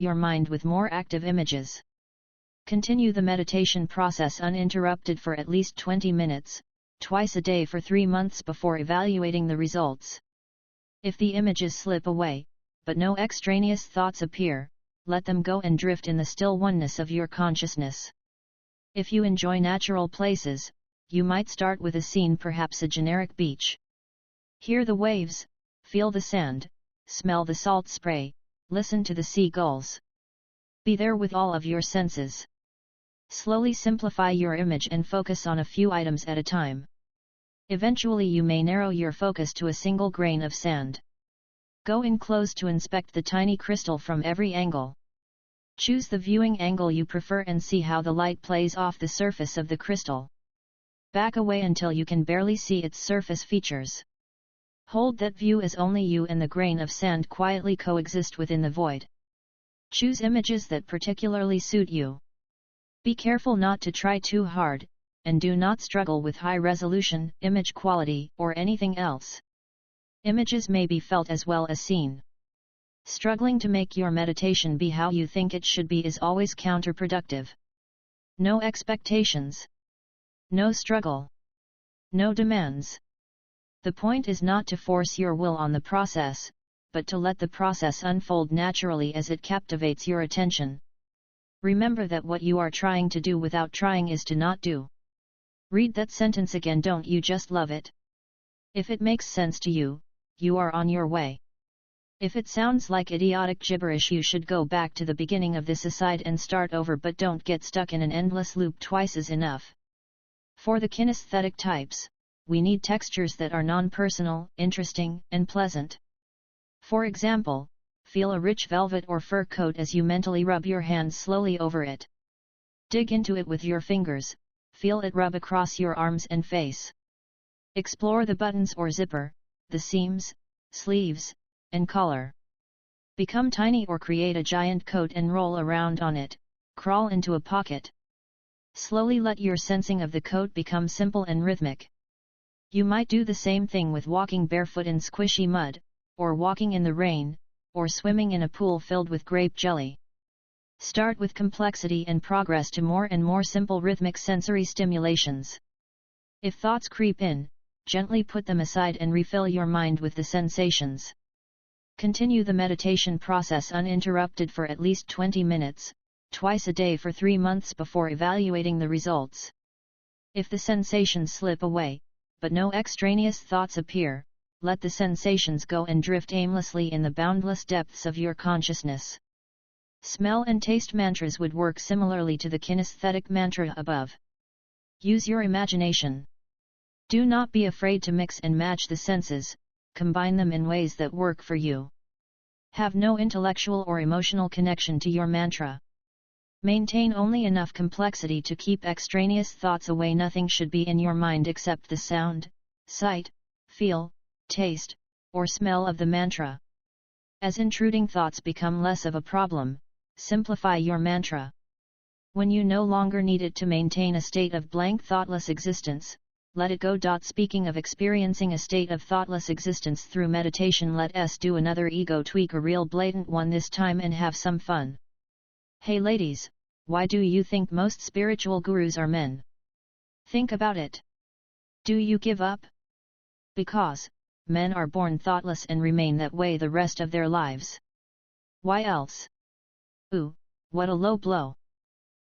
your mind with more active images. Continue the meditation process uninterrupted for at least 20 minutes, twice a day for 3 months before evaluating the results. If the images slip away, but no extraneous thoughts appear, let them go and drift in the still oneness of your consciousness. If you enjoy natural places, you might start with a scene, perhaps a generic beach. Hear the waves, feel the sand, smell the salt spray, listen to the seagulls. Be there with all of your senses. Slowly simplify your image and focus on a few items at a time. Eventually you may narrow your focus to a single grain of sand. Go in close to inspect the tiny crystal from every angle. Choose the viewing angle you prefer and see how the light plays off the surface of the crystal. Back away until you can barely see its surface features. Hold that view as only you and the grain of sand quietly coexist within the void. Choose images that particularly suit you. Be careful not to try too hard, and do not struggle with high resolution, image quality, or anything else. Images may be felt as well as seen. Struggling to make your meditation be how you think it should be is always counterproductive. No expectations. No struggle. No demands. The point is not to force your will on the process, but to let the process unfold naturally as it captivates your attention. Remember that what you are trying to do without trying is to not do. Read that sentence again. Don't you just love it? If it makes sense to you, you are on your way. If it sounds like idiotic gibberish, you should go back to the beginning of this aside and start over, but don't get stuck in an endless loop. Twice is enough. For the kinesthetic types, we need textures that are non-personal, interesting, and pleasant. For example, feel a rich velvet or fur coat as you mentally rub your hands slowly over it. Dig into it with your fingers, feel it rub across your arms and face. Explore the buttons or zipper, the seams, sleeves, and collar. Become tiny or create a giant coat and roll around on it, crawl into a pocket. Slowly let your sensing of the coat become simple and rhythmic. You might do the same thing with walking barefoot in squishy mud, or walking in the rain, or swimming in a pool filled with grape jelly. Start with complexity and progress to more and more simple rhythmic sensory stimulations. If thoughts creep in, gently put them aside and refill your mind with the sensations. Continue the meditation process uninterrupted for at least 20 minutes, twice a day for 3 months before evaluating the results. If the sensations slip away, but no extraneous thoughts appear, let the sensations go and drift aimlessly in the boundless depths of your consciousness. Smell and taste mantras would work similarly to the kinesthetic mantra above. Use your imagination. Do not be afraid to mix and match the senses, combine them in ways that work for you. Have no intellectual or emotional connection to your mantra. Maintain only enough complexity to keep extraneous thoughts away. Nothing should be in your mind except the sound, sight, feel, taste, or smell of the mantra. As intruding thoughts become less of a problem, simplify your mantra. When you no longer need it to maintain a state of blank thoughtless existence, let it go. Speaking of experiencing a state of thoughtless existence through meditation, let's do another ego tweak, a real blatant one this time, and have some fun. Hey ladies, why do you think most spiritual gurus are men? Think about it. Do you give up? Because men are born thoughtless and remain that way the rest of their lives. Why else? Ooh, what a low blow.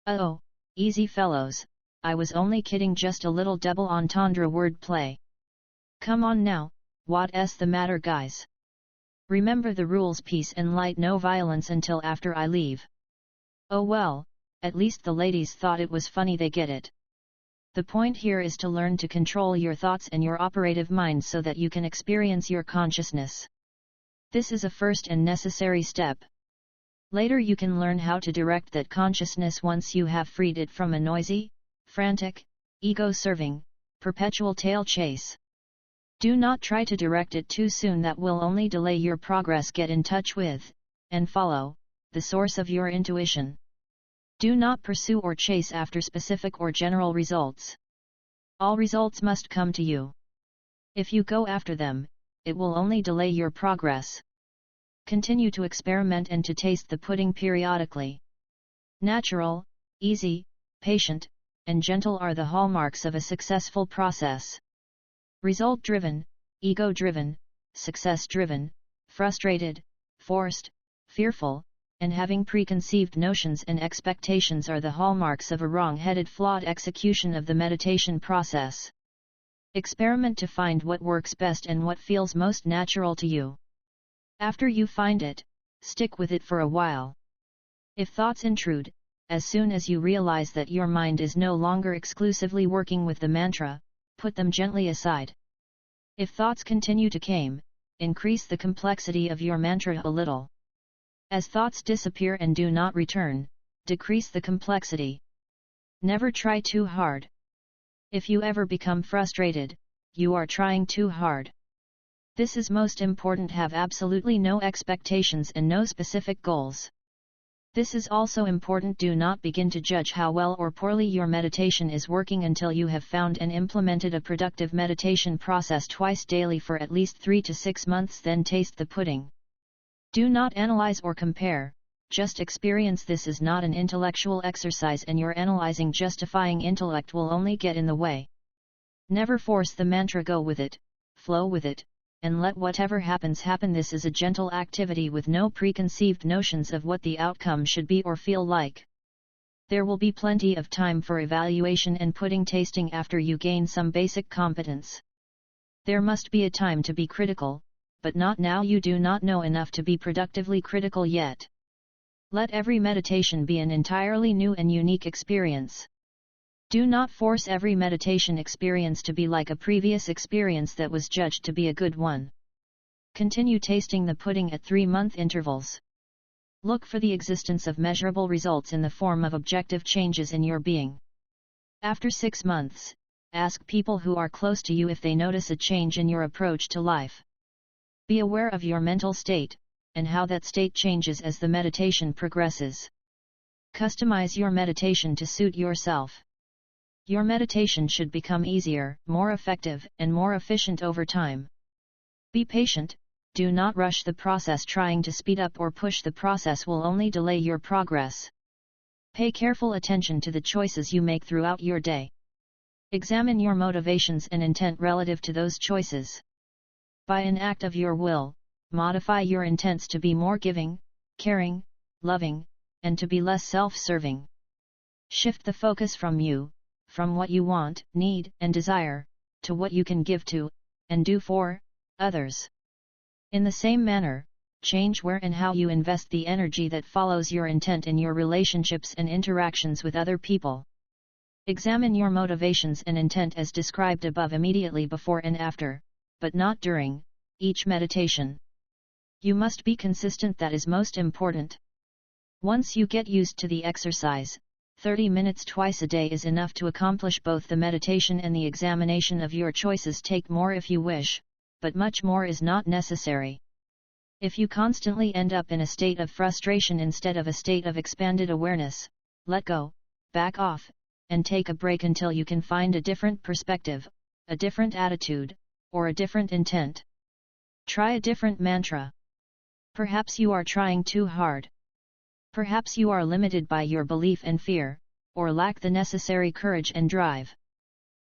Oh, easy fellows, I was only kidding, just a little double entendre word play. Come on now, what's the matter guys? Remember the rules: peace and light, no violence until after I leave. Oh well, at least the ladies thought it was funny, they get it. The point here is to learn to control your thoughts and your operative mind so that you can experience your consciousness. This is a first and necessary step. Later you can learn how to direct that consciousness once you have freed it from a noisy, frantic, ego-serving, perpetual tail chase. Do not try to direct it too soon, that will only delay your progress. Get in touch with, and follow, the source of your intuition. Do not pursue or chase after specific or general results. All results must come to you. If you go after them, it will only delay your progress. Continue to experiment and to taste the pudding periodically. Natural, easy, patient, and gentle are the hallmarks of a successful process. Result-driven, ego-driven, success-driven, frustrated, forced, fearful, and having preconceived notions and expectations are the hallmarks of a wrong-headed, flawed execution of the meditation process. Experiment to find what works best and what feels most natural to you. After you find it, stick with it for a while. If thoughts intrude, as soon as you realize that your mind is no longer exclusively working with the mantra, put them gently aside. If thoughts continue to come, increase the complexity of your mantra a little. As thoughts disappear and do not return, decrease the complexity. Never try too hard. If you ever become frustrated, you are trying too hard. This is most important. Have absolutely no expectations and no specific goals. This is also important. Do not begin to judge how well or poorly your meditation is working until you have found and implemented a productive meditation process twice daily for at least 3 to 6 months. Then taste the pudding. Do not analyze or compare, just experience. This is not an intellectual exercise, and your analyzing, justifying intellect will only get in the way. Never force the mantra. Go with it, flow with it, and let whatever happens happen. This is a gentle activity with no preconceived notions of what the outcome should be or feel like. There will be plenty of time for evaluation and pudding tasting after you gain some basic competence. There must be a time to be critical, but not now. You do not know enough to be productively critical yet. Let every meditation be an entirely new and unique experience. Do not force every meditation experience to be like a previous experience that was judged to be a good one. Continue tasting the pudding at 3-month intervals. Look for the existence of measurable results in the form of objective changes in your being. After 6 months, ask people who are close to you if they notice a change in your approach to life. Be aware of your mental state, and how that state changes as the meditation progresses. Customize your meditation to suit yourself. Your meditation should become easier, more effective, and more efficient over time. Be patient, do not rush the process. Trying to speed up or push the process will only delay your progress. Pay careful attention to the choices you make throughout your day. Examine your motivations and intent relative to those choices. By an act of your will, modify your intents to be more giving, caring, loving, and to be less self-serving. Shift the focus from you, from what you want, need, and desire, to what you can give to, and do for, others. In the same manner, change where and how you invest the energy that follows your intent in your relationships and interactions with other people. Examine your motivations and intent as described above immediately before and after, but not during, each meditation. You must be consistent. That is most important. Once you get used to the exercise, 30 minutes twice a day is enough to accomplish both the meditation and the examination of your choices. Take more if you wish, but much more is not necessary. If you constantly end up in a state of frustration instead of a state of expanded awareness, let go, back off, and take a break until you can find a different perspective, a different attitude, or a different intent. Try a different mantra. Perhaps you are trying too hard. Perhaps you are limited by your belief and fear, or lack the necessary courage and drive.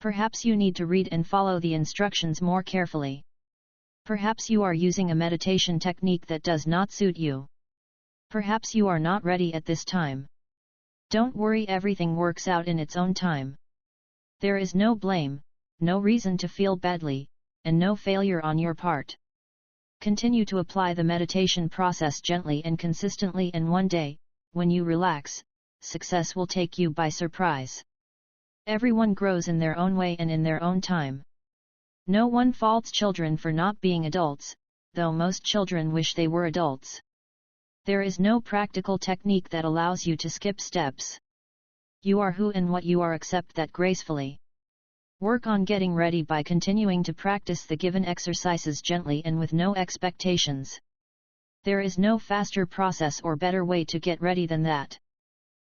Perhaps you need to read and follow the instructions more carefully. Perhaps you are using a meditation technique that does not suit you. Perhaps you are not ready at this time. Don't worry, everything works out in its own time. There is no blame, no reason to feel badly, and no failure on your part. Continue to apply the meditation process gently and consistently, and one day, when you relax, success will take you by surprise. Everyone grows in their own way and in their own time. No one faults children for not being adults, though most children wish they were adults. There is no practical technique that allows you to skip steps. You are who and what you are. Accept that gracefully. Work on getting ready by continuing to practice the given exercises gently and with no expectations. There is no faster process or better way to get ready than that.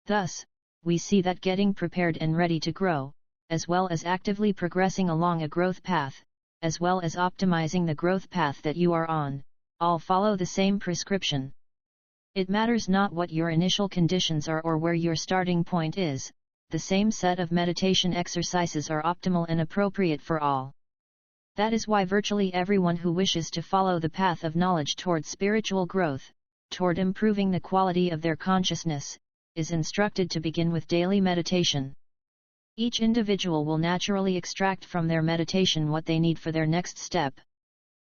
Thus, we see that getting prepared and ready to grow, as well as actively progressing along a growth path, as well as optimizing the growth path that you are on, all follow the same prescription. It matters not what your initial conditions are or where your starting point is, the same set of meditation exercises are optimal and appropriate for all. That is why virtually everyone who wishes to follow the path of knowledge toward spiritual growth, toward improving the quality of their consciousness, is instructed to begin with daily meditation. Each individual will naturally extract from their meditation what they need for their next step.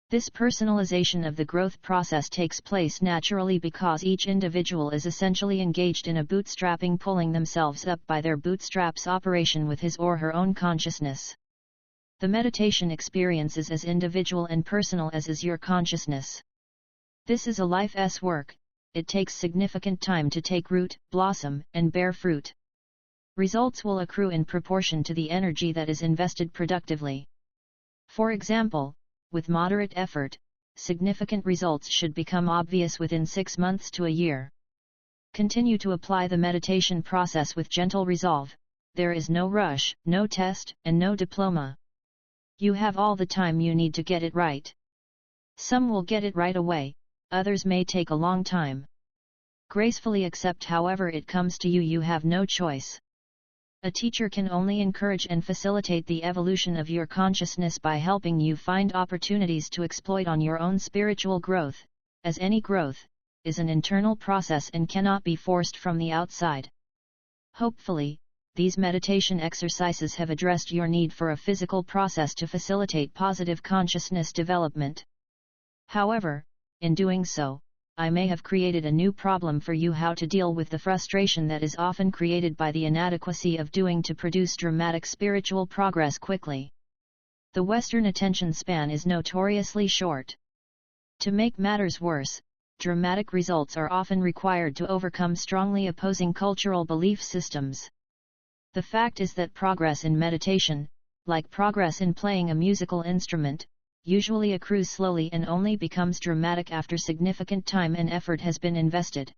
This personalization of the growth process takes place naturally because each individual is essentially engaged in a bootstrapping, pulling themselves up by their bootstraps operation with his or her own consciousness. The meditation experience is as individual and personal as is your consciousness. This is a life's work. It takes significant time to take root, blossom, and bear fruit. Results will accrue in proportion to the energy that is invested productively. For example, with moderate effort, significant results should become obvious within 6 months to a year. Continue to apply the meditation process with gentle resolve. There is no rush, no test, and no diploma. You have all the time you need to get it right. Some will get it right away, others may take a long time. Gracefully accept however it comes to you, you have no choice. A teacher can only encourage and facilitate the evolution of your consciousness by helping you find opportunities to exploit on your own spiritual growth, as any growth is an internal process and cannot be forced from the outside. Hopefully, these meditation exercises have addressed your need for a physical process to facilitate positive consciousness development. However, in doing so, I may have created a new problem for you: how to deal with the frustration that is often created by the inadequacy of doing to produce dramatic spiritual progress quickly. The Western attention span is notoriously short. To make matters worse, dramatic results are often required to overcome strongly opposing cultural belief systems. The fact is that progress in meditation, like progress in playing a musical instrument, usually accrues slowly and only becomes dramatic after significant time and effort has been invested.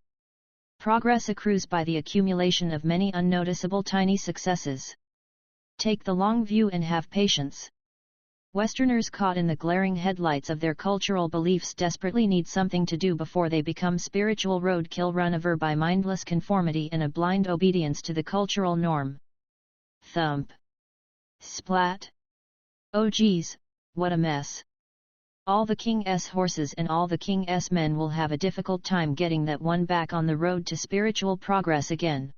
Progress accrues by the accumulation of many unnoticeable tiny successes. Take the long view and have patience. Westerners caught in the glaring headlights of their cultural beliefs desperately need something to do before they become spiritual roadkill run over by mindless conformity and a blind obedience to the cultural norm. Thump. Splat. Oh geez, what a mess. All the king's horses and all the king's men will have a difficult time getting that one back on the road to spiritual progress again.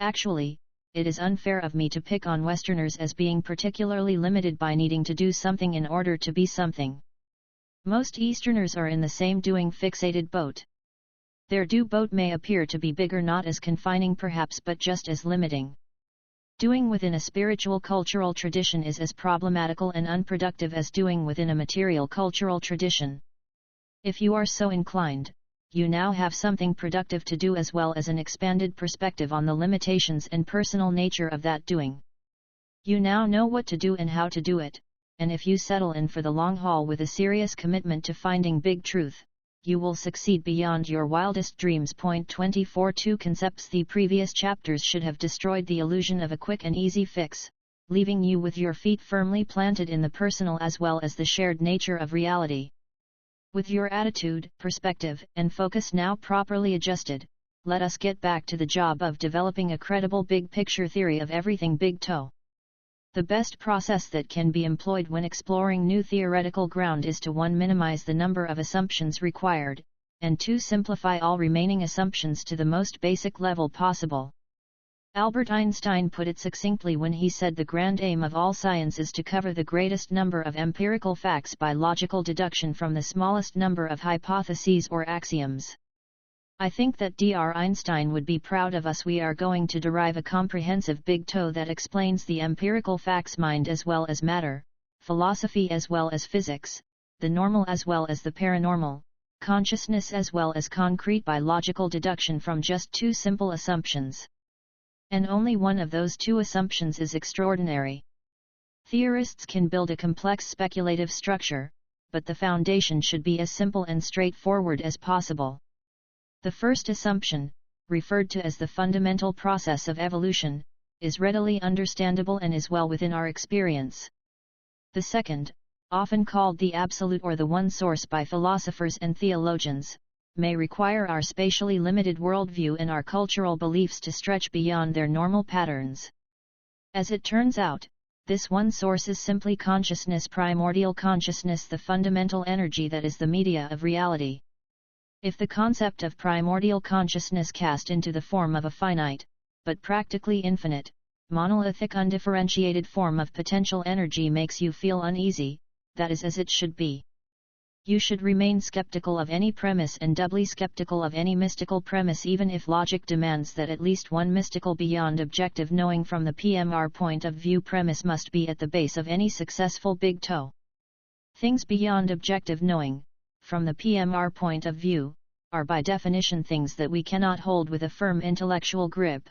Actually, it is unfair of me to pick on Westerners as being particularly limited by needing to do something in order to be something. Most Easterners are in the same doing fixated boat. Their do boat may appear to be bigger, not as confining perhaps, but just as limiting. Doing within a spiritual cultural tradition is as problematical and unproductive as doing within a material cultural tradition. If you are so inclined, you now have something productive to do as well as an expanded perspective on the limitations and personal nature of that doing. You now know what to do and how to do it, and if you settle in for the long haul with a serious commitment to finding big truth, you will succeed beyond your wildest dreams. Point 24. 2 concepts. The previous chapters should have destroyed the illusion of a quick and easy fix, leaving you with your feet firmly planted in the personal as well as the shared nature of reality. With your attitude, perspective, and focus now properly adjusted, let us get back to the job of developing a credible big picture theory of everything big toe. The best process that can be employed when exploring new theoretical ground is to 1. Minimize the number of assumptions required, and 2. Simplify all remaining assumptions to the most basic level possible. Albert Einstein put it succinctly when he said the grand aim of all science is to cover the greatest number of empirical facts by logical deduction from the smallest number of hypotheses or axioms. I think that Dr. Einstein would be proud of us. We are going to derive a comprehensive big toe that explains the empirical facts, mind as well as matter, philosophy as well as physics, the normal as well as the paranormal, consciousness as well as concrete by logical deduction from just 2 simple assumptions. And only one of those 2 assumptions is extraordinary. Theorists can build a complex speculative structure, but the foundation should be as simple and straightforward as possible. The first assumption, referred to as the fundamental process of evolution, is readily understandable and is well within our experience. The second, often called the absolute or the one source by philosophers and theologians, may require our spatially limited worldview and our cultural beliefs to stretch beyond their normal patterns. As it turns out, this one source is simply consciousness, primordial consciousness, the fundamental energy that is the media of reality. If the concept of primordial consciousness cast into the form of a finite, but practically infinite, monolithic undifferentiated form of potential energy makes you feel uneasy, that is as it should be. You should remain skeptical of any premise and doubly skeptical of any mystical premise, even if logic demands that at least one mystical beyond objective knowing from the PMR point of view premise must be at the base of any successful big toe. Things beyond objective knowing, from the PMR point of view, are by definition things that we cannot hold with a firm intellectual grip.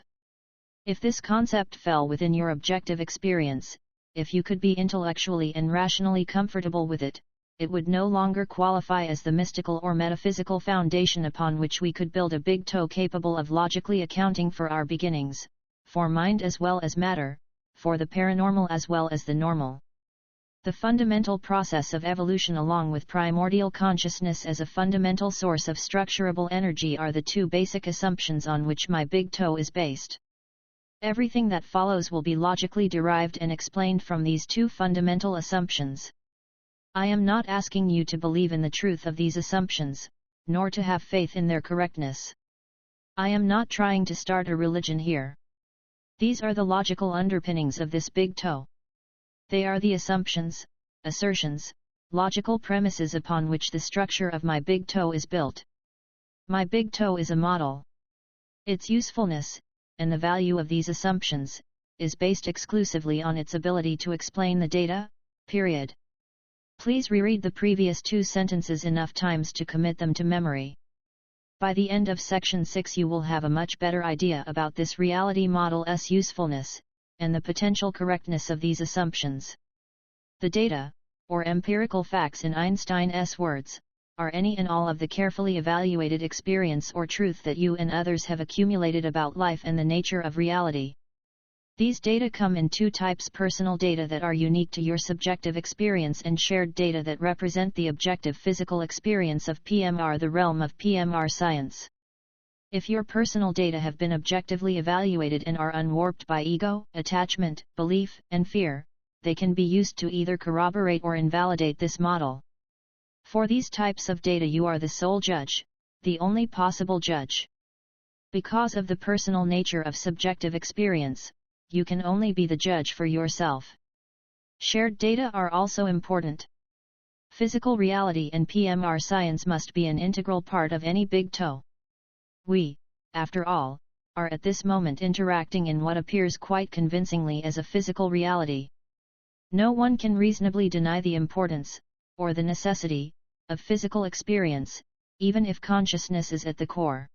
If this concept fell within your objective experience, if you could be intellectually and rationally comfortable with it, it would no longer qualify as the mystical or metaphysical foundation upon which we could build a big toe capable of logically accounting for our beginnings, for mind as well as matter, for the paranormal as well as the normal. The fundamental process of evolution along with primordial consciousness as a fundamental source of structurable energy are the two basic assumptions on which my big toe is based. Everything that follows will be logically derived and explained from these two fundamental assumptions. I am not asking you to believe in the truth of these assumptions, nor to have faith in their correctness. I am not trying to start a religion here. These are the logical underpinnings of this big toe. They are the assumptions, assertions, logical premises upon which the structure of my big toe is built. My big toe is a model. Its usefulness, and the value of these assumptions, is based exclusively on its ability to explain the data, period. Please reread the previous two sentences enough times to commit them to memory. By the end of section 6 you will have a much better idea about this reality model's usefulness, and the potential correctness of these assumptions. The data, or empirical facts in Einstein's words, are any and all of the carefully evaluated experience or truth that you and others have accumulated about life and the nature of reality. These data come in two types: personal data that are unique to your subjective experience and shared data that represent the objective physical experience of PMR, the realm of PMR science. If your personal data have been objectively evaluated and are unwarped by ego, attachment, belief, and fear, they can be used to either corroborate or invalidate this model. For these types of data you are the sole judge, the only possible judge. Because of the personal nature of subjective experience, you can only be the judge for yourself. Shared data are also important. Physical reality and PMR science must be an integral part of any big toe. We, after all, are at this moment interacting in what appears quite convincingly as a physical reality. No one can reasonably deny the importance, or the necessity, of physical experience, even if consciousness is at the core.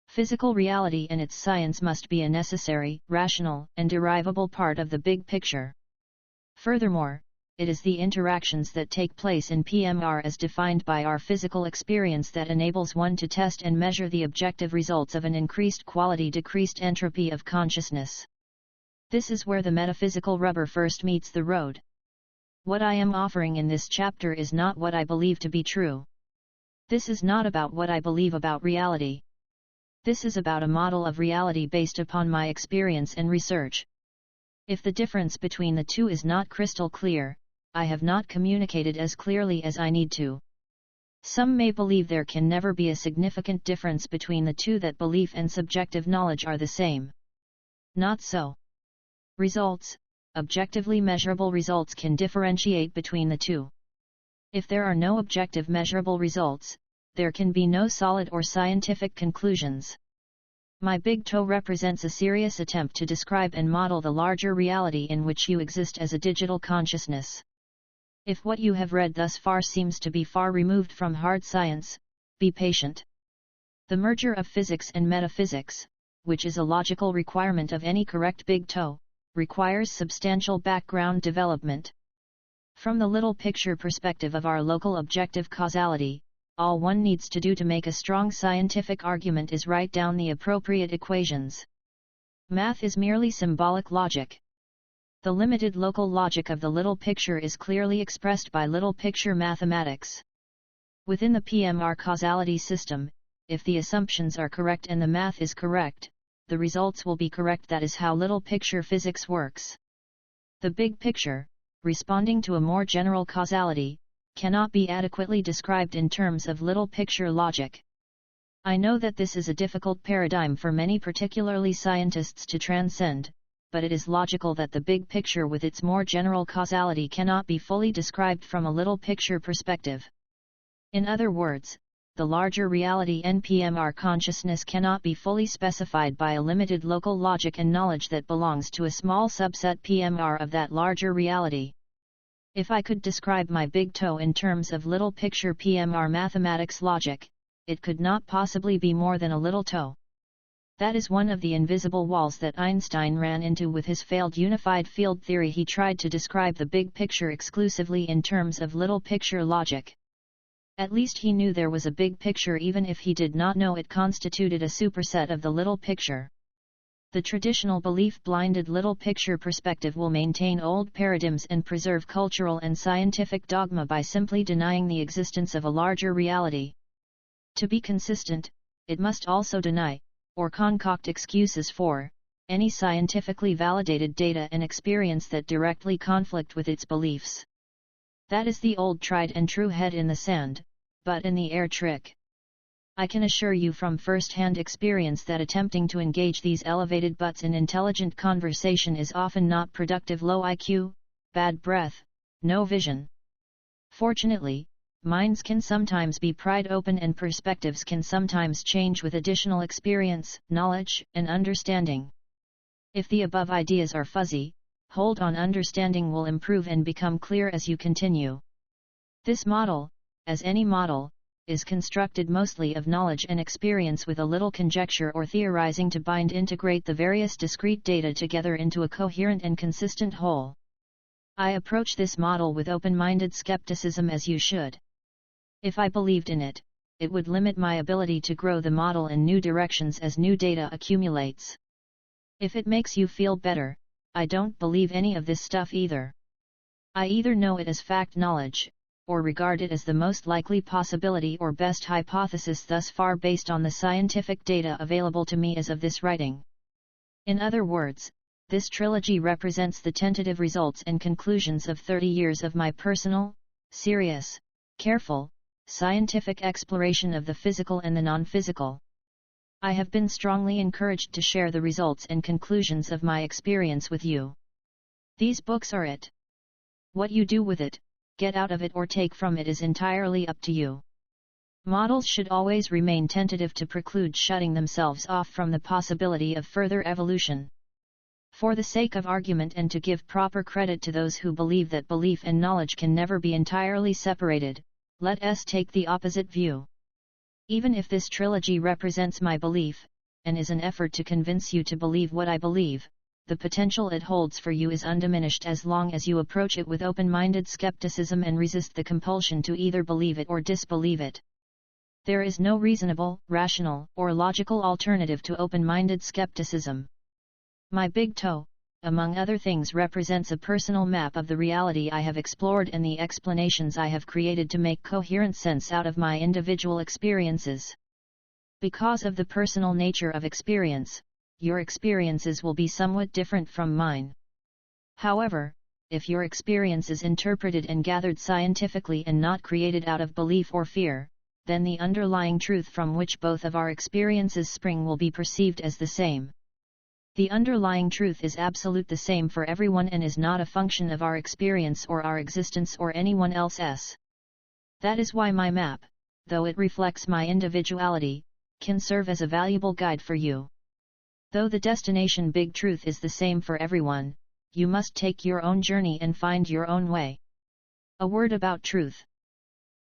Physical reality and its science must be a necessary, rational, and derivable part of the big picture. Furthermore, it is the interactions that take place in PMR as defined by our physical experience that enables one to test and measure the objective results of an increased quality, decreased entropy of consciousness. This is where the metaphysical rubber first meets the road. What I am offering in this chapter is not what I believe to be true. This is not about what I believe about reality. This is about a model of reality based upon my experience and research. If the difference between the two is not crystal clear, I have not communicated as clearly as I need to. Some may believe there can never be a significant difference between the two, that belief and subjective knowledge are the same. Not so. Results, objectively measurable results, can differentiate between the two. If there are no objective measurable results, there can be no solid or scientific conclusions. My big toe represents a serious attempt to describe and model the larger reality in which you exist as a digital consciousness. If what you have read thus far seems to be far removed from hard science, be patient. The merger of physics and metaphysics, which is a logical requirement of any correct big toe, requires substantial background development. From the little picture perspective of our local objective causality, all one needs to do to make a strong scientific argument is write down the appropriate equations. Math is merely symbolic logic. The limited local logic of the little picture is clearly expressed by little picture mathematics. Within the PMR causality system, if the assumptions are correct and the math is correct, the results will be correct. That is how little picture physics works. The big picture, responding to a more general causality, cannot be adequately described in terms of little picture logic. I know that this is a difficult paradigm for many, particularly scientists, to transcend, but it is logical that the big picture with its more general causality cannot be fully described from a little picture perspective. In other words, the larger reality NPMR consciousness cannot be fully specified by a limited local logic and knowledge that belongs to a small subset PMR of that larger reality. If I could describe my big toe in terms of little picture PMR mathematics logic, it could not possibly be more than a little toe. That is one of the invisible walls that Einstein ran into with his failed unified field theory. He tried to describe the big picture exclusively in terms of little picture logic. At least he knew there was a big picture, even if he did not know it constituted a superset of the little picture. The traditional belief-blinded little picture perspective will maintain old paradigms and preserve cultural and scientific dogma by simply denying the existence of a larger reality. To be consistent, it must also deny, or concoct excuses for, any scientifically validated data and experience that directly conflict with its beliefs. That is the old tried and true head in the sand, butt in the air trick. I can assure you from first-hand experience that attempting to engage these elevated butts in intelligent conversation is often not productive. Low IQ, bad breath, no vision. Fortunately, minds can sometimes be pried open and perspectives can sometimes change with additional experience, knowledge, and understanding. If the above ideas are fuzzy, hold on, understanding will improve and become clear as you continue. This model, as any model, is constructed mostly of knowledge and experience with a little conjecture or theorizing to integrate the various discrete data together into a coherent and consistent whole. I approach this model with open-minded skepticism, as you should. If I believed in it, it would limit my ability to grow the model in new directions as new data accumulates. If it makes you feel better, I don't believe any of this stuff either. I either know it as fact knowledge, or regard it as the most likely possibility or best hypothesis thus far based on the scientific data available to me as of this writing. In other words, this trilogy represents the tentative results and conclusions of 30 years of my personal, serious, careful, scientific exploration of the physical and the non-physical. I have been strongly encouraged to share the results and conclusions of my experience with you. These books are it. What you do with it, get out of it or take from it is entirely up to you. Models should always remain tentative to preclude shutting themselves off from the possibility of further evolution. For the sake of argument and to give proper credit to those who believe that belief and knowledge can never be entirely separated, let us take the opposite view. Even if this trilogy represents my belief, and is an effort to convince you to believe what I believe, the potential it holds for you is undiminished as long as you approach it with open-minded skepticism and resist the compulsion to either believe it or disbelieve it. There is no reasonable, rational, or logical alternative to open-minded skepticism. My big toe, among other things, represents a personal map of the reality I have explored and the explanations I have created to make coherent sense out of my individual experiences. Because of the personal nature of experience, your experiences will be somewhat different from mine. However, if your experience is interpreted and gathered scientifically and not created out of belief or fear, then the underlying truth from which both of our experiences spring will be perceived as the same. The underlying truth is absolute, the same for everyone, and is not a function of our experience or our existence or anyone else's. That is why my map, though it reflects my individuality, can serve as a valuable guide for you. Though the destination big truth is the same for everyone, you must take your own journey and find your own way. A word about truth.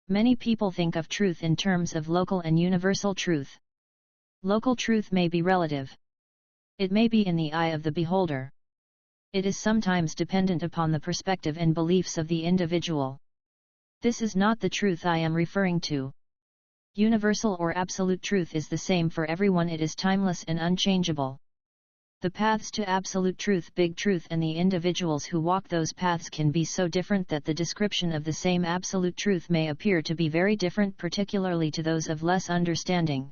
Many people think of truth in terms of local and universal truth. Local truth may be relative. It may be in the eye of the beholder. It is sometimes dependent upon the perspective and beliefs of the individual. This is not the truth I am referring to. Universal or absolute truth is the same for everyone. It is timeless and unchangeable. The paths to absolute truth, big truth, and the individuals who walk those paths can be so different that the description of the same absolute truth may appear to be very different, particularly to those of less understanding.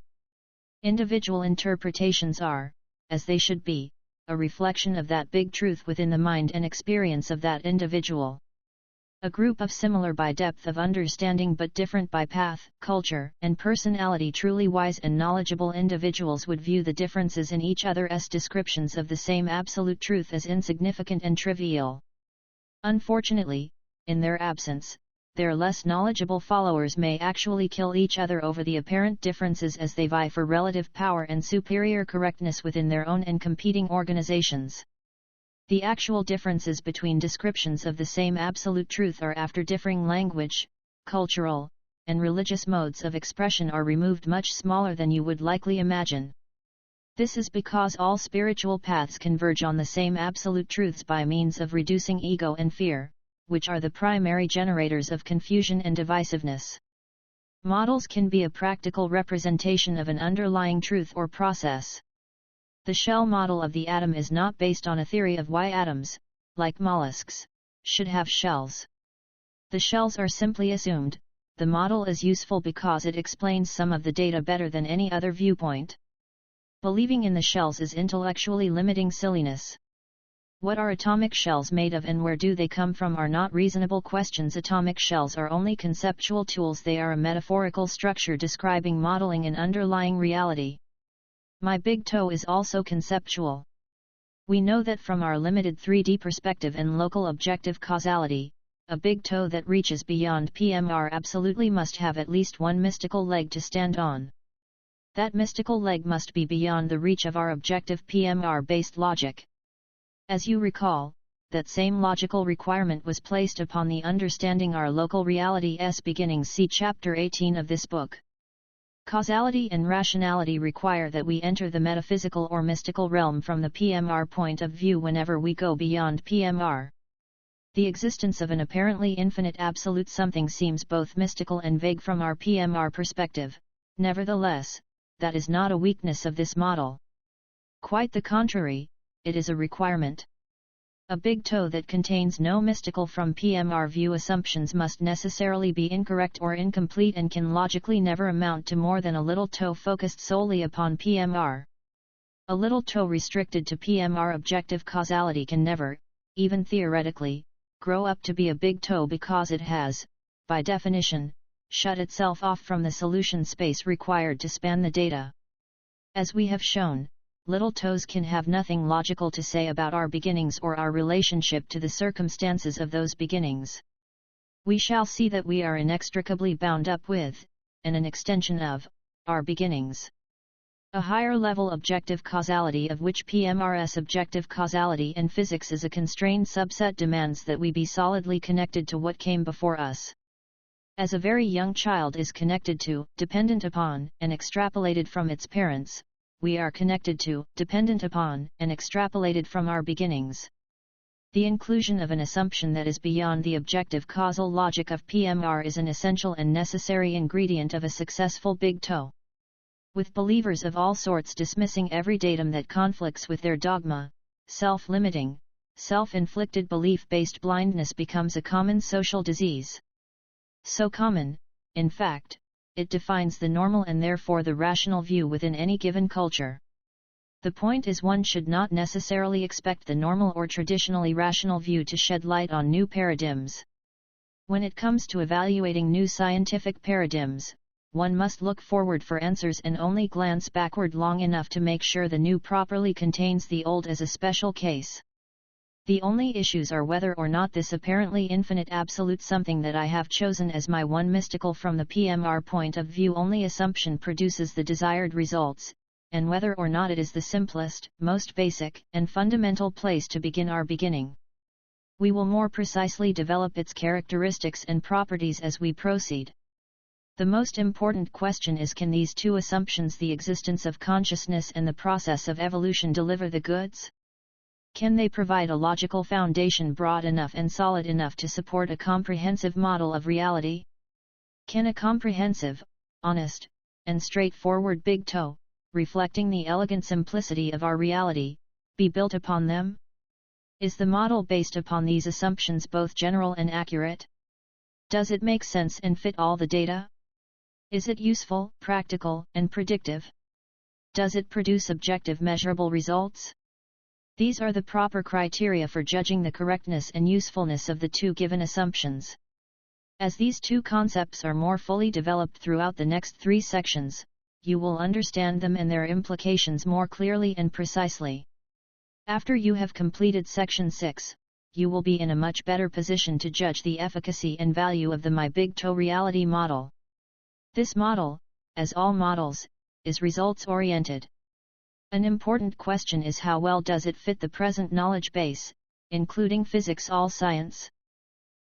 Individual interpretations are, as they should be, a reflection of that big truth within the mind and experience of that individual. A group of similar by depth of understanding but different by path, culture, and personality, truly wise and knowledgeable individuals would view the differences in each other's descriptions of the same absolute truth as insignificant and trivial. Unfortunately, in their absence, their less knowledgeable followers may actually kill each other over the apparent differences as they vie for relative power and superior correctness within their own and competing organizations. The actual differences between descriptions of the same absolute truth are, after differing language, cultural, and religious modes of expression are removed, much smaller than you would likely imagine. This is because all spiritual paths converge on the same absolute truths by means of reducing ego and fear, which are the primary generators of confusion and divisiveness. Models can be a practical representation of an underlying truth or process. The shell model of the atom is not based on a theory of why atoms, like mollusks, should have shells. The shells are simply assumed. The model is useful because it explains some of the data better than any other viewpoint. Believing in the shells is intellectually limiting silliness. What are atomic shells made of and where do they come from are not reasonable questions. Atomic shells are only conceptual tools. They are a metaphorical structure describing modeling an underlying reality. My big toe is also conceptual. We know that from our limited 3D perspective and local objective causality, a big toe that reaches beyond PMR absolutely must have at least one mystical leg to stand on. That mystical leg must be beyond the reach of our objective PMR-based logic. As you recall, that same logical requirement was placed upon the understanding our local reality's beginnings. See Chapter 18 of this book. Causality and rationality require that we enter the metaphysical or mystical realm from the PMR point of view whenever we go beyond PMR. The existence of an apparently infinite absolute something seems both mystical and vague from our PMR perspective. Nevertheless, that is not a weakness of this model. Quite the contrary, it is a requirement. A big toe that contains no mystical from PMR view assumptions must necessarily be incorrect or incomplete and can logically never amount to more than a little toe focused solely upon PMR. A little toe restricted to PMR objective causality can never, even theoretically, grow up to be a big toe because it has, by definition, shut itself off from the solution space required to span the data. As we have shown, little toes can have nothing logical to say about our beginnings or our relationship to the circumstances of those beginnings. We shall see that we are inextricably bound up with, and an extension of, our beginnings. A higher level objective causality, of which PMRS objective causality and physics is a constrained subset, demands that we be solidly connected to what came before us. As a very young child is connected to, dependent upon, and extrapolated from its parents, we are connected to, dependent upon, and extrapolated from our beginnings. The inclusion of an assumption that is beyond the objective causal logic of PMR is an essential and necessary ingredient of a successful big toe. With believers of all sorts dismissing every datum that conflicts with their dogma, self-limiting, self-inflicted belief-based blindness becomes a common social disease. So common, in fact, it defines the normal and therefore the rational view within any given culture. The point is, one should not necessarily expect the normal or traditionally rational view to shed light on new paradigms. When it comes to evaluating new scientific paradigms, one must look forward for answers and only glance backward long enough to make sure the new properly contains the old as a special case. The only issues are whether or not this apparently infinite absolute something that I have chosen as my one mystical from the PMR point of view only assumption produces the desired results, and whether or not it is the simplest, most basic, and fundamental place to begin our beginning. We will more precisely develop its characteristics and properties as we proceed. The most important question is, can these two assumptions, the existence of consciousness and the process of evolution, deliver the goods? Can they provide a logical foundation broad enough and solid enough to support a comprehensive model of reality? Can a comprehensive, honest, and straightforward big toe, reflecting the elegant simplicity of our reality, be built upon them? Is the model based upon these assumptions both general and accurate? Does it make sense and fit all the data? Is it useful, practical, and predictive? Does it produce objective measurable results? These are the proper criteria for judging the correctness and usefulness of the two given assumptions. As these two concepts are more fully developed throughout the next 3 sections, you will understand them and their implications more clearly and precisely. After you have completed section 6, you will be in a much better position to judge the efficacy and value of the My Big Toe reality model. This model, as all models, is results-oriented. An important question is how well does it fit the present knowledge base, including physics, all science?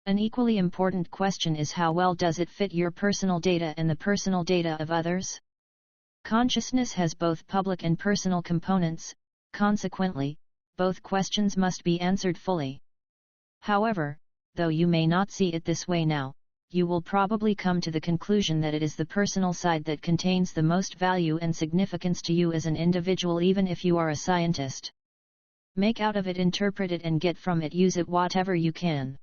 An equally important question is how well does it fit your personal data and the personal data of others? Consciousness has both public and personal components, consequently, both questions must be answered fully. However, though you may not see it this way now, you will probably come to the conclusion that it is the personal side that contains the most value and significance to you as an individual, even if you are a scientist. Make out of it, interpret it, and get from it, use it whatever you can.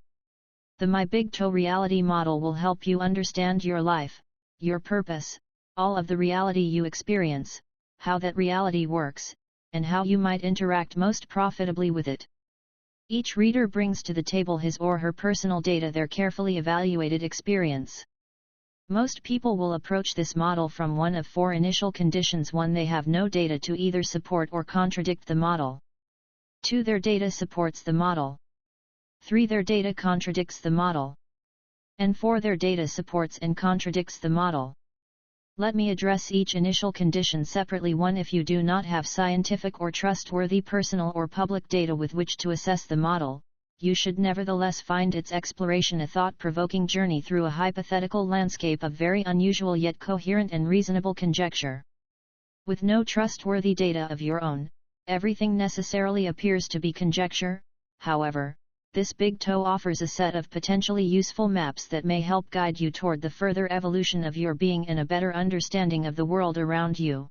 The My Big Toe reality model will help you understand your life, your purpose, all of the reality you experience, how that reality works, and how you might interact most profitably with it. Each reader brings to the table his or her personal data, their carefully evaluated experience. Most people will approach this model from one of 4 initial conditions. 1. They have no data to either support or contradict the model. 2. Their data supports the model. 3. Their data contradicts the model. And 4. Their data supports and contradicts the model. Let me address each initial condition separately. 1. If you do not have scientific or trustworthy personal or public data with which to assess the model, you should nevertheless find its exploration a thought-provoking journey through a hypothetical landscape of very unusual yet coherent and reasonable conjecture. With no trustworthy data of your own, everything necessarily appears to be conjecture. However, this big toe offers a set of potentially useful maps that may help guide you toward the further evolution of your being and a better understanding of the world around you.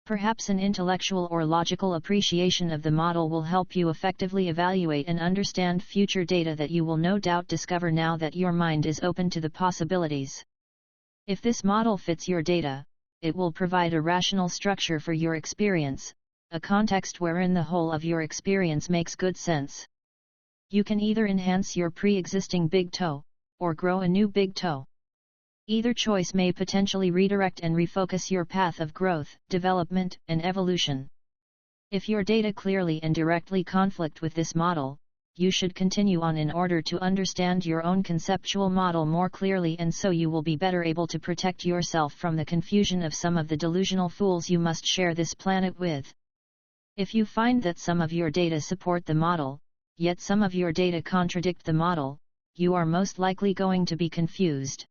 Perhaps an intellectual or logical appreciation of the model will help you effectively evaluate and understand future data that you will no doubt discover now that your mind is open to the possibilities. If this model fits your data, it will provide a rational structure for your experience, a context wherein the whole of your experience makes good sense. You can either enhance your pre-existing big toe, or grow a new big toe. Either choice may potentially redirect and refocus your path of growth, development, and evolution. If your data clearly and directly conflict with this model, you should continue on in order to understand your own conceptual model more clearly, and so you will be better able to protect yourself from the confusion of some of the delusional fools you must share this planet with. If you find that some of your data support the model, yet some of your data contradict the model, you are most likely going to be confused.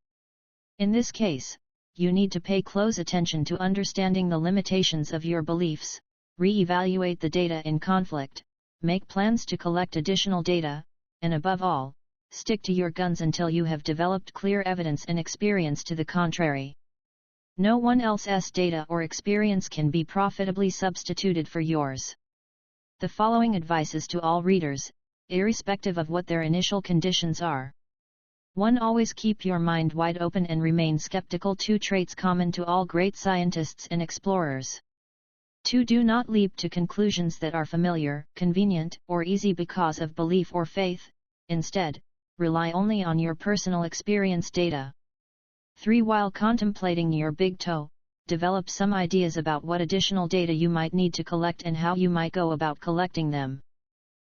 In this case, you need to pay close attention to understanding the limitations of your beliefs, re-evaluate the data in conflict, make plans to collect additional data, and above all, stick to your guns until you have developed clear evidence and experience to the contrary. No one else's data or experience can be profitably substituted for yours. The following advice is to all readers, irrespective of what their initial conditions are. 1. Always keep your mind wide open and remain skeptical, 2 traits common to all great scientists and explorers. 2. Do not leap to conclusions that are familiar, convenient, or easy because of belief or faith. Instead, rely only on your personal experience data. 3. While contemplating your big toe, develop some ideas about what additional data you might need to collect and how you might go about collecting them.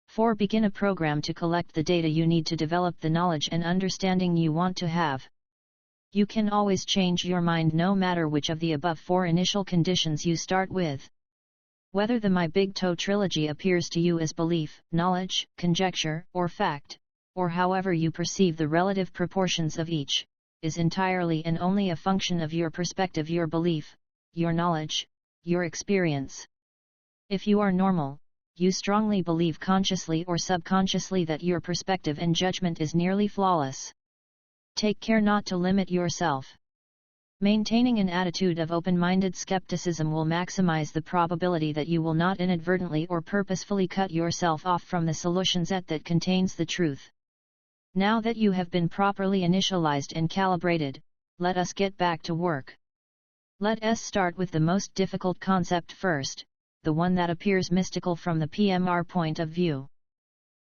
4. Begin a program to collect the data you need to develop the knowledge and understanding you want to have. You can always change your mind no matter which of the above 4 initial conditions you start with. Whether the My Big Toe trilogy appears to you as belief, knowledge, conjecture, or fact, or however you perceive the relative proportions of each, is entirely and only a function of your perspective, your belief, your knowledge, your experience. If you are normal, you strongly believe consciously or subconsciously that your perspective and judgment is nearly flawless. Take care not to limit yourself. Maintaining an attitude of open-minded skepticism will maximize the probability that you will not inadvertently or purposefully cut yourself off from the solution set that contains the truth. Now that you have been properly initialized and calibrated, let us get back to work. Let us start with the most difficult concept first, the one that appears mystical from the PMR point of view.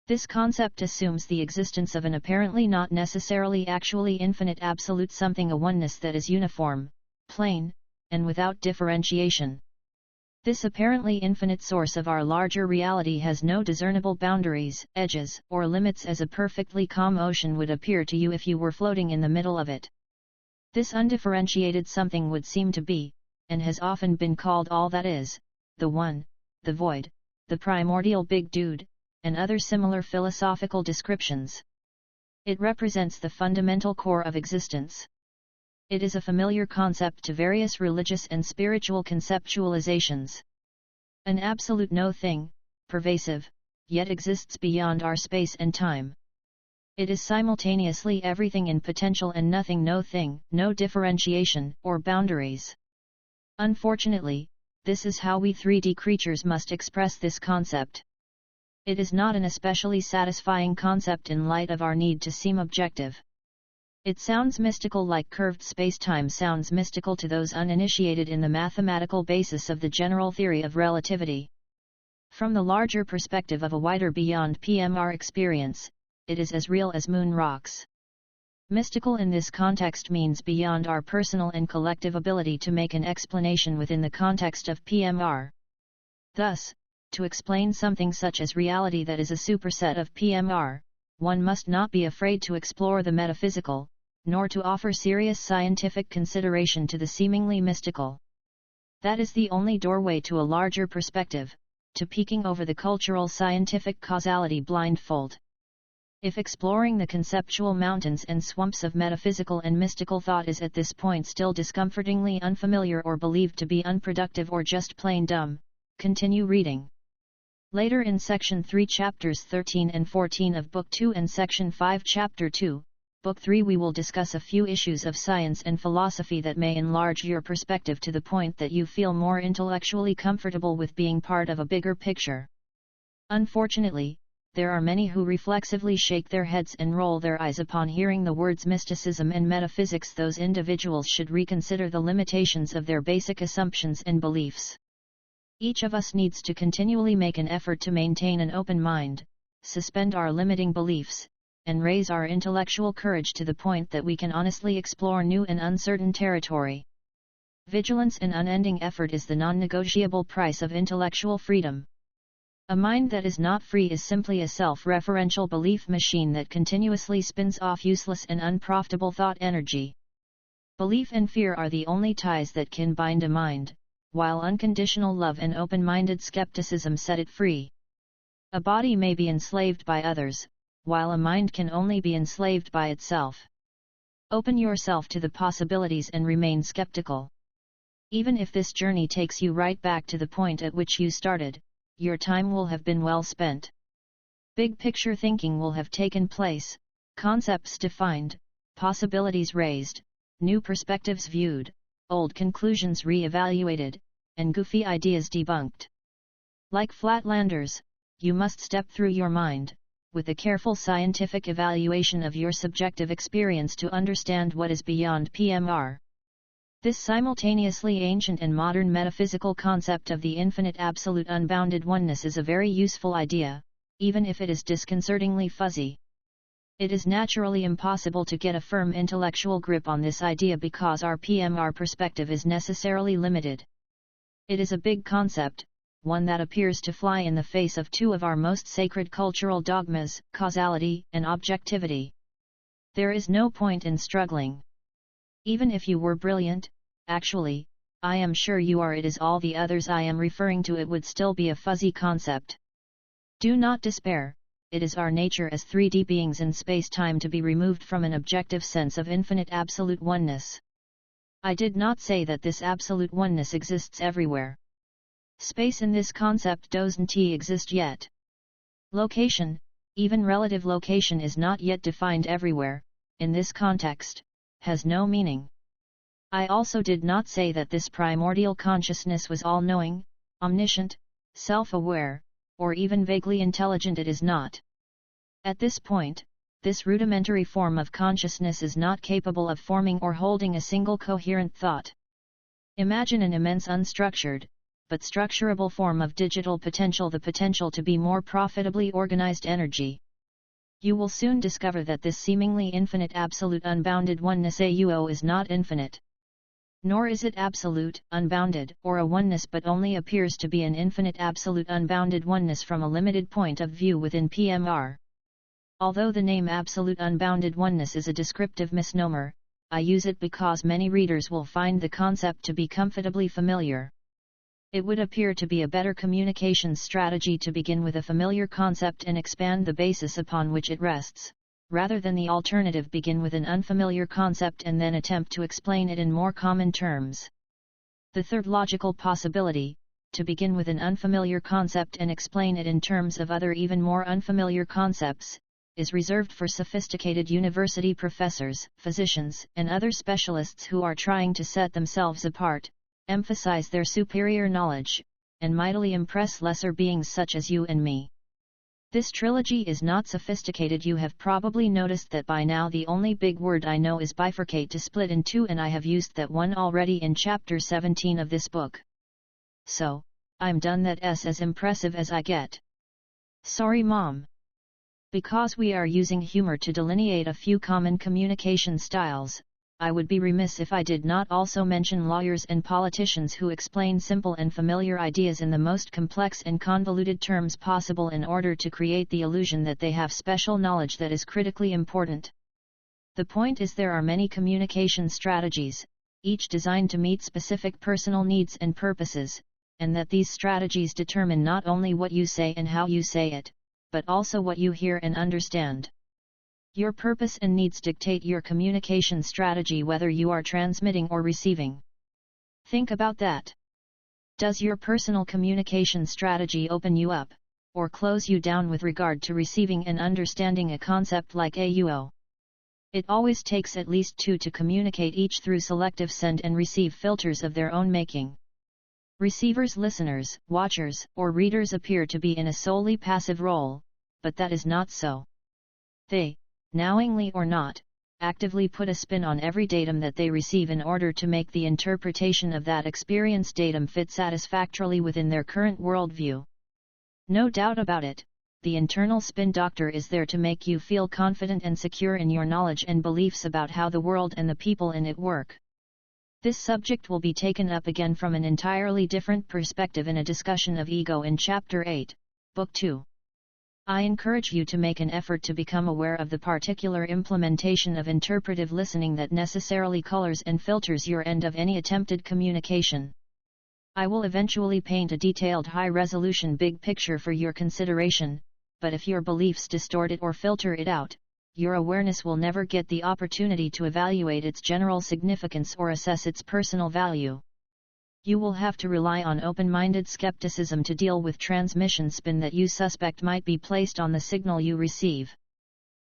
This concept assumes the existence of an apparently not necessarily actually infinite absolute something, a oneness that is uniform, plain, and without differentiation. This apparently infinite source of our larger reality has no discernible boundaries, edges, or limits, as a perfectly calm ocean would appear to you if you were floating in the middle of it. This undifferentiated something would seem to be, and has often been called all that is, the one, the void, the primordial big dude, and other similar philosophical descriptions. It represents the fundamental core of existence. It is a familiar concept to various religious and spiritual conceptualizations. An absolute no thing, pervasive, yet exists beyond our space and time. It is simultaneously everything in potential and nothing, no thing, no differentiation or boundaries. Unfortunately, this is how we 3D creatures must express this concept. It is not an especially satisfying concept in light of our need to seem objective. It sounds mystical, like curved space-time sounds mystical to those uninitiated in the mathematical basis of the general theory of relativity. From the larger perspective of a wider beyond PMR experience, it is as real as moon rocks. Mystical in this context means beyond our personal and collective ability to make an explanation within the context of PMR. Thus, to explain something such as reality that is a superset of PMR, one must not be afraid to explore the metaphysical, nor to offer serious scientific consideration to the seemingly mystical. That is the only doorway to a larger perspective, to peeking over the cultural scientific causality blindfold. If exploring the conceptual mountains and swamps of metaphysical and mystical thought is at this point still discomfortingly unfamiliar or believed to be unproductive or just plain dumb, continue reading. Later in Section 3 Chapters 13 and 14 of Book 2 and Section 5 Chapter 2, Book 3 we will discuss a few issues of science and philosophy that may enlarge your perspective to the point that you feel more intellectually comfortable with being part of a bigger picture. Unfortunately, there are many who reflexively shake their heads and roll their eyes upon hearing the words mysticism and metaphysics. Those individuals should reconsider the limitations of their basic assumptions and beliefs. Each of us needs to continually make an effort to maintain an open mind, suspend our limiting beliefs, and raise our intellectual courage to the point that we can honestly explore new and uncertain territory. Vigilance and unending effort is the non-negotiable price of intellectual freedom. A mind that is not free is simply a self-referential belief machine that continuously spins off useless and unprofitable thought energy. Belief and fear are the only ties that can bind a mind, while unconditional love and open-minded skepticism set it free. A body may be enslaved by others, while a mind can only be enslaved by itself. Open yourself to the possibilities and remain skeptical. Even if this journey takes you right back to the point at which you started, your time will have been well spent. Big picture thinking will have taken place, concepts defined, possibilities raised, new perspectives viewed, old conclusions re-evaluated, and goofy ideas debunked. Like flatlanders, you must step through your mind, with a careful scientific evaluation of your subjective experience to understand what is beyond PMR. This simultaneously ancient and modern metaphysical concept of the infinite absolute unbounded oneness is a very useful idea, even if it is disconcertingly fuzzy. It is naturally impossible to get a firm intellectual grip on this idea because our PMR perspective is necessarily limited. It is a big concept, one that appears to fly in the face of two of our most sacred cultural dogmas, causality and objectivity. There is no point in struggling. Even if you were brilliant, actually, I am sure you are. It is all the others I am referring to. It would still be a fuzzy concept. Do not despair. It is our nature as 3D beings in space-time to be removed from an objective sense of infinite absolute oneness. I did not say that this absolute oneness exists everywhere. Space in this concept doesn't exist yet. Location, even relative location, is not yet defined everywhere, in this context, has no meaning. I also did not say that this primordial consciousness was all-knowing, omniscient, self-aware, or even vaguely intelligent. It is not. At this point, this rudimentary form of consciousness is not capable of forming or holding a single coherent thought. Imagine an immense unstructured, but structurable form of digital potential, the potential to be more profitably organized energy. You will soon discover that this seemingly infinite absolute unbounded oneness AUO is not infinite. Nor is it absolute, unbounded, or a oneness, but only appears to be an infinite absolute unbounded oneness from a limited point of view within PMR. Although the name absolute unbounded oneness is a descriptive misnomer, I use it because many readers will find the concept to be comfortably familiar. It would appear to be a better communications strategy to begin with a familiar concept and expand the basis upon which it rests, rather than the alternative, begin with an unfamiliar concept and then attempt to explain it in more common terms. The third logical possibility, to begin with an unfamiliar concept and explain it in terms of other even more unfamiliar concepts, is reserved for sophisticated university professors, physicians, and other specialists who are trying to set themselves apart, emphasize their superior knowledge, and mightily impress lesser beings such as you and me. This trilogy is not sophisticated. You have probably noticed that by now. The only big word I know is bifurcate, to split in two, and I have used that one already in chapter 17 of this book. So, I'm done. That's as impressive as I get. Sorry, Mom. Because we are using humor to delineate a few common communication styles, I would be remiss if I did not also mention lawyers and politicians who explain simple and familiar ideas in the most complex and convoluted terms possible in order to create the illusion that they have special knowledge that is critically important. The point is, there are many communication strategies, each designed to meet specific personal needs and purposes, and that these strategies determine not only what you say and how you say it, but also what you hear and understand. Your purpose and needs dictate your communication strategy, whether you are transmitting or receiving. Think about that. Does your personal communication strategy open you up, or close you down with regard to receiving and understanding a concept like AUO? It always takes at least two to communicate, each through selective send and receive filters of their own making. Receivers, listeners, watchers, or readers appear to be in a solely passive role, but that is not so. They, knowingly or not, actively put a spin on every datum that they receive in order to make the interpretation of that experienced datum fit satisfactorily within their current worldview. No doubt about it, the internal spin doctor is there to make you feel confident and secure in your knowledge and beliefs about how the world and the people in it work. This subject will be taken up again from an entirely different perspective in a discussion of ego in Chapter 8, Book 2. I encourage you to make an effort to become aware of the particular implementation of interpretive listening that necessarily colors and filters your end of any attempted communication. I will eventually paint a detailed high-resolution big picture for your consideration, but if your beliefs distort it or filter it out, your awareness will never get the opportunity to evaluate its general significance or assess its personal value. You will have to rely on open-minded skepticism to deal with transmission spin that you suspect might be placed on the signal you receive.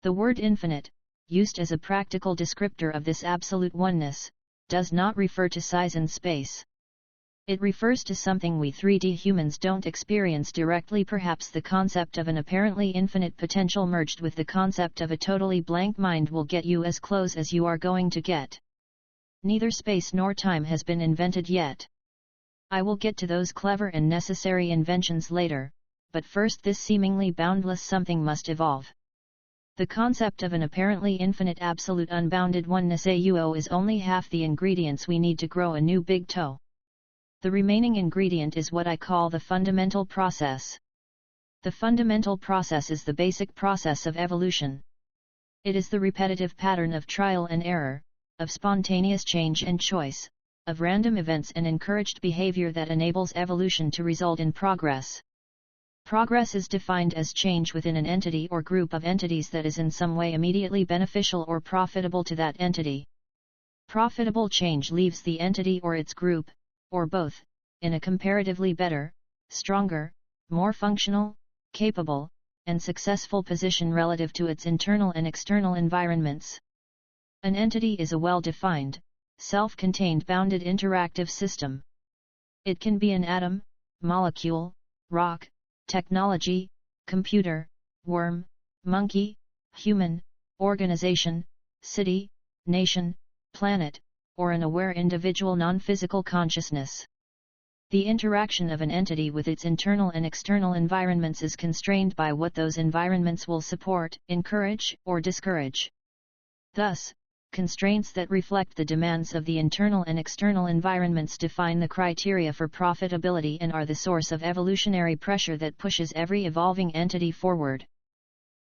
The word infinite, used as a practical descriptor of this absolute oneness, does not refer to size and space. It refers to something we 3D humans don't experience directly. Perhaps the concept of an apparently infinite potential merged with the concept of a totally blank mind will get you as close as you are going to get. Neither space nor time has been invented yet. I will get to those clever and necessary inventions later, but first this seemingly boundless something must evolve. The concept of an apparently infinite absolute unbounded oneness AUO is only half the ingredients we need to grow a new big toe. The remaining ingredient is what I call the fundamental process. The fundamental process is the basic process of evolution. It is the repetitive pattern of trial and error, of spontaneous change and choice, of random events and encouraged behavior that enables evolution to result in progress. Progress is defined as change within an entity or group of entities that is in some way immediately beneficial or profitable to that entity. Profitable change leaves the entity or its group, or both, in a comparatively better, stronger, more functional, capable, and successful position relative to its internal and external environments. An entity is a well-defined, self-contained bounded interactive system. It can be an atom, molecule, rock, technology, computer, worm, monkey, human, organization, city, nation, planet, or an aware individual non-physical consciousness. The interaction of an entity with its internal and external environments is constrained by what those environments will support, encourage, or discourage. Thus, constraints that reflect the demands of the internal and external environments define the criteria for profitability and are the source of evolutionary pressure that pushes every evolving entity forward.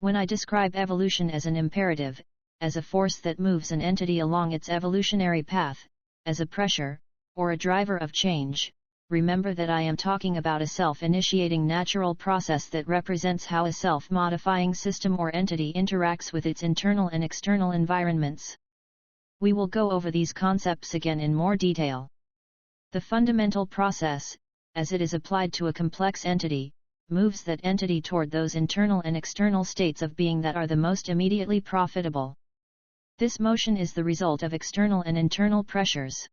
When I describe evolution as an imperative, as a force that moves an entity along its evolutionary path, as a pressure, or a driver of change, remember that I am talking about a self-initiating natural process that represents how a self-modifying system or entity interacts with its internal and external environments. We will go over these concepts again in more detail. The fundamental process, as it is applied to a complex entity, moves that entity toward those internal and external states of being that are the most immediately profitable. This motion is the result of external and internal pressures.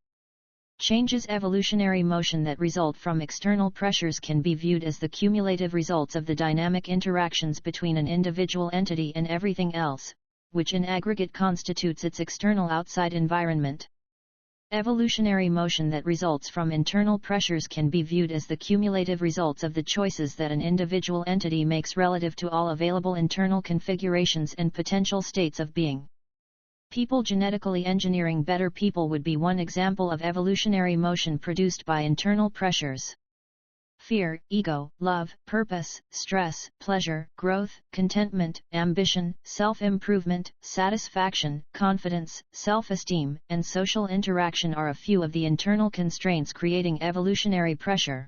Changes evolutionary motion that result from external pressures can be viewed as the cumulative results of the dynamic interactions between an individual entity and everything else, which in aggregate constitutes its external outside environment. Evolutionary motion that results from internal pressures can be viewed as the cumulative results of the choices that an individual entity makes relative to all available internal configurations and potential states of being. People genetically engineering better people would be one example of evolutionary motion produced by internal pressures. Fear, ego, love, purpose, stress, pleasure, growth, contentment, ambition, self-improvement, satisfaction, confidence, self-esteem, and social interaction are a few of the internal constraints creating evolutionary pressure.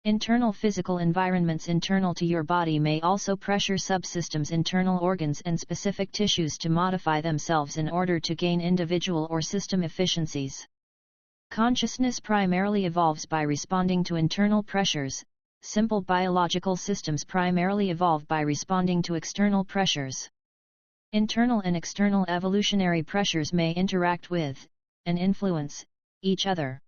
Internal physical environments internal to your body may also pressure subsystems, internal organs and specific tissues to modify themselves in order to gain individual or system efficiencies. Consciousness primarily evolves by responding to internal pressures. Simple biological systems primarily evolve by responding to external pressures. Internal and external evolutionary pressures may interact with, and influence, each other.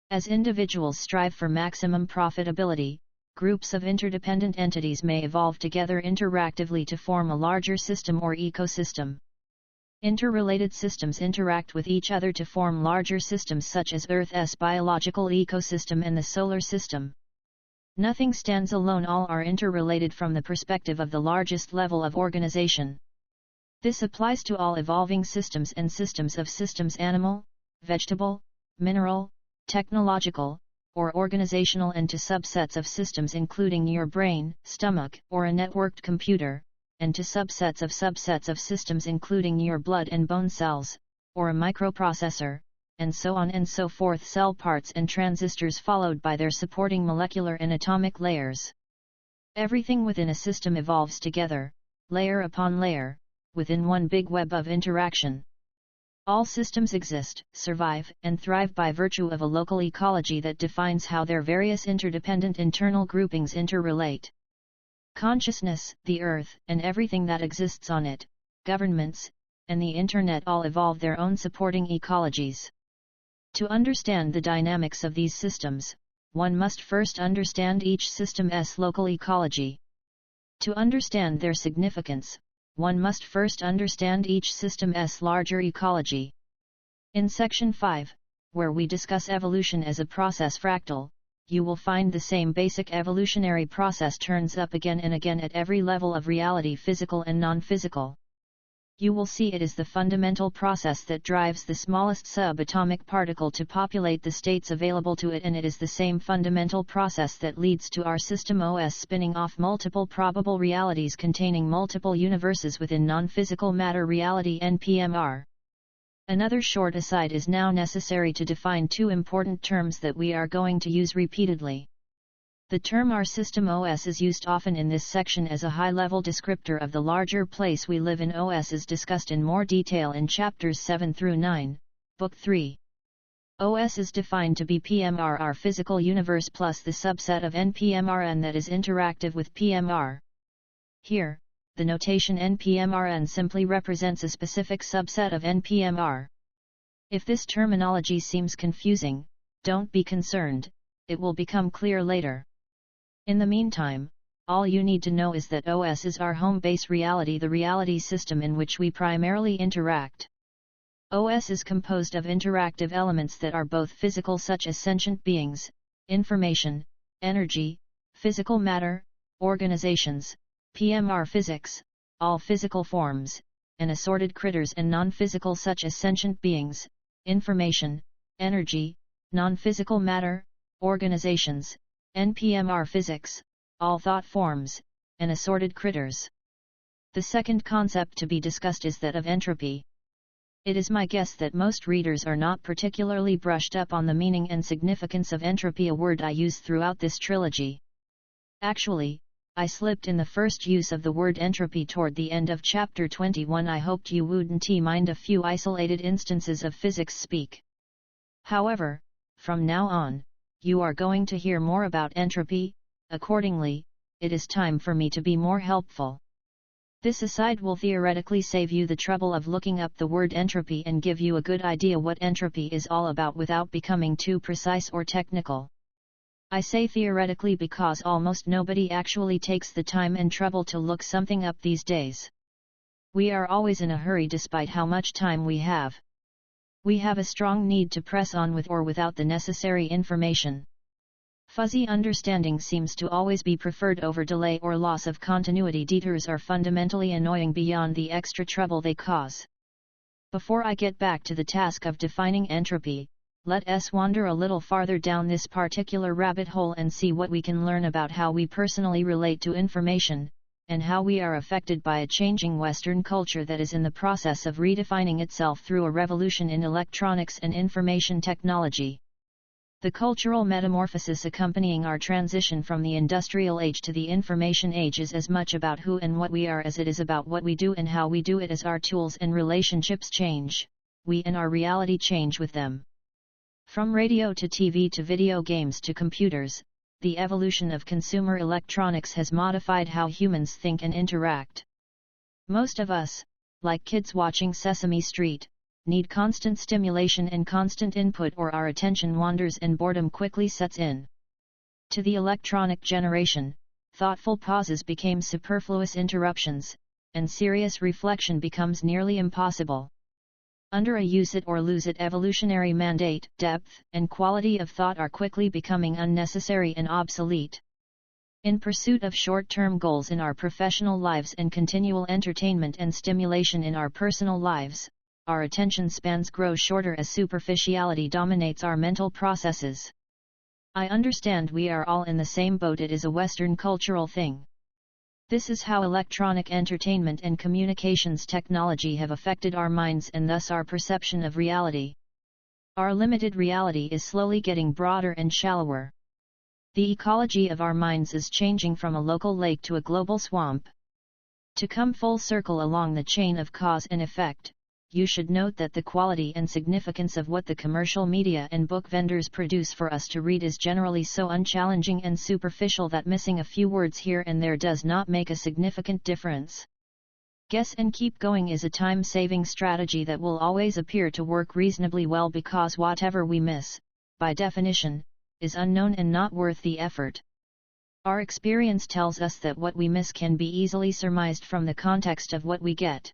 As individuals strive for maximum profitability, groups of interdependent entities may evolve together interactively to form a larger system or ecosystem. Interrelated systems interact with each other to form larger systems such as Earth's biological ecosystem and the solar system. Nothing stands alone, all are interrelated from the perspective of the largest level of organization. This applies to all evolving systems and systems of systems: animal, vegetable, mineral, technological, or organizational, and to subsets of systems including your brain, stomach, or a networked computer, and to subsets of systems including your blood and bone cells, or a microprocessor, and so on and so forth. Cell parts and transistors followed by their supporting molecular and atomic layers. Everything within a system evolves together, layer upon layer, within one big web of interaction. All systems exist, survive, and thrive by virtue of a local ecology that defines how their various interdependent internal groupings interrelate. Consciousness, the Earth, and everything that exists on it, governments, and the Internet all evolve their own supporting ecologies. To understand the dynamics of these systems, one must first understand each system's local ecology. To understand their significance, one must first understand each system's larger ecology. In Section 5, where we discuss evolution as a process fractal, you will find the same basic evolutionary process turns up again and again at every level of reality, physical and non-physical. You will see it is the fundamental process that drives the smallest subatomic particle to populate the states available to it, and it is the same fundamental process that leads to our system OS spinning off multiple probable realities containing multiple universes within non-physical matter reality NPMR. Another short aside is now necessary to define two important terms that we are going to use repeatedly. The term our system OS is used often in this section as a high-level descriptor of the larger place we live in. OS is discussed in more detail in chapters 7 through 9, Book 3. OS is defined to be PMR, our physical universe, plus the subset of NPMRN that is interactive with PMR. Here, the notation NPMRN simply represents a specific subset of NPMR. If this terminology seems confusing, don't be concerned, it will become clear later. In the meantime, all you need to know is that OS is our home base reality, the reality system in which we primarily interact. OS is composed of interactive elements that are both physical, such as sentient beings, information, energy, physical matter, organizations, PMR physics, all physical forms, and assorted critters, and non-physical such as sentient beings, information, energy, non-physical matter, organizations, NPMR physics, all thought forms, and assorted critters. The second concept to be discussed is that of entropy. It is my guess that most readers are not particularly brushed up on the meaning and significance of entropy, a word I use throughout this trilogy. Actually, I slipped in the first use of the word entropy toward the end of chapter 21. I hoped you wouldn't mind a few isolated instances of physics speak. However, from now on, you are going to hear more about entropy. Accordingly, it is time for me to be more helpful. This aside will theoretically save you the trouble of looking up the word entropy and give you a good idea what entropy is all about without becoming too precise or technical. I say theoretically because almost nobody actually takes the time and trouble to look something up these days. We are always in a hurry despite how much time we have. We have a strong need to press on with or without the necessary information. Fuzzy understanding seems to always be preferred over delay or loss of continuity. Detours are fundamentally annoying beyond the extra trouble they cause. Before I get back to the task of defining entropy, let us wander a little farther down this particular rabbit hole and see what we can learn about how we personally relate to information, and how we are affected by a changing Western culture that is in the process of redefining itself through a revolution in electronics and information technology. The cultural metamorphosis accompanying our transition from the industrial age to the information age is as much about who and what we are as it is about what we do and how we do it. As our tools and relationships change, we and our reality change with them. From radio to TV to video games to computers, the evolution of consumer electronics has modified how humans think and interact. Most of us, like kids watching Sesame Street, need constant stimulation and constant input, or our attention wanders and boredom quickly sets in. To the electronic generation, thoughtful pauses became superfluous interruptions, and serious reflection becomes nearly impossible. Under a use it or lose it evolutionary mandate, depth and quality of thought are quickly becoming unnecessary and obsolete. In pursuit of short-term goals in our professional lives and continual entertainment and stimulation in our personal lives, our attention spans grow shorter as superficiality dominates our mental processes. I understand we are all in the same boat. It is a Western cultural thing. This is how electronic entertainment and communications technology have affected our minds and thus our perception of reality. Our limited reality is slowly getting broader and shallower. The ecology of our minds is changing from a local lake to a global swamp. To come full circle along the chain of cause and effect, you should note that the quality and significance of what the commercial media and book vendors produce for us to read is generally so unchallenging and superficial that missing a few words here and there does not make a significant difference. Guess and keep going is a time-saving strategy that will always appear to work reasonably well because whatever we miss, by definition, is unknown and not worth the effort. Our experience tells us that what we miss can be easily surmised from the context of what we get.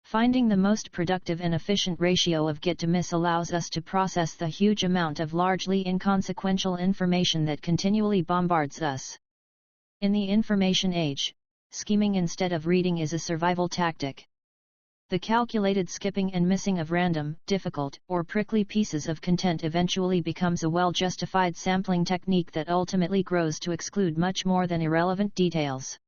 Finding the most productive and efficient ratio of get to miss allows us to process the huge amount of largely inconsequential information that continually bombards us. In the information age, scheming instead of reading is a survival tactic. The calculated skipping and missing of random, difficult, or prickly pieces of content eventually becomes a well-justified sampling technique that ultimately grows to exclude much more than irrelevant details.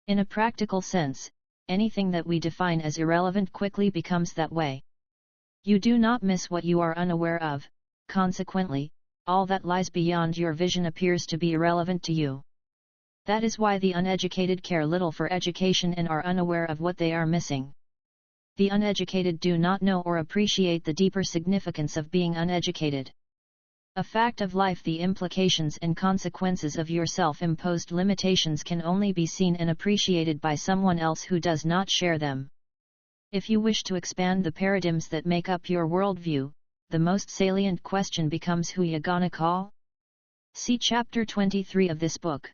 In a practical sense, anything that we define as irrelevant quickly becomes that way. You do not miss what you are unaware of, consequently, all that lies beyond your vision appears to be irrelevant to you. That is why the uneducated care little for education and are unaware of what they are missing. The uneducated do not know or appreciate the deeper significance of being uneducated. A fact of life, the implications and consequences of your self-imposed limitations can only be seen and appreciated by someone else who does not share them. If you wish to expand the paradigms that make up your worldview, the most salient question becomes who you gonna call? See Chapter 23 of this book.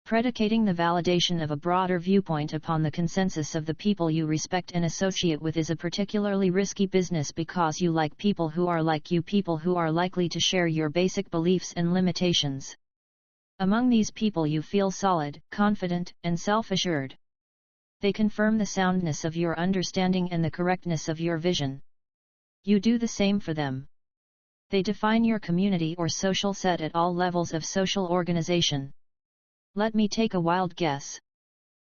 Predicating the validation of a broader viewpoint upon the consensus of the people you respect and associate with is a particularly risky business because you like people who are like you, people who are likely to share your basic beliefs and limitations. Among these people you feel solid, confident, and self-assured. They confirm the soundness of your understanding and the correctness of your vision. You do the same for them. They define your community or social set at all levels of social organization. Let me take a wild guess.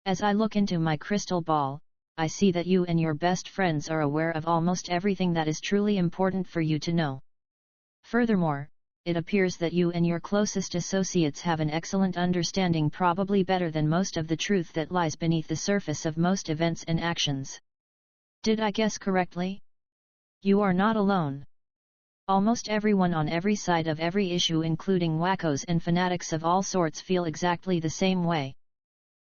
As I look into my crystal ball, I see that you and your best friends are aware of almost everything that is truly important for you to know. Furthermore, it appears that you and your closest associates have an excellent understanding, probably better than most, of the truth that lies beneath the surface of most events and actions. Did I guess correctly? You are not alone. Almost everyone on every side of every issue, including wackos and fanatics of all sorts, feel exactly the same way.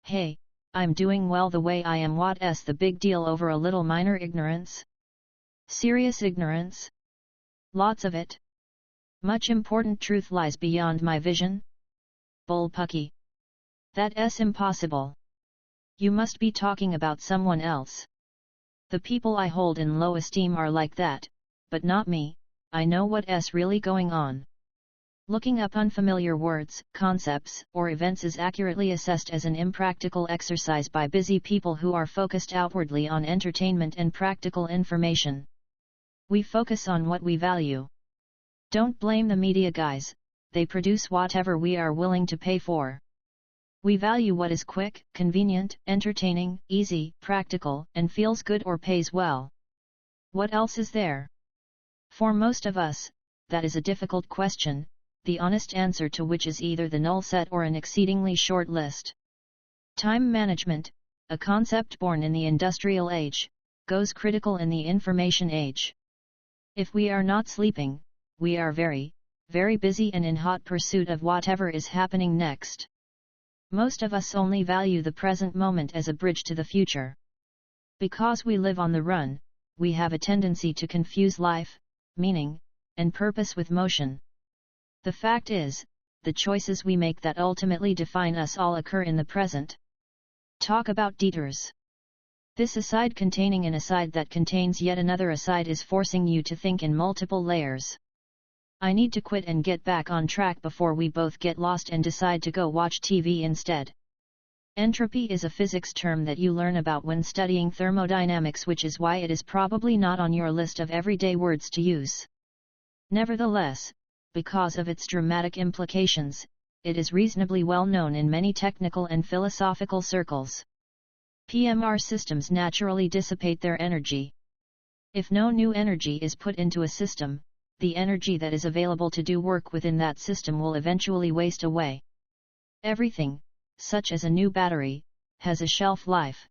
Hey, I'm doing well the way I am. What's the big deal over a little minor ignorance? Serious ignorance? Lots of it. Much important truth lies beyond my vision? Bullpucky. That's impossible. You must be talking about someone else. The people I hold in low esteem are like that, but not me. I know what's really going on. Looking up unfamiliar words, concepts, or events is accurately assessed as an impractical exercise by busy people who are focused outwardly on entertainment and practical information. We focus on what we value. Don't blame the media guys, they produce whatever we are willing to pay for. We value what is quick, convenient, entertaining, easy, practical, and feels good or pays well. What else is there? For most of us, that is a difficult question, the honest answer to which is either the null set or an exceedingly short list. Time management, a concept born in the industrial age, goes critical in the information age. If we are not sleeping, we are very, very busy and in hot pursuit of whatever is happening next. Most of us only value the present moment as a bridge to the future. Because we live on the run, we have a tendency to confuse life, meaning, and purpose with motion. The fact is, the choices we make that ultimately define us all occur in the present. Talk about detours. This aside containing an aside that contains yet another aside is forcing you to think in multiple layers. I need to quit and get back on track before we both get lost and decide to go watch TV instead. Entropy is a physics term that you learn about when studying thermodynamics, which is why it is probably not on your list of everyday words to use. Nevertheless, because of its dramatic implications, it is reasonably well known in many technical and philosophical circles. PMR systems naturally dissipate their energy. If no new energy is put into a system, the energy that is available to do work within that system will eventually waste away. Everything, such as a new battery, has a shelf life.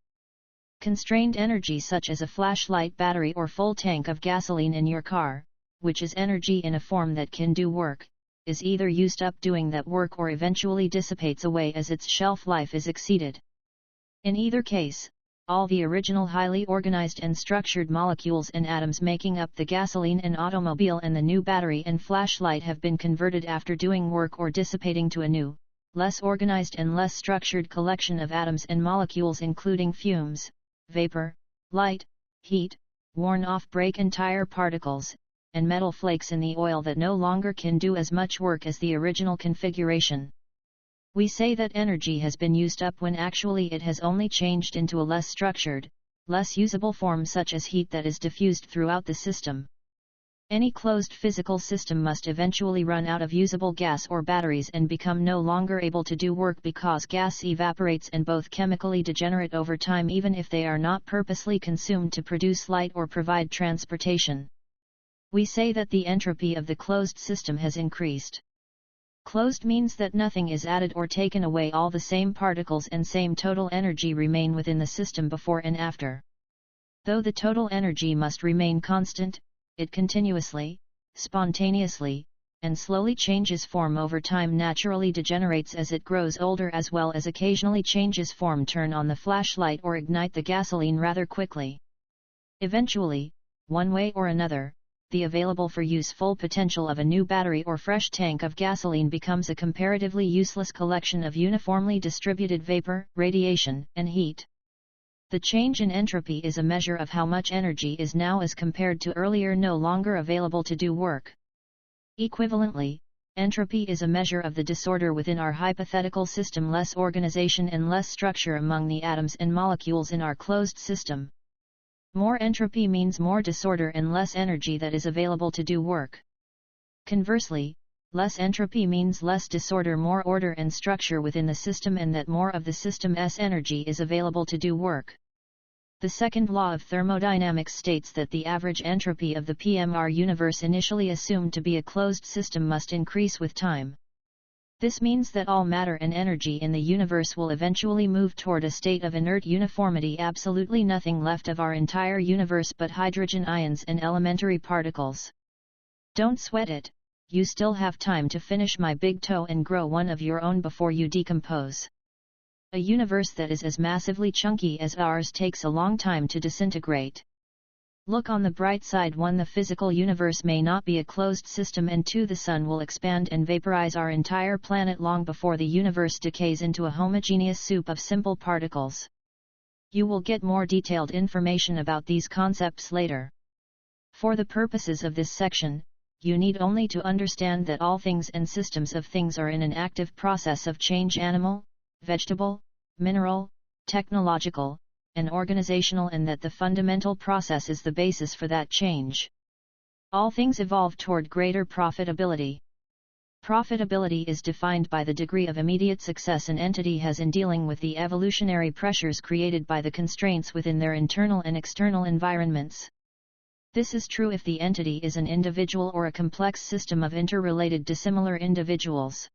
Constrained energy such as a flashlight battery or full tank of gasoline in your car, which is energy in a form that can do work, is either used up doing that work or eventually dissipates away as its shelf life is exceeded. In either case, all the original highly organized and structured molecules and atoms making up the gasoline and automobile and the new battery and flashlight have been converted after doing work or dissipating to a new, less organized and less structured collection of atoms and molecules, including fumes, vapor, light, heat, worn-off brake and tire particles, and metal flakes in the oil that no longer can do as much work as the original configuration. We say that energy has been used up when actually it has only changed into a less structured, less usable form, such as heat that is diffused throughout the system. Any closed physical system must eventually run out of usable gas or batteries and become no longer able to do work because gas evaporates and both chemically degenerate over time, even if they are not purposely consumed to produce light or provide transportation. We say that the entropy of the closed system has increased. Closed means that nothing is added or taken away, all the same particles and same total energy remain within the system before and after. Though the total energy must remain constant, it continuously, spontaneously, and slowly changes form over time, naturally degenerates as it grows older, as well as occasionally changes form, turn on the flashlight or ignite the gasoline rather quickly. Eventually, one way or another, the available for use full potential of a new battery or fresh tank of gasoline becomes a comparatively useless collection of uniformly distributed vapor, radiation, and heat. The change in entropy is a measure of how much energy is now as compared to earlier no longer available to do work. Equivalently, entropy is a measure of the disorder within our hypothetical system, less organization and less structure among the atoms and molecules in our closed system. More entropy means more disorder and less energy that is available to do work. Conversely, less entropy means less disorder, more order and structure within the system, and that more of the system's energy is available to do work. The second law of thermodynamics states that the average entropy of the PMR universe initially assumed to be a closed system must increase with time. This means that all matter and energy in the universe will eventually move toward a state of inert uniformity, absolutely nothing left of our entire universe but hydrogen ions and elementary particles. Don't sweat it, you still have time to finish my big toe and grow one of your own before you decompose. A universe that is as massively chunky as ours takes a long time to disintegrate. Look on the bright side: 1. The physical universe may not be a closed system, and 2. The sun will expand and vaporize our entire planet long before the universe decays into a homogeneous soup of simple particles. You will get more detailed information about these concepts later. For the purposes of this section, you need only to understand that all things and systems of things are in an active process of change: animal, vegetable, mineral, technological, and organizational, and that the fundamental process is the basis for that change. All things evolve toward greater profitability. Profitability is defined by the degree of immediate success an entity has in dealing with the evolutionary pressures created by the constraints within their internal and external environments. This is true if the entity is an individual or a complex system of interrelated dissimilar individuals.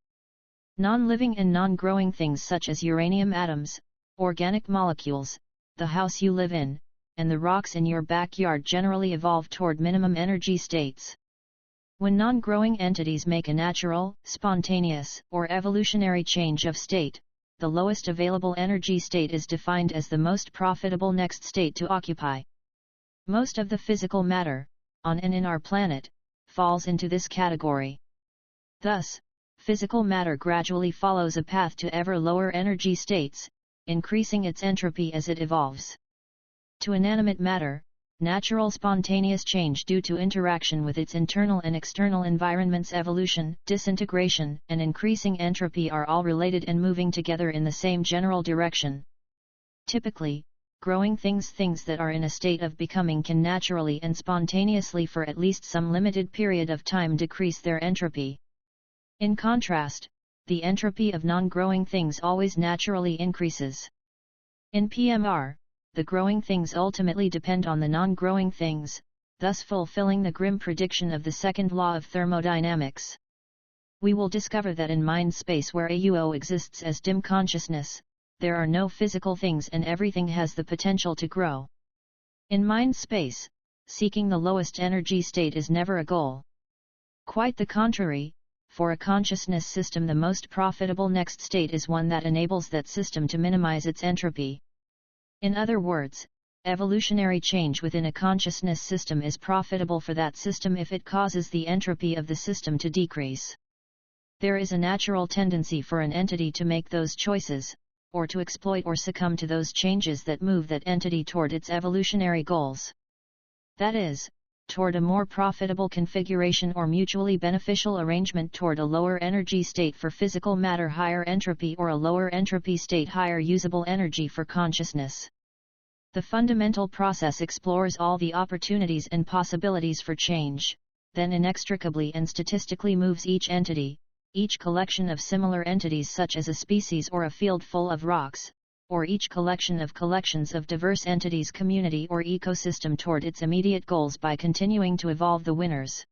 Non-living and non-growing things such as uranium atoms, organic molecules, the house you live in, and the rocks in your backyard generally evolve toward minimum energy states. When non-growing entities make a natural, spontaneous, or evolutionary change of state, the lowest available energy state is defined as the most profitable next state to occupy. Most of the physical matter, on and in our planet, falls into this category. Thus, physical matter gradually follows a path to ever lower energy states, increasing its entropy as it evolves. To inanimate matter, natural spontaneous change due to interaction with its internal and external environments, evolution, disintegration, and increasing entropy are all related and moving together in the same general direction. Typically, growing things that are in a state of becoming can naturally and spontaneously for at least some limited period of time decrease their entropy. In contrast, the entropy of non-growing things always naturally increases. In PMR, the growing things ultimately depend on the non-growing things, thus fulfilling the grim prediction of the second law of thermodynamics. We will discover that in mind space, where AUO exists as dim consciousness, there are no physical things and everything has the potential to grow. In mind space, seeking the lowest energy state is never a goal. Quite the contrary. For a consciousness system, the most profitable next state is one that enables that system to minimize its entropy. In other words, evolutionary change within a consciousness system is profitable for that system if it causes the entropy of the system to decrease. There is a natural tendency for an entity to make those choices, or to exploit or succumb to those changes that move that entity toward its evolutionary goals. That is, toward a more profitable configuration or mutually beneficial arrangement toward a lower energy state for physical matter, higher entropy, or a lower entropy state, higher usable energy for consciousness. The fundamental process explores all the opportunities and possibilities for change, then inextricably and statistically moves each entity, each collection of similar entities such as a species or a field full of rocks, or each collection of collections of diverse entities, community or ecosystem toward its immediate goals by continuing to evolve the winners.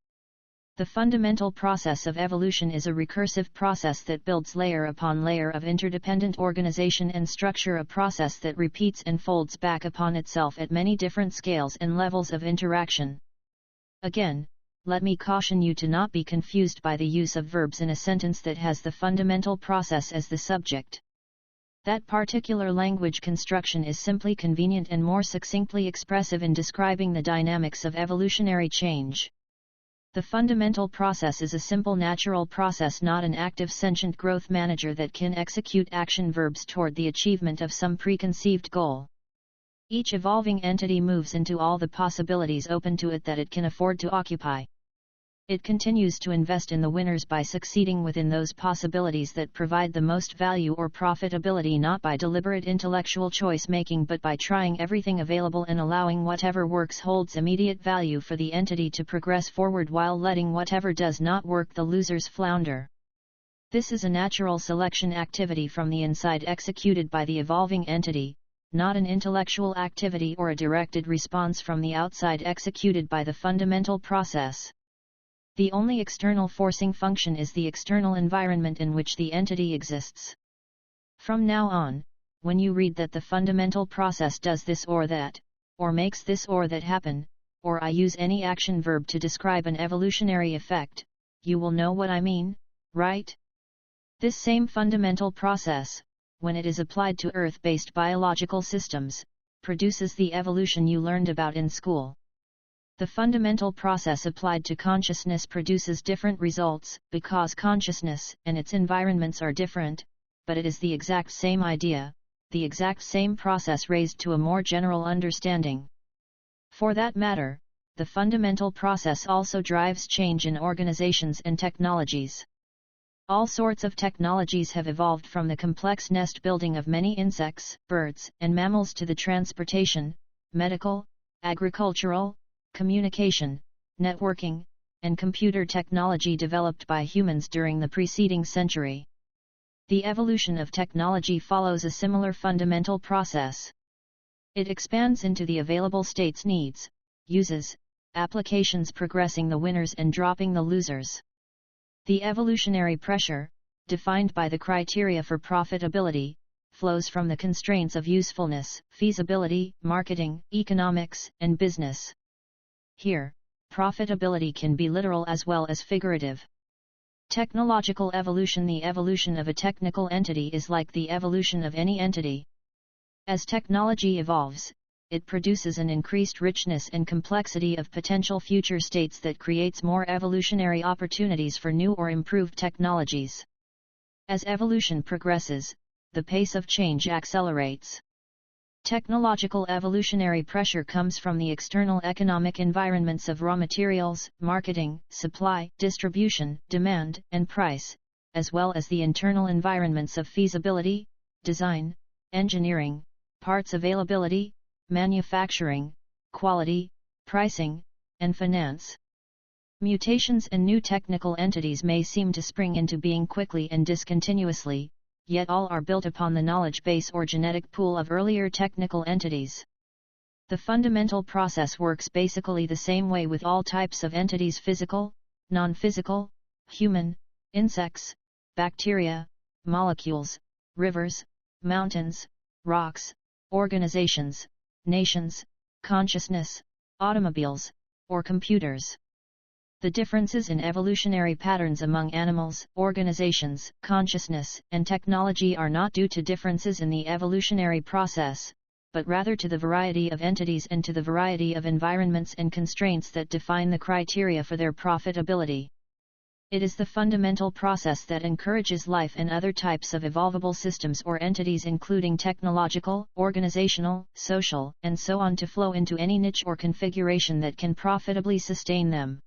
The fundamental process of evolution is a recursive process that builds layer upon layer of interdependent organization and structure, a process that repeats and folds back upon itself at many different scales and levels of interaction. Again, let me caution you to not be confused by the use of verbs in a sentence that has the fundamental process as the subject. That particular language construction is simply convenient and more succinctly expressive in describing the dynamics of evolutionary change. The fundamental process is a simple natural process, not an active sentient growth manager that can execute action verbs toward the achievement of some preconceived goal. Each evolving entity moves into all the possibilities open to it that it can afford to occupy. It continues to invest in the winners by succeeding within those possibilities that provide the most value or profitability, not by deliberate intellectual choice making but by trying everything available and allowing whatever works holds immediate value for the entity to progress forward while letting whatever does not work the losers flounder. This is a natural selection activity from the inside executed by the evolving entity, not an intellectual activity or a directed response from the outside executed by the fundamental process. The only external forcing function is the external environment in which the entity exists. From now on, when you read that the fundamental process does this or that, or makes this or that happen, or I use any action verb to describe an evolutionary effect, you will know what I mean, right? This same fundamental process, when it is applied to Earth-based biological systems, produces the evolution you learned about in school. The fundamental process applied to consciousness produces different results, because consciousness and its environments are different, but it is the exact same idea, the exact same process raised to a more general understanding. For that matter, the fundamental process also drives change in organizations and technologies. All sorts of technologies have evolved, from the complex nest building of many insects, birds, and mammals to the transportation, medical, agricultural, communication, networking, and computer technology developed by humans during the preceding century. The evolution of technology follows a similar fundamental process. It expands into the available state's needs, uses, applications, progressing the winners and dropping the losers. The evolutionary pressure, defined by the criteria for profitability, flows from the constraints of usefulness, feasibility, marketing, economics, and business. Here, profitability can be literal as well as figurative. Technological evolution: the evolution of a technical entity is like the evolution of any entity. As technology evolves, it produces an increased richness and complexity of potential future states that creates more evolutionary opportunities for new or improved technologies. As evolution progresses, the pace of change accelerates. Technological evolutionary pressure comes from the external economic environments of raw materials, marketing, supply, distribution, demand, and price, as well as the internal environments of feasibility, design, engineering, parts availability, manufacturing, quality, pricing, and finance. Mutations and new technical entities may seem to spring into being quickly and discontinuously, yet all are built upon the knowledge base or genetic pool of earlier technical entities. The fundamental process works basically the same way with all types of entities: physical, non-physical, human, insects, bacteria, molecules, rivers, mountains, rocks, organizations, nations, consciousness, automobiles, or computers. The differences in evolutionary patterns among animals, organizations, consciousness, and technology are not due to differences in the evolutionary process, but rather to the variety of entities and to the variety of environments and constraints that define the criteria for their profitability. It is the fundamental process that encourages life and other types of evolvable systems or entities, including technological, organizational, social, and so on, to flow into any niche or configuration that can profitably sustain them.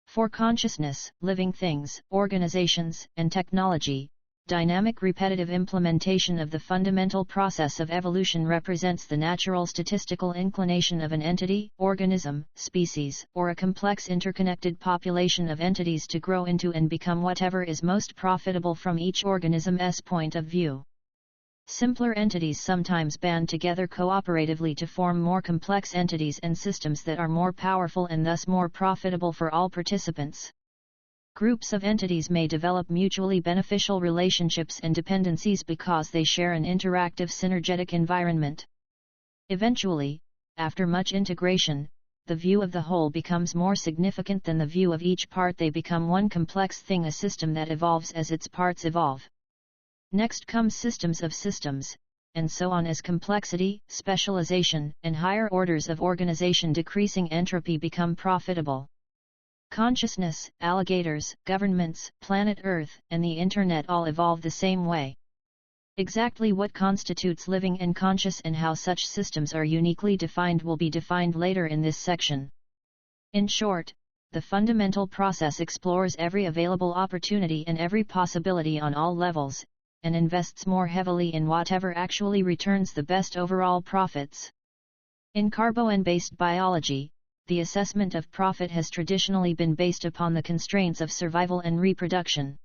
For consciousness, living things, organizations, and technology, dynamic repetitive implementation of the fundamental process of evolution represents the natural statistical inclination of an entity, organism, species, or a complex interconnected population of entities to grow into and become whatever is most profitable from each organism's point of view. Simpler entities sometimes band together cooperatively to form more complex entities and systems that are more powerful and thus more profitable for all participants. Groups of entities may develop mutually beneficial relationships and dependencies because they share an interactive synergetic environment. Eventually, after much integration, the view of the whole becomes more significant than the view of each part. They become one complex thing, a system that evolves as its parts evolve. Next comes systems of systems, and so on as complexity, specialization, and higher orders of organization decreasing entropy become profitable. Consciousness, alligators, governments, planet Earth, and the Internet all evolve the same way. Exactly what constitutes living and conscious and how such systems are uniquely defined will be defined later in this section. In short, the fundamental process explores every available opportunity and every possibility on all levels, and invests more heavily in whatever actually returns the best overall profits. In carbon-based biology, the assessment of profit has traditionally been based upon the constraints of survival and reproduction.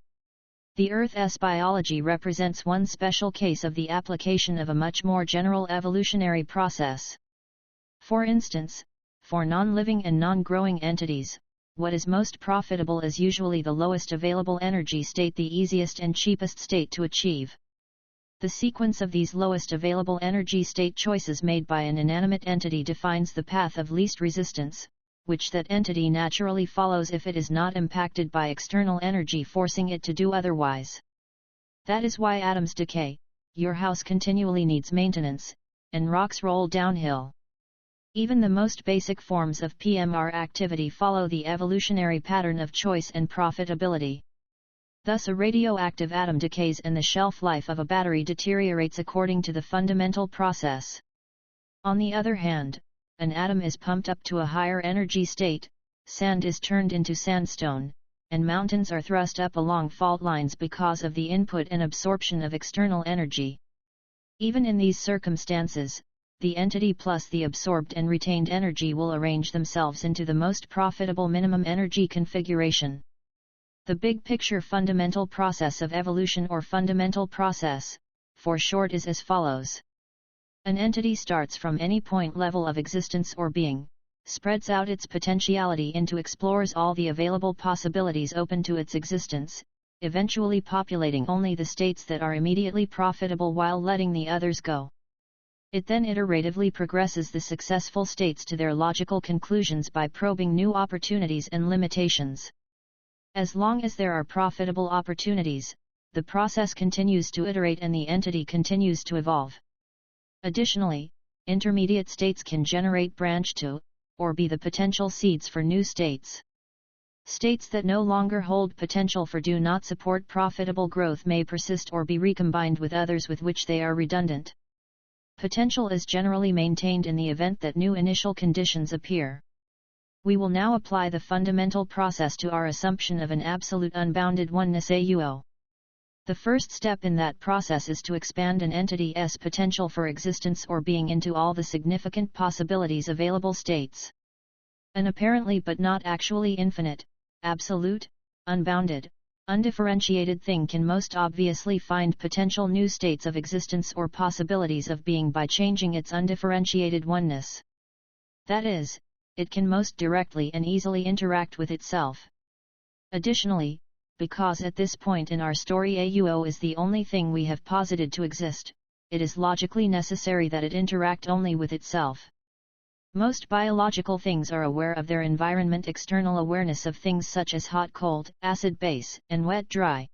The Earth's biology represents one special case of the application of a much more general evolutionary process. For instance, for non-living and non-growing entities, what is most profitable is usually the lowest available energy state, the easiest and cheapest state to achieve. The sequence of these lowest available energy state choices made by an inanimate entity defines the path of least resistance, which that entity naturally follows if it is not impacted by external energy forcing it to do otherwise. That is why atoms decay, your house continually needs maintenance, and rocks roll downhill. Even the most basic forms of PMR activity follow the evolutionary pattern of choice and profitability. Thus a radioactive atom decays and the shelf life of a battery deteriorates according to the fundamental process. On the other hand, an atom is pumped up to a higher energy state, sand is turned into sandstone, and mountains are thrust up along fault lines because of the input and absorption of external energy. Even in these circumstances, the entity plus the absorbed and retained energy will arrange themselves into the most profitable minimum energy configuration. The big picture fundamental process of evolution or fundamental process, for short, is as follows. An entity starts from any point level of existence or being, spreads out its potentiality into explores all the available possibilities open to its existence, eventually populating only the states that are immediately profitable while letting the others go. It then iteratively progresses the successful states to their logical conclusions by probing new opportunities and limitations. As long as there are profitable opportunities, the process continues to iterate and the entity continues to evolve. Additionally, intermediate states can generate branch to, or be the potential seeds for new states. States that no longer hold potential for do not support profitable growth may persist or be recombined with others with which they are redundant. Potential is generally maintained in the event that new initial conditions appear. We will now apply the fundamental process to our assumption of an absolute unbounded oneness AUO. The first step in that process is to expand an entity's potential for existence or being into all the significant possibilities available states. An apparently but not actually infinite, absolute, unbounded, undifferentiated thing can most obviously find potential new states of existence or possibilities of being by changing its undifferentiated oneness. That is, it can most directly and easily interact with itself. Additionally, because at this point in our story AUO is the only thing we have posited to exist, it is logically necessary that it interact only with itself. Most biological things are aware of their environment. External awareness of things such as hot-cold, acid-base, and wet-dry.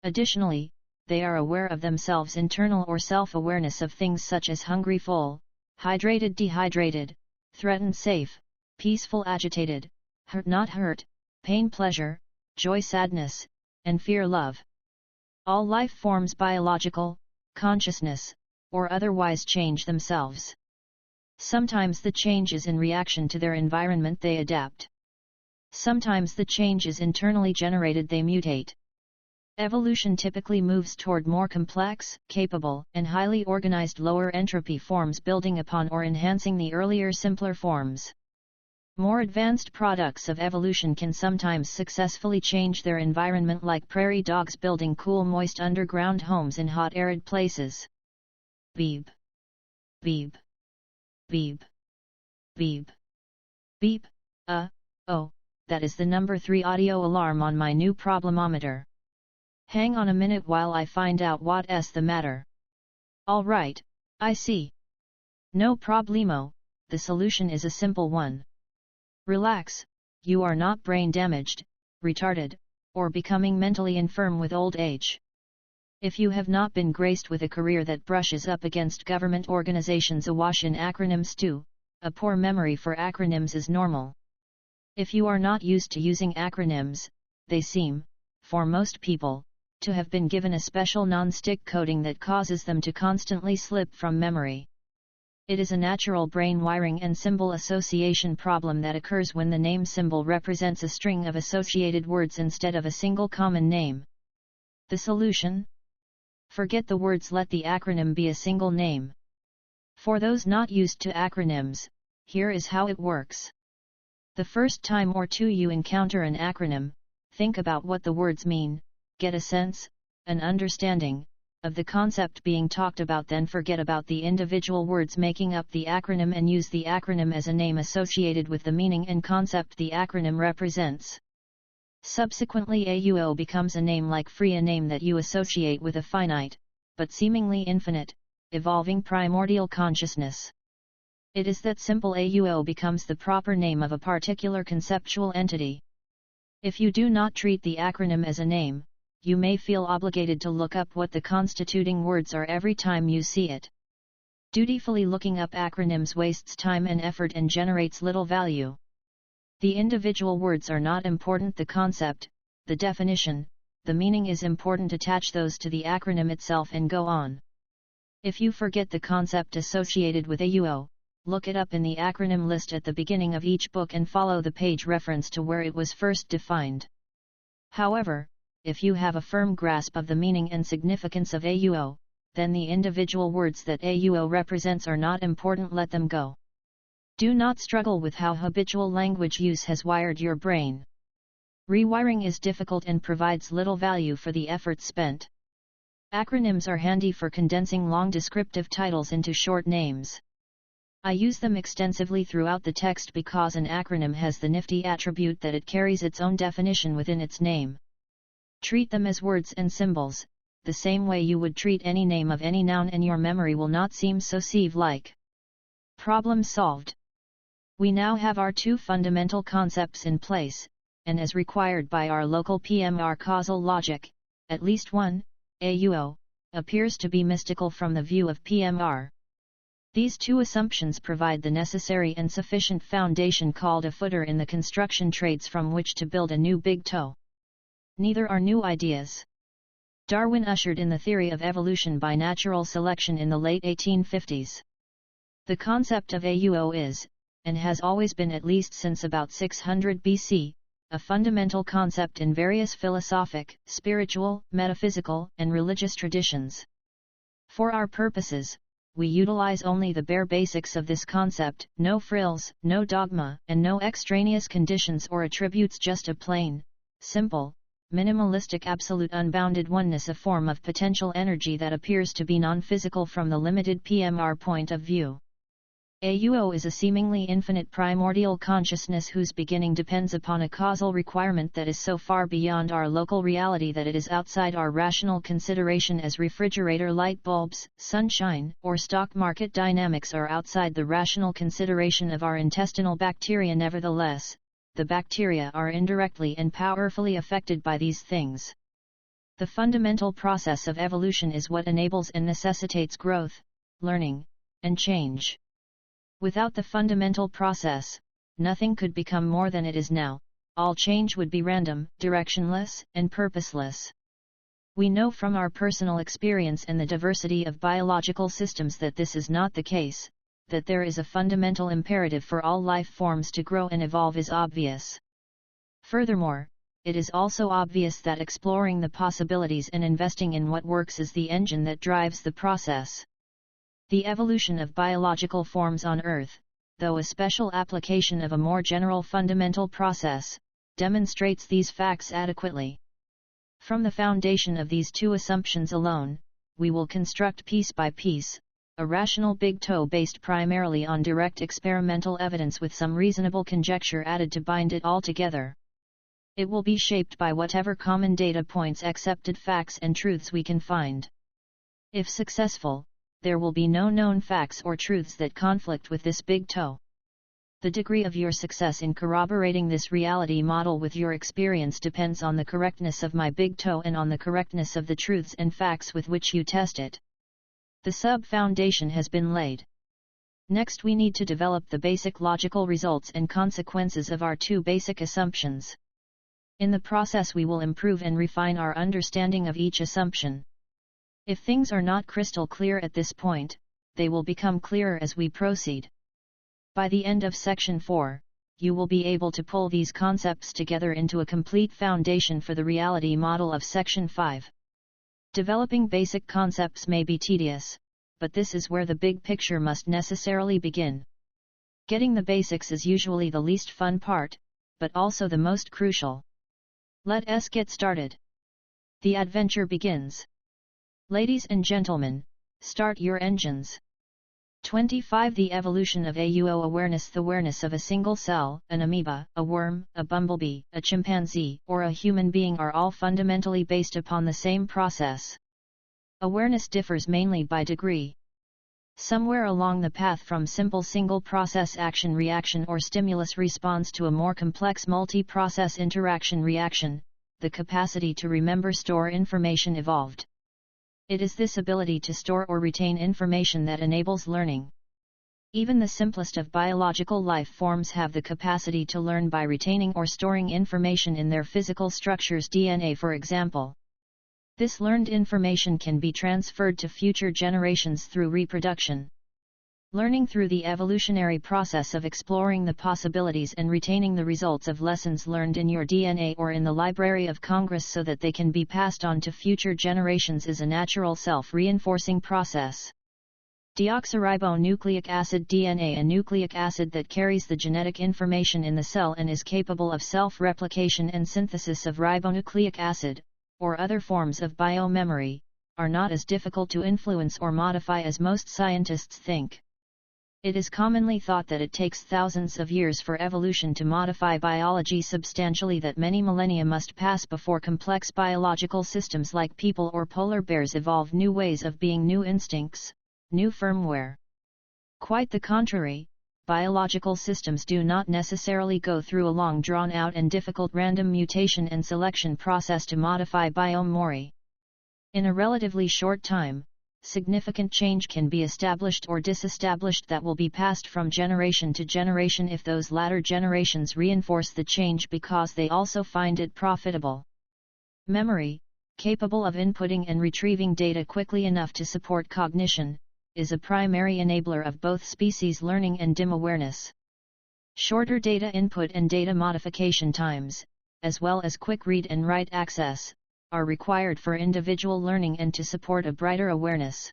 Additionally, they are aware of themselves. Internal or self-awareness of things such as hungry-full, hydrated-dehydrated, threatened-safe, peaceful-agitated, hurt-not hurt, pain-pleasure, joy-sadness, and fear-love. All life forms biological, consciousness, or otherwise change themselves. Sometimes the change is in reaction to their environment, they adapt. Sometimes the change is internally generated, they mutate. Evolution typically moves toward more complex, capable, and highly organized lower entropy forms, building upon or enhancing the earlier simpler forms. More advanced products of evolution can sometimes successfully change their environment, like prairie dogs building cool, moist underground homes in hot, arid places. Beep. Beep. Beep. Beep. Beep. Oh, that is the number 3 audio alarm on my new problemometer. Hang on a minute while I find out what's the matter. All right, I see. No problemo, the solution is a simple one. Relax, you are not brain damaged, retarded, or becoming mentally infirm with old age. If you have not been graced with a career that brushes up against government organizations awash in acronyms too, a poor memory for acronyms is normal. If you are not used to using acronyms, they seem, for most people, to have been given a special non-stick coating that causes them to constantly slip from memory. It is a natural brain wiring and symbol association problem that occurs when the name symbol represents a string of associated words instead of a single common name. The solution? Forget the words, let the acronym be a single name. For those not used to acronyms, here is how it works. The first time or two you encounter an acronym, think about what the words mean, get a sense, an understanding, of the concept being talked about, then forget about the individual words making up the acronym and use the acronym as a name associated with the meaning and concept the acronym represents. Subsequently AUO becomes a name like free, a name that you associate with a finite, but seemingly infinite, evolving primordial consciousness. It is that simple. AUO becomes the proper name of a particular conceptual entity. If you do not treat the acronym as a name, you may feel obligated to look up what the constituting words are every time you see it. Dutifully looking up acronyms wastes time and effort and generates little value. The individual words are not important, the concept, the definition, the meaning is important. Attach those to the acronym itself and go on. If you forget the concept associated with AUO, look it up in the acronym list at the beginning of each book and follow the page reference to where it was first defined. However, if you have a firm grasp of the meaning and significance of AUO, then the individual words that AUO represents are not important, let them go. Do not struggle with how habitual language use has wired your brain. Rewiring is difficult and provides little value for the effort spent. Acronyms are handy for condensing long descriptive titles into short names. I use them extensively throughout the text because an acronym has the nifty attribute that it carries its own definition within its name. Treat them as words and symbols, the same way you would treat any name of any noun, and your memory will not seem so sieve-like. Problem solved. We now have our two fundamental concepts in place, and as required by our local PMR causal logic, at least one, AUO, appears to be mystical from the view of PMR. These two assumptions provide the necessary and sufficient foundation called a footer in the construction trades from which to build a new big toe. Neither are new ideas. Darwin ushered in the theory of evolution by natural selection in the late 1850s. The concept of AUO is, and has always been at least since about 600 BC, a fundamental concept in various philosophic, spiritual, metaphysical, and religious traditions. For our purposes, we utilize only the bare basics of this concept, no frills, no dogma, and no extraneous conditions or attributes, just a plain, simple, minimalistic absolute unbounded oneness, a form of potential energy that appears to be non-physical from the limited PMR point of view. AUO is a seemingly infinite primordial consciousness whose beginning depends upon a causal requirement that is so far beyond our local reality that it is outside our rational consideration, as refrigerator light bulbs, sunshine, or stock market dynamics are outside the rational consideration of our intestinal bacteria. Nevertheless, the bacteria are indirectly and powerfully affected by these things. The fundamental process of evolution is what enables and necessitates growth, learning, and change. Without the fundamental process, nothing could become more than it is now. All change would be random, directionless, and purposeless. We know from our personal experience and the diversity of biological systems that this is not the case, that there is a fundamental imperative for all life forms to grow and evolve is obvious. Furthermore, it is also obvious that exploring the possibilities and investing in what works is the engine that drives the process. The evolution of biological forms on Earth, though a special application of a more general fundamental process, demonstrates these facts adequately. From the foundation of these two assumptions alone, we will construct piece by piece, a rational big toe based primarily on direct experimental evidence with some reasonable conjecture added to bind it all together. It will be shaped by whatever common data points, accepted facts and truths we can find. If successful, there will be no known facts or truths that conflict with this big toe. The degree of your success in corroborating this reality model with your experience depends on the correctness of my big toe and on the correctness of the truths and facts with which you test it. The sub-foundation has been laid. Next we need to develop the basic logical results and consequences of our two basic assumptions. In the process we will improve and refine our understanding of each assumption. If things are not crystal clear at this point, they will become clearer as we proceed. By the end of Section 4, you will be able to pull these concepts together into a complete foundation for the reality model of Section 5. Developing basic concepts may be tedious, but this is where the big picture must necessarily begin. Getting the basics is usually the least fun part, but also the most crucial. Let us get started. The adventure begins. Ladies and gentlemen, start your engines. 25. The evolution of AUO awareness. The awareness of a single cell, an amoeba, a worm, a bumblebee, a chimpanzee, or a human being are all fundamentally based upon the same process. Awareness differs mainly by degree. Somewhere along the path from simple single-process action-reaction or stimulus-response to a more complex multi-process interaction-reaction, the capacity to remember store information evolved. It is this ability to store or retain information that enables learning. Even the simplest of biological life forms have the capacity to learn by retaining or storing information in their physical structures, DNA for example. This learned information can be transferred to future generations through reproduction. Learning through the evolutionary process of exploring the possibilities and retaining the results of lessons learned in your DNA or in the Library of Congress so that they can be passed on to future generations is a natural self-reinforcing process. Deoxyribonucleic acid DNA, a nucleic acid that carries the genetic information in the cell and is capable of self-replication and synthesis of ribonucleic acid, or other forms of biomemory, are not as difficult to influence or modify as most scientists think. It is commonly thought that it takes thousands of years for evolution to modify biology substantially, that many millennia must pass before complex biological systems like people or polar bears evolve new ways of being, new instincts, new firmware. Quite the contrary, biological systems do not necessarily go through a long drawn-out and difficult random mutation and selection process to modify biomemory. In a relatively short time, significant change can be established or disestablished that will be passed from generation to generation if those latter generations reinforce the change because they also find it profitable. Memory, capable of inputting and retrieving data quickly enough to support cognition, is a primary enabler of both species learning and dim awareness. Shorter data input and data modification times, as well as quick read and write access, are required for individual learning and to support a brighter awareness.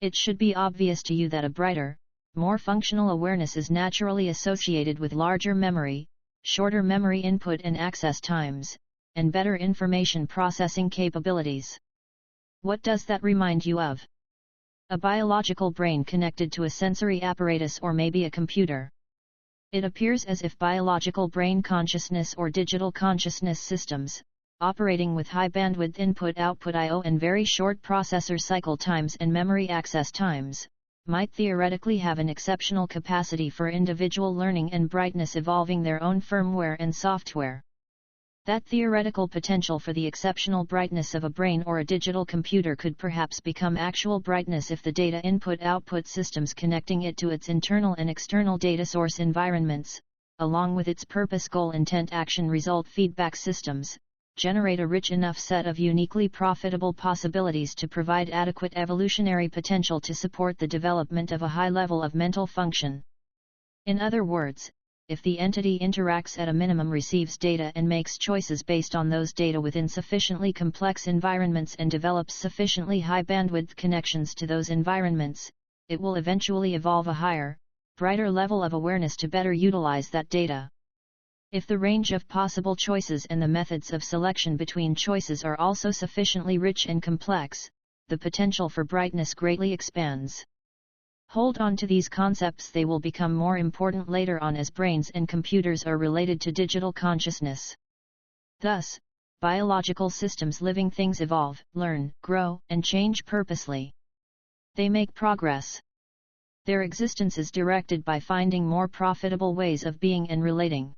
It should be obvious to you that a brighter, more functional awareness is naturally associated with larger memory, shorter memory input and access times, and better information processing capabilities. What does that remind you of? A biological brain connected to a sensory apparatus or maybe a computer. It appears as if biological brain consciousness or digital consciousness systems, operating with high bandwidth input-output I/O and very short processor cycle times and memory access times, might theoretically have an exceptional capacity for individual learning and brightness, evolving their own firmware and software. That theoretical potential for the exceptional brightness of a brain or a digital computer could perhaps become actual brightness if the data input-output systems connecting it to its internal and external data source environments, along with its purpose, goal, intent, action, result feedback systems, generate a rich enough set of uniquely profitable possibilities to provide adequate evolutionary potential to support the development of a high level of mental function. In other words, if the entity interacts at a minimum, receives data and makes choices based on those data within sufficiently complex environments and develops sufficiently high bandwidth connections to those environments, it will eventually evolve a higher, brighter level of awareness to better utilize that data. If the range of possible choices and the methods of selection between choices are also sufficiently rich and complex, the potential for brightness greatly expands. Hold on to these concepts, they will become more important later on as brains and computers are related to digital consciousness. Thus, biological systems, living things, evolve, learn, grow, and change purposely. They make progress. Their existence is directed by finding more profitable ways of being and relating.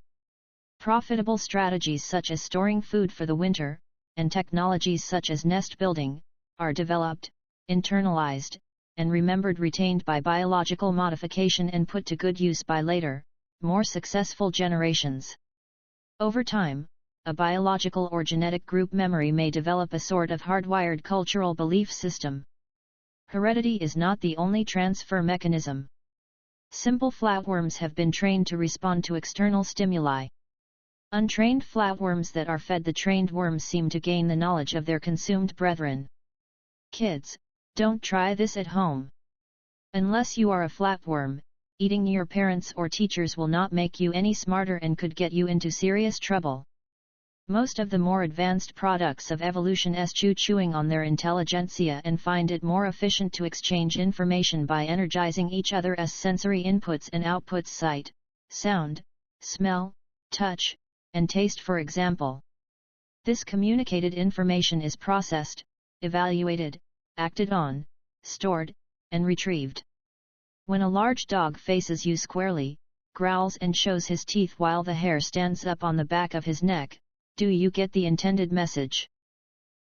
Profitable strategies such as storing food for the winter, and technologies such as nest building, are developed, internalized, and retained by biological modification and put to good use by later, more successful generations. Over time, a biological or genetic group memory may develop a sort of hardwired cultural belief system. Heredity is not the only transfer mechanism. Simple flatworms have been trained to respond to external stimuli. Untrained flatworms that are fed the trained worms seem to gain the knowledge of their consumed brethren. Kids, don't try this at home. Unless you are a flatworm, eating your parents or teachers will not make you any smarter and could get you into serious trouble. Most of the more advanced products of evolution chewing on their intelligentsia and find it more efficient to exchange information by energizing each other's sensory inputs and outputs, sight, sound, smell, touch, and taste, for example. This communicated information is processed, evaluated, acted on, stored, and retrieved. When a large dog faces you squarely, growls and shows his teeth while the hair stands up on the back of his neck, do you get the intended message?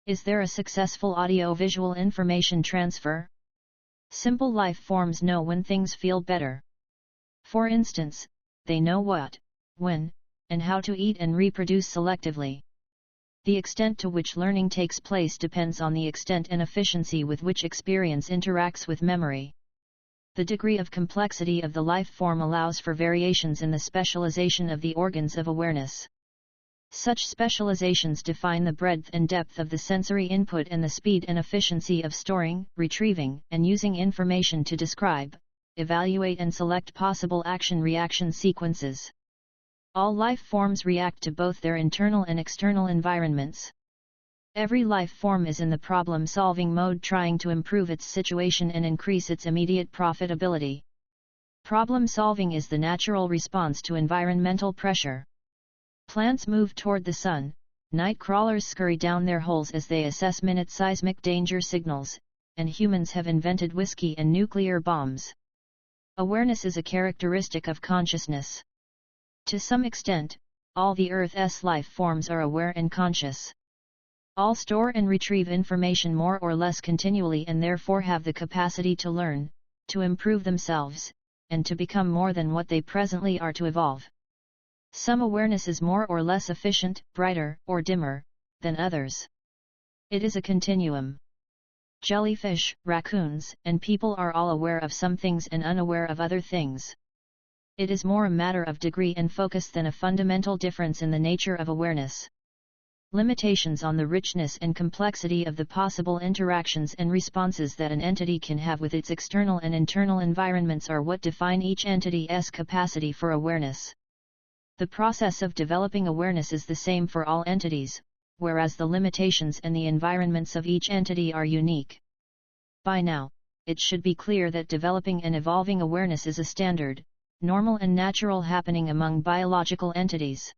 Is there a successful audio-visual information transfer? Simple life forms know when things feel better. For instance, they know what, when, and how to eat and reproduce selectively. The extent to which learning takes place depends on the extent and efficiency with which experience interacts with memory. The degree of complexity of the life form allows for variations in the specialization of the organs of awareness. Such specializations define the breadth and depth of the sensory input and the speed and efficiency of storing, retrieving, and using information to describe, evaluate and select possible action-reaction sequences. All life forms react to both their internal and external environments. Every life form is in the problem-solving mode, trying to improve its situation and increase its immediate profitability. Problem-solving is the natural response to environmental pressure. Plants move toward the sun, night crawlers scurry down their holes as they assess minute seismic danger signals, and humans have invented whiskey and nuclear bombs. Awareness is a characteristic of consciousness. To some extent, all the Earth's life forms are aware and conscious. All store and retrieve information more or less continually and therefore have the capacity to learn, to improve themselves, and to become more than what they presently are, to evolve. Some awareness is more or less efficient, brighter, or dimmer, than others. It is a continuum. Jellyfish, raccoons, and people are all aware of some things and unaware of other things. It is more a matter of degree and focus than a fundamental difference in the nature of awareness. Limitations on the richness and complexity of the possible interactions and responses that an entity can have with its external and internal environments are what define each entity's capacity for awareness. The process of developing awareness is the same for all entities, whereas the limitations and the environments of each entity are unique. By now, it should be clear that developing and evolving awareness is a standard, normal and natural happening among biological entities.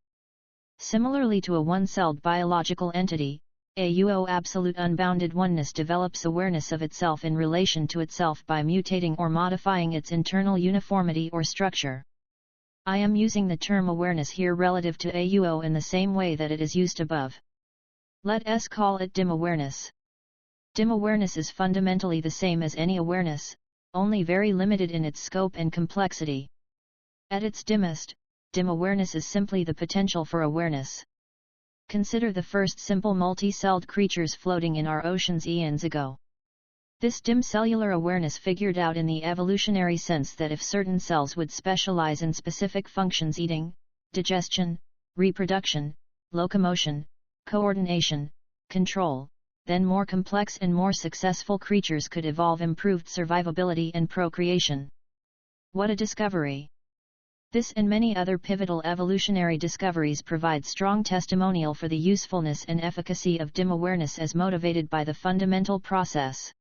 Similarly to a one-celled biological entity, a absolute unbounded oneness develops awareness of itself in relation to itself by mutating or modifying its internal uniformity or structure. I am using the term awareness here relative to AUO in the same way that it is used above. Let us call it dim awareness. Dim awareness is fundamentally the same as any awareness, only very limited in its scope and complexity. At its dimmest, dim awareness is simply the potential for awareness. Consider the first simple multi-celled creatures floating in our oceans eons ago. This dim cellular awareness figured out in the evolutionary sense that if certain cells would specialize in specific functions, eating, digestion, reproduction, locomotion, coordination, control, then more complex and more successful creatures could evolve improved survivability and procreation. What a discovery! This and many other pivotal evolutionary discoveries provide strong testimonial for the usefulness and efficacy of dim awareness as motivated by the fundamental process.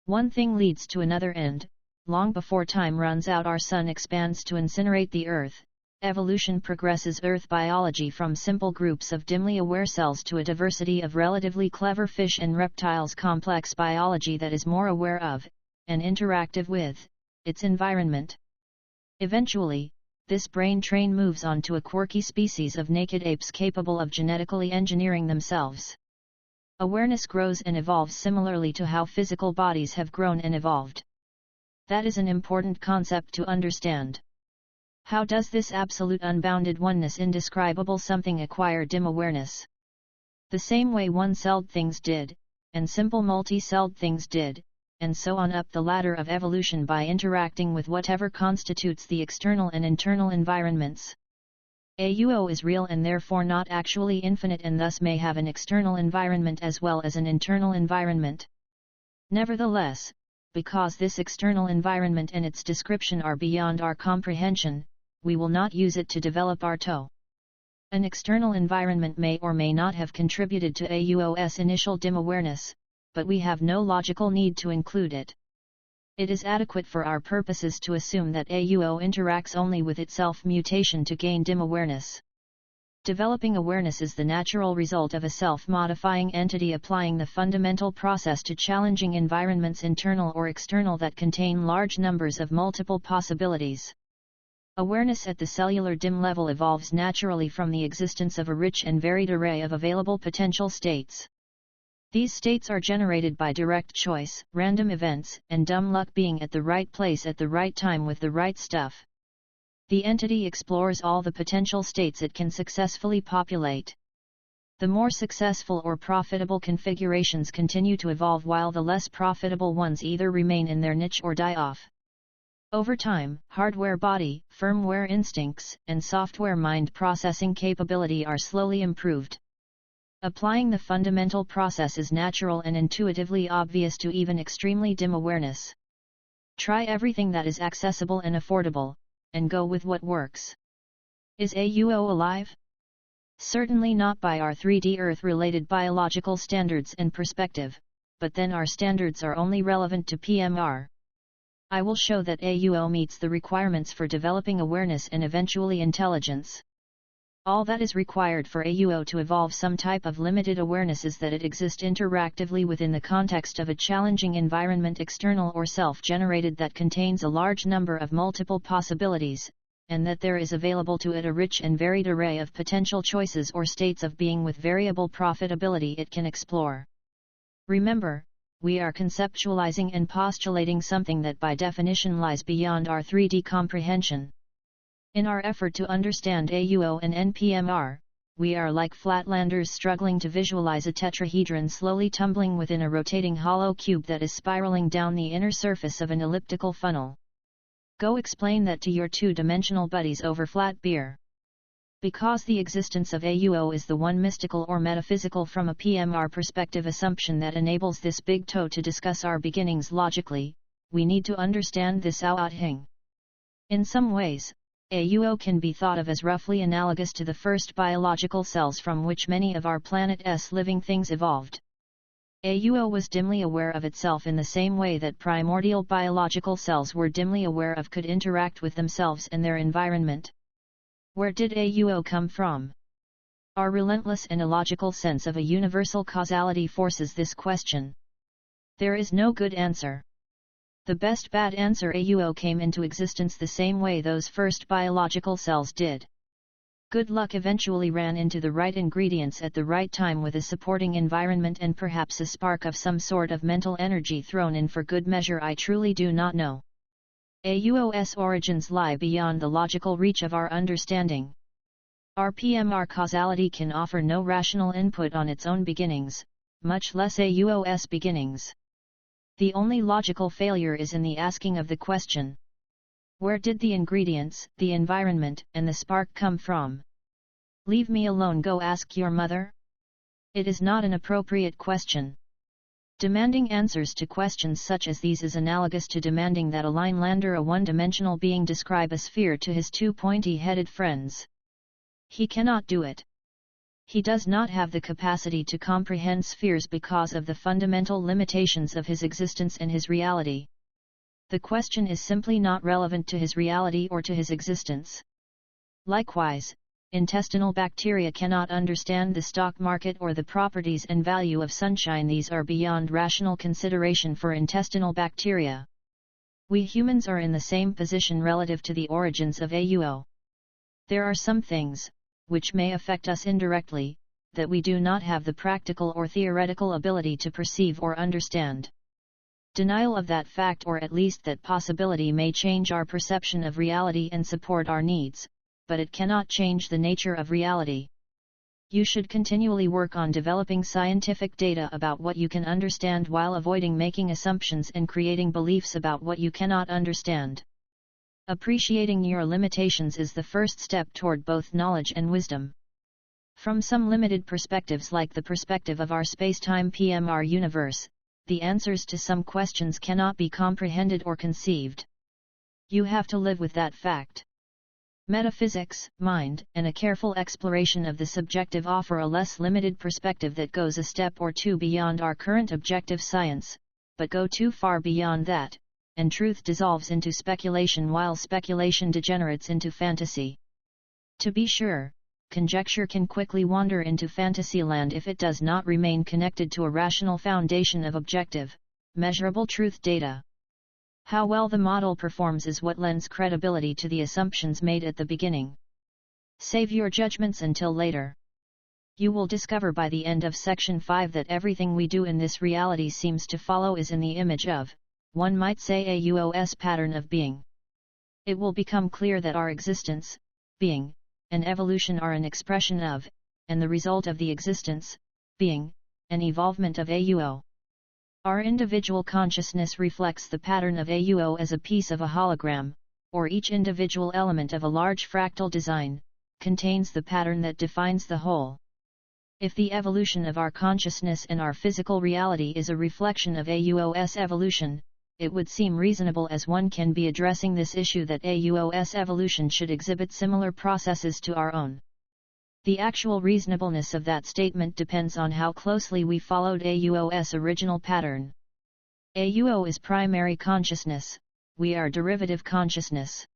One thing leads to another, and, long before time runs out, our sun expands to incinerate the earth. Evolution progresses Earth biology from simple groups of dimly aware cells to a diversity of relatively clever fish and reptiles, complex biology that is more aware of, and interactive with, its environment. Eventually, this brain train moves on to a quirky species of naked apes capable of genetically engineering themselves. Awareness grows and evolves similarly to how physical bodies have grown and evolved. That is an important concept to understand. How does this absolute unbounded oneness indescribable something acquire dim awareness? The same way one-celled things did, and simple multi-celled things did, and so on up the ladder of evolution by interacting with whatever constitutes the external and internal environments. AUO is real and therefore not actually infinite and thus may have an external environment as well as an internal environment. Nevertheless, because this external environment and its description are beyond our comprehension, we will not use it to develop our TO. An external environment may or may not have contributed to AUO's initial dim awareness, but we have no logical need to include it. It is adequate for our purposes to assume that AUO interacts only with its self-mutation to gain dim awareness. Developing awareness is the natural result of a self-modifying entity applying the fundamental process to challenging environments internal or external that contain large numbers of multiple possibilities. Awareness at the cellular dim level evolves naturally from the existence of a rich and varied array of available potential states. These states are generated by direct choice, random events, and dumb luck being at the right place at the right time with the right stuff. The entity explores all the potential states it can successfully populate. The more successful or profitable configurations continue to evolve while the less profitable ones either remain in their niche or die off. Over time, hardware body, firmware instincts, and software mind processing capability are slowly improved. Applying the fundamental process is natural and intuitively obvious to even extremely dim awareness. Try everything that is accessible and affordable, and go with what works. Is AUO alive? Certainly not by our 3D Earth-related biological standards and perspective, but then our standards are only relevant to PMR. I will show that AUO meets the requirements for developing awareness and eventually intelligence. All that is required for AUO to evolve some type of limited awareness is that it exist interactively within the context of a challenging environment external or self-generated that contains a large number of multiple possibilities, and that there is available to it a rich and varied array of potential choices or states of being with variable profitability it can explore. Remember, we are conceptualizing and postulating something that by definition lies beyond our 3D comprehension. In our effort to understand AUO and NPMR, we are like flatlanders struggling to visualize a tetrahedron slowly tumbling within a rotating hollow cube that is spiraling down the inner surface of an elliptical funnel. Go explain that to your two-dimensional buddies over flat beer. Because the existence of AUO is the one mystical or metaphysical from a PMR perspective assumption that enables this big toe to discuss our beginnings logically, we need to understand this out-hing. In some ways, AUO can be thought of as roughly analogous to the first biological cells from which many of our planet's living things evolved. AUO was dimly aware of itself in the same way that primordial biological cells were dimly aware of could interact with themselves and their environment. Where did AUO come from? Our relentless and illogical sense of a universal causality forces this question. There is no good answer. The best bad answer: AUO came into existence the same way those first biological cells did. Good luck eventually ran into the right ingredients at the right time with a supporting environment and perhaps a spark of some sort of mental energy thrown in for good measure. I truly do not know. AUO's origins lie beyond the logical reach of our understanding. Our PMR causality can offer no rational input on its own beginnings, much less AUO's beginnings. The only logical failure is in the asking of the question. Where did the ingredients, the environment, and the spark come from? Leave me alone. Go ask your mother? It is not an appropriate question. Demanding answers to questions such as these is analogous to demanding that a Linelander, a one-dimensional being, describe a sphere to his two pointy-headed friends. He cannot do it. He does not have the capacity to comprehend spheres because of the fundamental limitations of his existence and his reality. The question is simply not relevant to his reality or to his existence. Likewise, intestinal bacteria cannot understand the stock market or the properties and value of sunshine. These are beyond rational consideration for intestinal bacteria. We humans are in the same position relative to the origins of AUO. There are some things, which may affect us indirectly, that we do not have the practical or theoretical ability to perceive or understand. Denial of that fact, or at least that possibility, may change our perception of reality and support our needs, but it cannot change the nature of reality. You should continually work on developing scientific data about what you can understand while avoiding making assumptions and creating beliefs about what you cannot understand. Appreciating your limitations is the first step toward both knowledge and wisdom. From some limited perspectives, like the perspective of our space-time PMR universe, the answers to some questions cannot be comprehended or conceived. You have to live with that fact. Metaphysics, mind, and a careful exploration of the subjective offer a less limited perspective that goes a step or two beyond our current objective science, but go too far beyond that, and truth dissolves into speculation while speculation degenerates into fantasy. To be sure, conjecture can quickly wander into fantasyland if it does not remain connected to a rational foundation of objective, measurable truth data. How well the model performs is what lends credibility to the assumptions made at the beginning. Save your judgments until later. You will discover by the end of Section 5 that everything we do in this reality seems to follow is in the image of, one might say, a UOS pattern of being. It will become clear that our existence, being, and evolution are an expression of, and the result of the existence, being, and evolvement of AUO. Our individual consciousness reflects the pattern of AUO as a piece of a hologram, or each individual element of a large fractal design, contains the pattern that defines the whole. If the evolution of our consciousness and our physical reality is a reflection of AUO's evolution, it would seem reasonable, as one can be addressing this issue, that AUO's evolution should exhibit similar processes to our own. The actual reasonableness of that statement depends on how closely we followed AUO's original pattern. AUO is primary consciousness, we are derivative consciousness.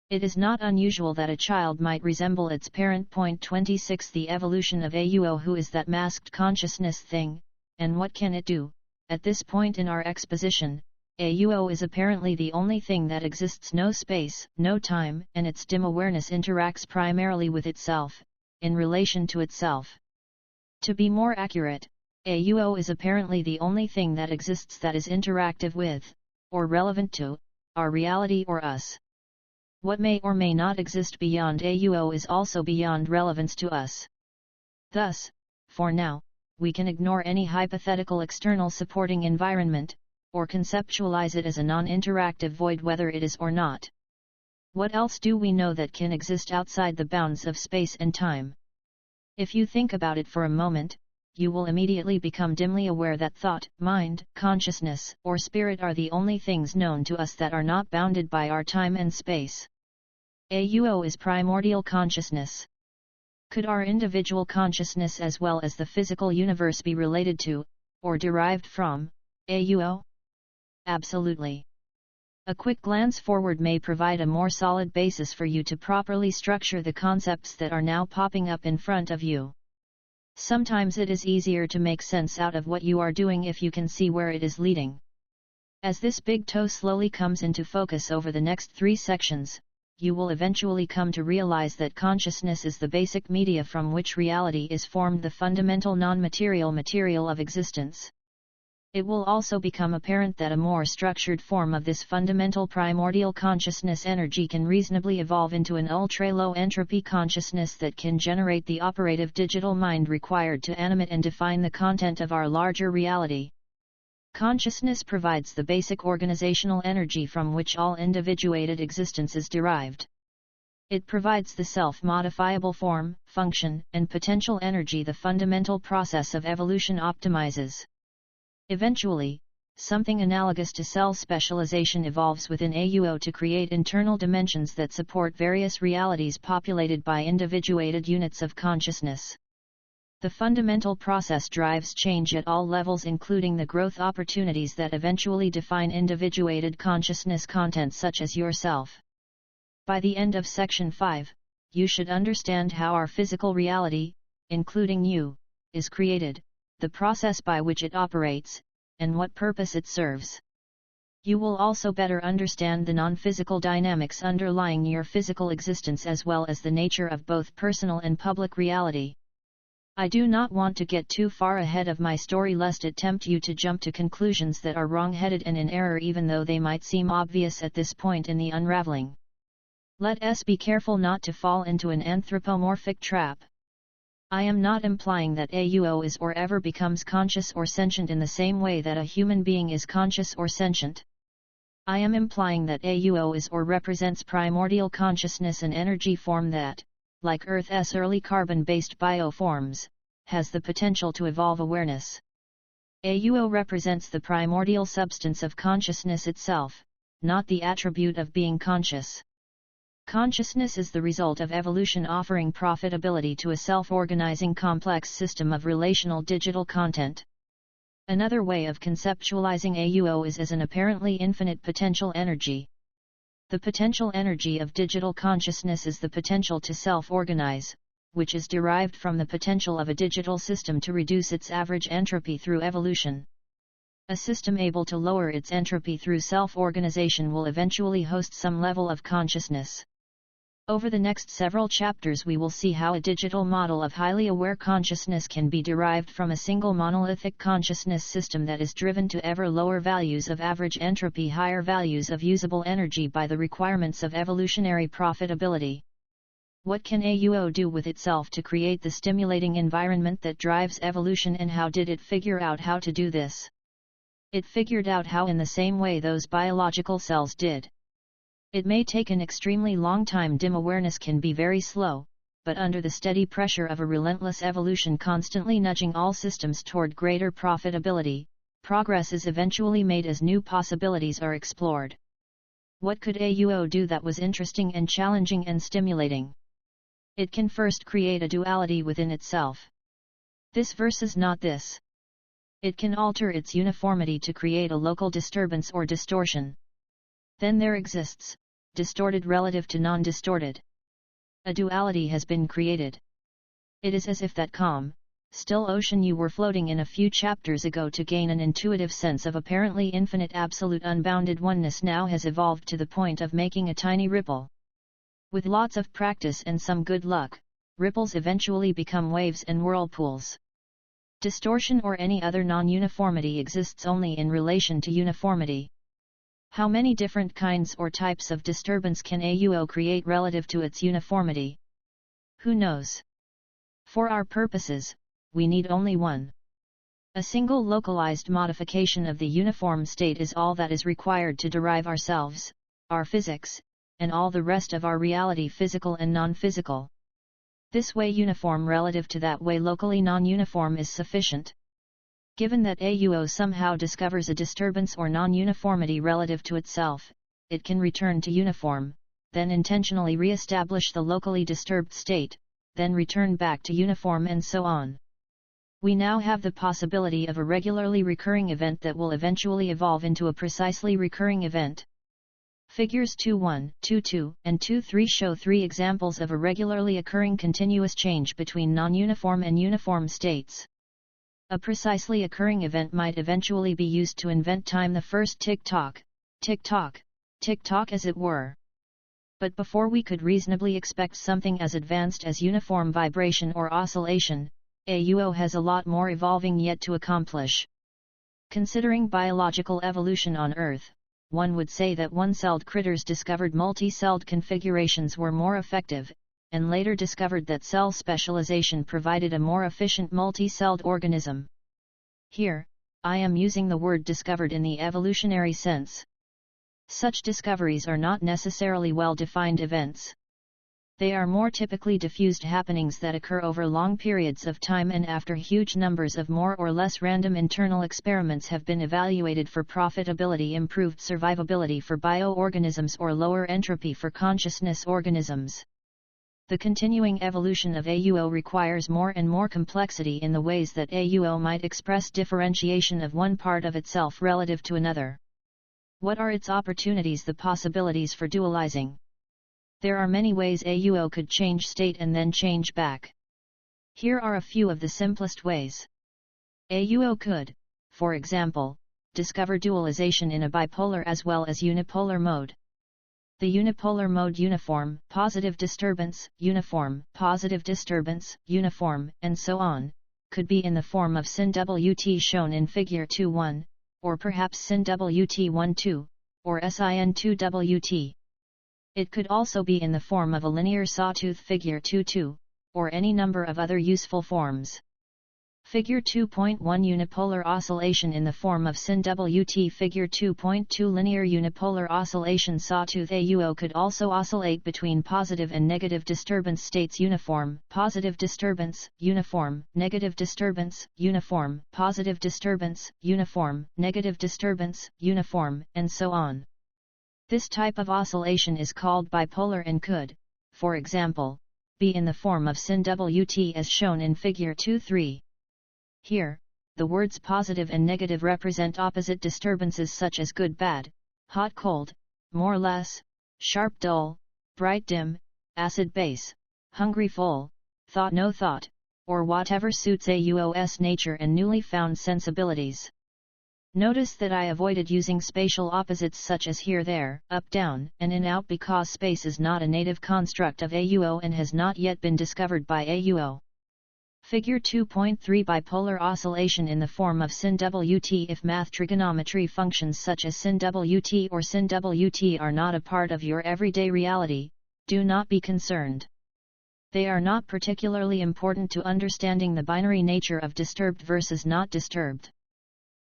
It is not unusual that a child might resemble its parent. 26 The evolution of AUO. Who is that masked consciousness thing, and what can it do? At this point in our exposition, AUO is apparently the only thing that exists, no space, no time, and its dim awareness interacts primarily with itself, in relation to itself. To be more accurate, AUO is apparently the only thing that exists that is interactive with, or relevant to, our reality or us. What may or may not exist beyond AUO is also beyond relevance to us. Thus, for now, we can ignore any hypothetical external supporting environment, or conceptualize it as a non-interactive void whether it is or not. What else do we know that can exist outside the bounds of space and time? If you think about it for a moment, you will immediately become dimly aware that thought, mind, consciousness, or spirit are the only things known to us that are not bounded by our time and space. AUO is primordial consciousness. Could our individual consciousness as well as the physical universe be related to, or derived from, AUO? Absolutely. A quick glance forward may provide a more solid basis for you to properly structure the concepts that are now popping up in front of you. Sometimes it is easier to make sense out of what you are doing if you can see where it is leading. As this big toe slowly comes into focus over the next 3 sections, you will eventually come to realize that consciousness is the basic media from which reality is formed, the fundamental non-material material of existence. It will also become apparent that a more structured form of this fundamental primordial consciousness energy can reasonably evolve into an ultra-low entropy consciousness that can generate the operative digital mind required to animate and define the content of our larger reality. Consciousness provides the basic organizational energy from which all individuated existence is derived. It provides the self-modifiable form, function, and potential energy the fundamental process of evolution optimizes. Eventually, something analogous to cell specialization evolves within AUO to create internal dimensions that support various realities populated by individuated units of consciousness. The fundamental process drives change at all levels, including the growth opportunities that eventually define individuated consciousness content such as yourself. By the end of Section 5, you should understand how our physical reality, including you, is created, the process by which it operates, and what purpose it serves. You will also better understand the non-physical dynamics underlying your physical existence as well as the nature of both personal and public reality. I do not want to get too far ahead of my story lest it tempt you to jump to conclusions that are wrong-headed and in error even though they might seem obvious at this point in the unraveling. Let us be careful not to fall into an anthropomorphic trap. I am not implying that AUO is or ever becomes conscious or sentient in the same way that a human being is conscious or sentient. I am implying that AUO is or represents primordial consciousness, an energy form that, like Earth's early carbon-based bioforms, has the potential to evolve awareness. AUO represents the primordial substance of consciousness itself, not the attribute of being conscious. Consciousness is the result of evolution offering profitability to a self-organizing complex system of relational digital content. Another way of conceptualizing AUO is as an apparently infinite potential energy. The potential energy of digital consciousness is the potential to self-organize, which is derived from the potential of a digital system to reduce its average entropy through evolution. A system able to lower its entropy through self-organization will eventually host some level of consciousness. Over the next several chapters we will see how a digital model of highly aware consciousness can be derived from a single monolithic consciousness system that is driven to ever lower values of average entropy, higher values of usable energy by the requirements of evolutionary profitability. What can AUO do with itself to create the stimulating environment that drives evolution, and how did it figure out how to do this? It figured out how in the same way those biological cells did. It may take an extremely long time. Dim awareness can be very slow, but under the steady pressure of a relentless evolution constantly nudging all systems toward greater profitability, progress is eventually made as new possibilities are explored. What could AUO do that was interesting and challenging and stimulating? It can first create a duality within itself. This versus not this. It can alter its uniformity to create a local disturbance or distortion. Then there exists distorted relative to non-distorted. A duality has been created. It is as if that calm, still ocean you were floating in a few chapters ago to gain an intuitive sense of apparently infinite absolute unbounded oneness now has evolved to the point of making a tiny ripple. With lots of practice and some good luck, ripples eventually become waves and whirlpools. Distortion or any other non-uniformity exists only in relation to uniformity. How many different kinds or types of disturbance can AUO create relative to its uniformity? Who knows? For our purposes, we need only one. A single localized modification of the uniform state is all that is required to derive ourselves, our physics, and all the rest of our reality, physical and non-physical. This way uniform relative to that way locally non-uniform is sufficient. Given that AUO somehow discovers a disturbance or non-uniformity relative to itself, it can return to uniform, then intentionally re-establish the locally disturbed state, then return back to uniform and so on. We now have the possibility of a regularly recurring event that will eventually evolve into a precisely recurring event. Figures 2.1, 2.2, and 2.3 show three examples of a regularly occurring continuous change between non-uniform and uniform states. A precisely occurring event might eventually be used to invent time, the first tick-tock, tick-tock, tick-tock as it were. But before we could reasonably expect something as advanced as uniform vibration or oscillation, AUO has a lot more evolving yet to accomplish. Considering biological evolution on Earth, one would say that one-celled critters discovered multi-celled configurations were more effective, and later discovered that cell specialization provided a more efficient multi-celled organism. Here, I am using the word discovered in the evolutionary sense. Such discoveries are not necessarily well-defined events. They are more typically diffused happenings that occur over long periods of time and after huge numbers of more or less random internal experiments have been evaluated for profitability, improved survivability for bioorganisms, or lower entropy for consciousness organisms. The continuing evolution of AUO requires more and more complexity in the ways that AUO might express differentiation of one part of itself relative to another. What are its opportunities, the possibilities for dualizing? There are many ways AUO could change state and then change back. Here are a few of the simplest ways. AUO could, for example, discover dualization in a bipolar as well as unipolar mode. The unipolar mode uniform, positive disturbance, uniform, and so on, could be in the form of SIN-WT shown in figure 2.1, or perhaps SIN-WT1.2, or SIN2WT. It could also be in the form of a linear sawtooth figure 2.2, or any number of other useful forms. Figure 2.1 unipolar oscillation in the form of SIN-WT. Figure 2.2 linear unipolar oscillation sawtooth AUO could also oscillate between positive and negative disturbance states uniform, positive disturbance, uniform, negative disturbance, uniform, positive disturbance, uniform, negative disturbance, uniform, and so on. This type of oscillation is called bipolar and could, for example, be in the form of SIN-WT as shown in figure 2.3. Here, the words positive and negative represent opposite disturbances such as good-bad, hot-cold, more-less, sharp-dull, bright-dim, acid-base, hungry-full, thought-no thought, or whatever suits AUO's nature and newly found sensibilities. Notice that I avoided using spatial opposites such as here there, up down, and in out because space is not a native construct of AUO and has not yet been discovered by AUO. Figure 2.3 bipolar oscillation in the form of SIN-WT. If math trigonometry functions such as SIN-WT or SIN-WT are not a part of your everyday reality, do not be concerned. They are not particularly important to understanding the binary nature of disturbed versus not disturbed.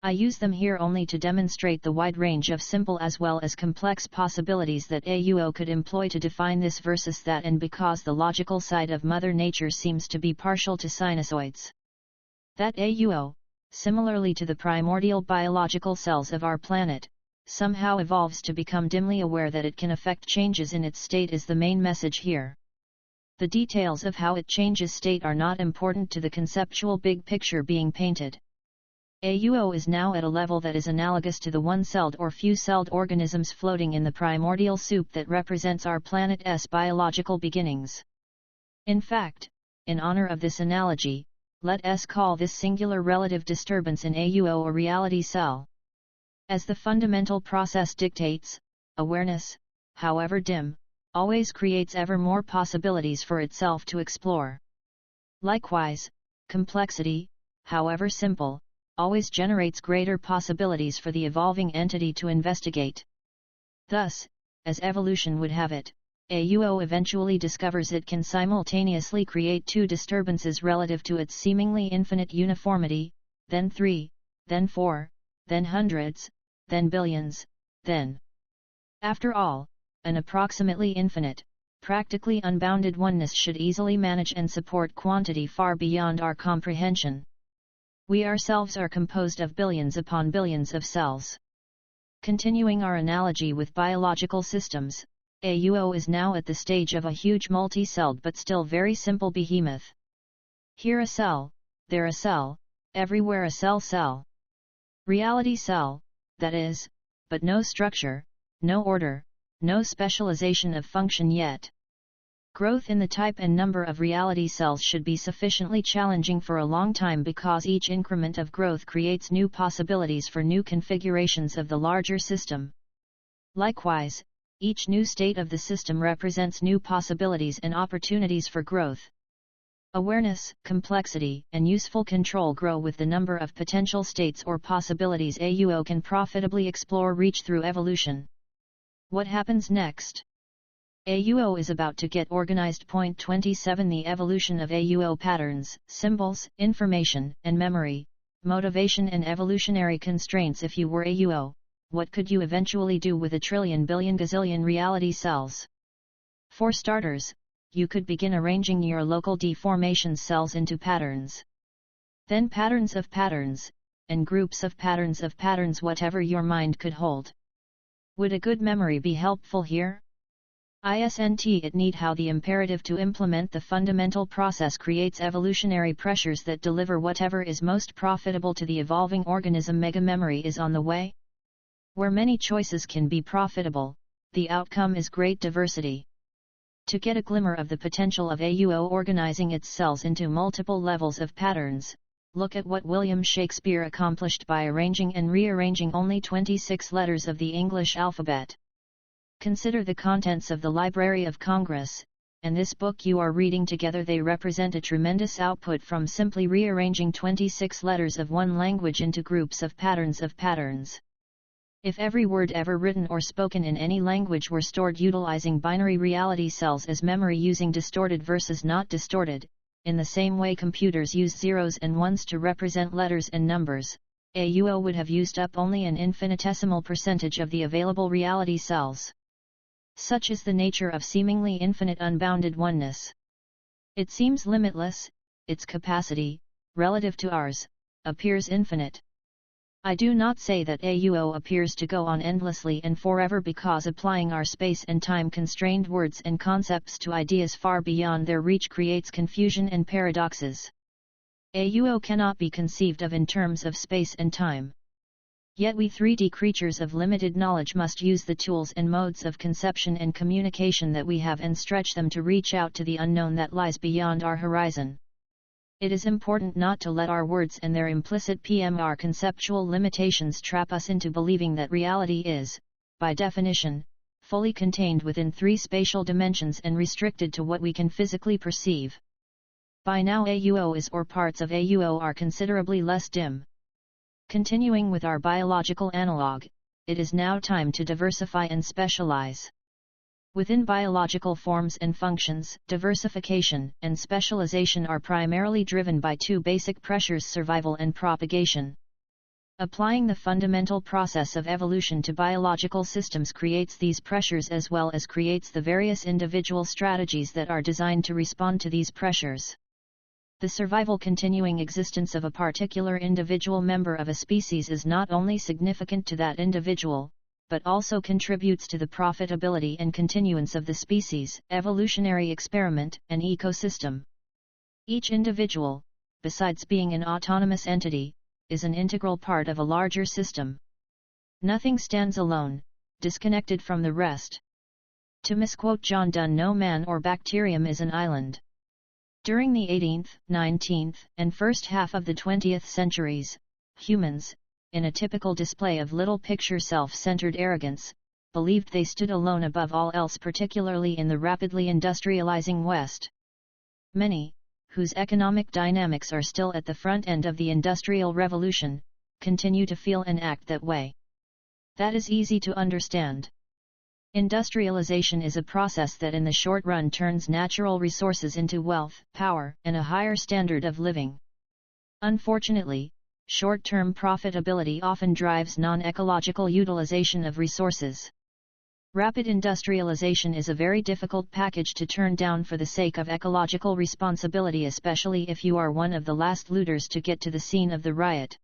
I use them here only to demonstrate the wide range of simple as well as complex possibilities that AUO could employ to define this versus that, and because the logical side of Mother Nature seems to be partial to sinusoids. That AUO, similarly to the primordial biological cells of our planet, somehow evolves to become dimly aware that it can affect changes in its state is the main message here. The details of how it changes state are not important to the conceptual big picture being painted. AUO is now at a level that is analogous to the one-celled or few-celled organisms floating in the primordial soup that represents our planet's biological beginnings. In fact, in honor of this analogy, let us call this singular relative disturbance in AUO a reality cell. As the fundamental process dictates, awareness, however dim, always creates ever more possibilities for itself to explore. Likewise, complexity, however simple, always generates greater possibilities for the evolving entity to investigate. Thus, as evolution would have it, AUO eventually discovers it can simultaneously create two disturbances relative to its seemingly infinite uniformity, then 3, then 4, then hundreds, then billions, then. After all, an approximately infinite, practically unbounded oneness should easily manage and support quantity far beyond our comprehension. We ourselves are composed of billions upon billions of cells. Continuing our analogy with biological systems, AUO is now at the stage of a huge multi-celled but still very simple behemoth. Here a cell, there a cell, everywhere a cell. Reality cell, that is, but no structure, no order, no specialization of function yet. Growth in the type and number of reality cells should be sufficiently challenging for a long time because each increment of growth creates new possibilities for new configurations of the larger system. Likewise, each new state of the system represents new possibilities and opportunities for growth. Awareness, complexity, and useful control grow with the number of potential states or possibilities AUO can profitably explore reach through evolution. What happens next? AUO is about to get organized. Point 27 The evolution of AUO patterns, symbols, information, and memory, motivation and evolutionary constraints. If you were AUO, what could you eventually do with a trillion billion gazillion reality cells? For starters, you could begin arranging your local deformation cells into patterns. Then patterns of patterns, and groups of patterns, whatever your mind could hold. Would a good memory be helpful here? It need how the imperative to implement the fundamental process creates evolutionary pressures that deliver whatever is most profitable to the evolving organism. Mega memory is on the way. Where many choices can be profitable, the outcome is great diversity. To get a glimmer of the potential of AUO organizing its cells into multiple levels of patterns, look at what William Shakespeare accomplished by arranging and rearranging only 26 letters of the English alphabet. Consider the contents of the Library of Congress, and this book you are reading together. They represent a tremendous output from simply rearranging 26 letters of one language into groups of patterns. If every word ever written or spoken in any language were stored utilizing binary reality cells as memory using distorted versus not distorted, in the same way computers use zeros and ones to represent letters and numbers, AUO would have used up only an infinitesimal percentage of the available reality cells. Such is the nature of seemingly infinite unbounded oneness. It seems limitless, its capacity, relative to ours, appears infinite. I do not say that AUO appears to go on endlessly and forever, because applying our space and time constrained words and concepts to ideas far beyond their reach creates confusion and paradoxes. AUO cannot be conceived of in terms of space and time. Yet we 3D creatures of limited knowledge must use the tools and modes of conception and communication that we have and stretch them to reach out to the unknown that lies beyond our horizon. It is important not to let our words and their implicit PMR conceptual limitations trap us into believing that reality is, by definition, fully contained within 3 spatial dimensions and restricted to what we can physically perceive. By now AUO is, or parts of AUO are, considerably less dim. Continuing with our biological analog, it is now time to diversify and specialize. Within biological forms and functions, diversification and specialization are primarily driven by 2 basic pressures: survival and propagation. Applying the fundamental process of evolution to biological systems creates these pressures, as well as creates the various individual strategies that are designed to respond to these pressures. The survival continuing existence of a particular individual member of a species is not only significant to that individual, but also contributes to the profitability and continuance of the species, evolutionary experiment, and ecosystem. Each individual, besides being an autonomous entity, is an integral part of a larger system. Nothing stands alone, disconnected from the rest. To misquote John Donne, no man or bacterium is an island. During the 18th, 19th, and first half of the 20th centuries, humans, in a typical display of little picture self-centered arrogance, believed they stood alone above all else, particularly in the rapidly industrializing West. Many, whose economic dynamics are still at the front end of the Industrial Revolution, continue to feel and act that way. That is easy to understand. Industrialization is a process that in the short run turns natural resources into wealth, power, and a higher standard of living. Unfortunately, short-term profitability often drives non-ecological utilization of resources. Rapid industrialization is a very difficult package to turn down for the sake of ecological responsibility, especially if you are one of the last looters to get to the scene of the riot.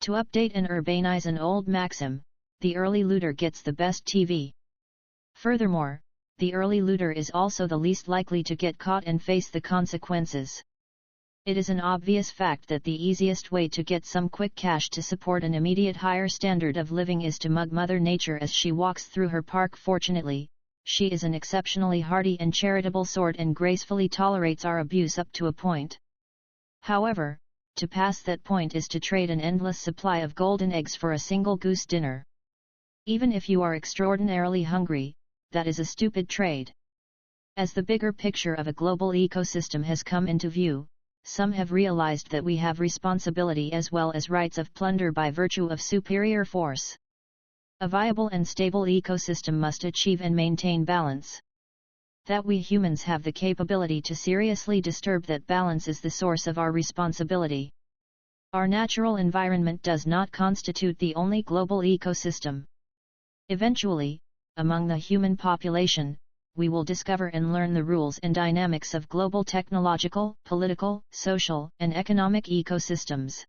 To update and urbanize an old maxim, the early looter gets the best TV. Furthermore, the early looter is also the least likely to get caught and face the consequences. It is an obvious fact that the easiest way to get some quick cash to support an immediate higher standard of living is to mug Mother Nature as she walks through her park. Fortunately, she is an exceptionally hardy and charitable sort and gracefully tolerates our abuse up to a point. However, to pass that point is to trade an endless supply of golden eggs for a single goose dinner. Even if you are extraordinarily hungry, that is a stupid trade. As the bigger picture of a global ecosystem has come into view, some have realized that we have responsibility as well as rights of plunder by virtue of superior force. A viable and stable ecosystem must achieve and maintain balance. That we humans have the capability to seriously disturb that balance is the source of our responsibility. Our natural environment does not constitute the only global ecosystem. Eventually, among the human population, we will discover and learn the rules and dynamics of global technological, political, social, and economic ecosystems.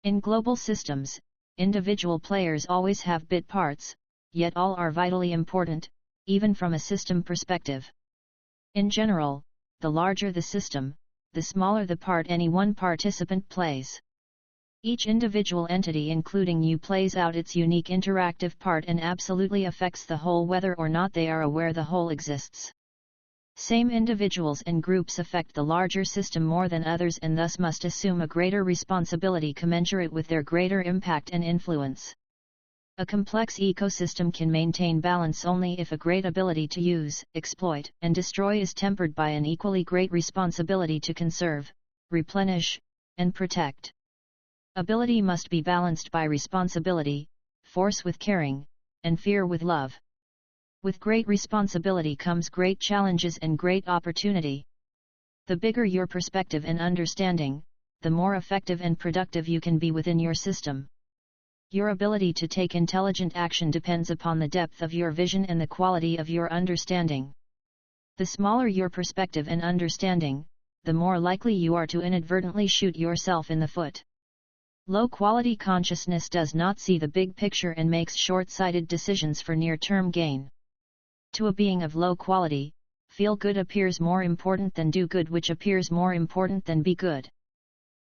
In global systems, individual players always have bit parts, yet all are vitally important, even from a system perspective. In general, the larger the system, the smaller the part any one participant plays. Each individual entity including you plays out its unique interactive part and absolutely affects the whole whether or not they are aware the whole exists. Same individuals and groups affect the larger system more than others and thus must assume a greater responsibility commensurate with their greater impact and influence. A complex ecosystem can maintain balance only if a great ability to use, exploit, and destroy is tempered by an equally great responsibility to conserve, replenish, and protect. Ability must be balanced by responsibility, force with caring, and fear with love. With great responsibility comes great challenges and great opportunity. The bigger your perspective and understanding, the more effective and productive you can be within your system. Your ability to take intelligent action depends upon the depth of your vision and the quality of your understanding. The smaller your perspective and understanding, the more likely you are to inadvertently shoot yourself in the foot. Low-quality consciousness does not see the big picture and makes short-sighted decisions for near-term gain. To a being of low quality, feel good appears more important than do good, which appears more important than be good.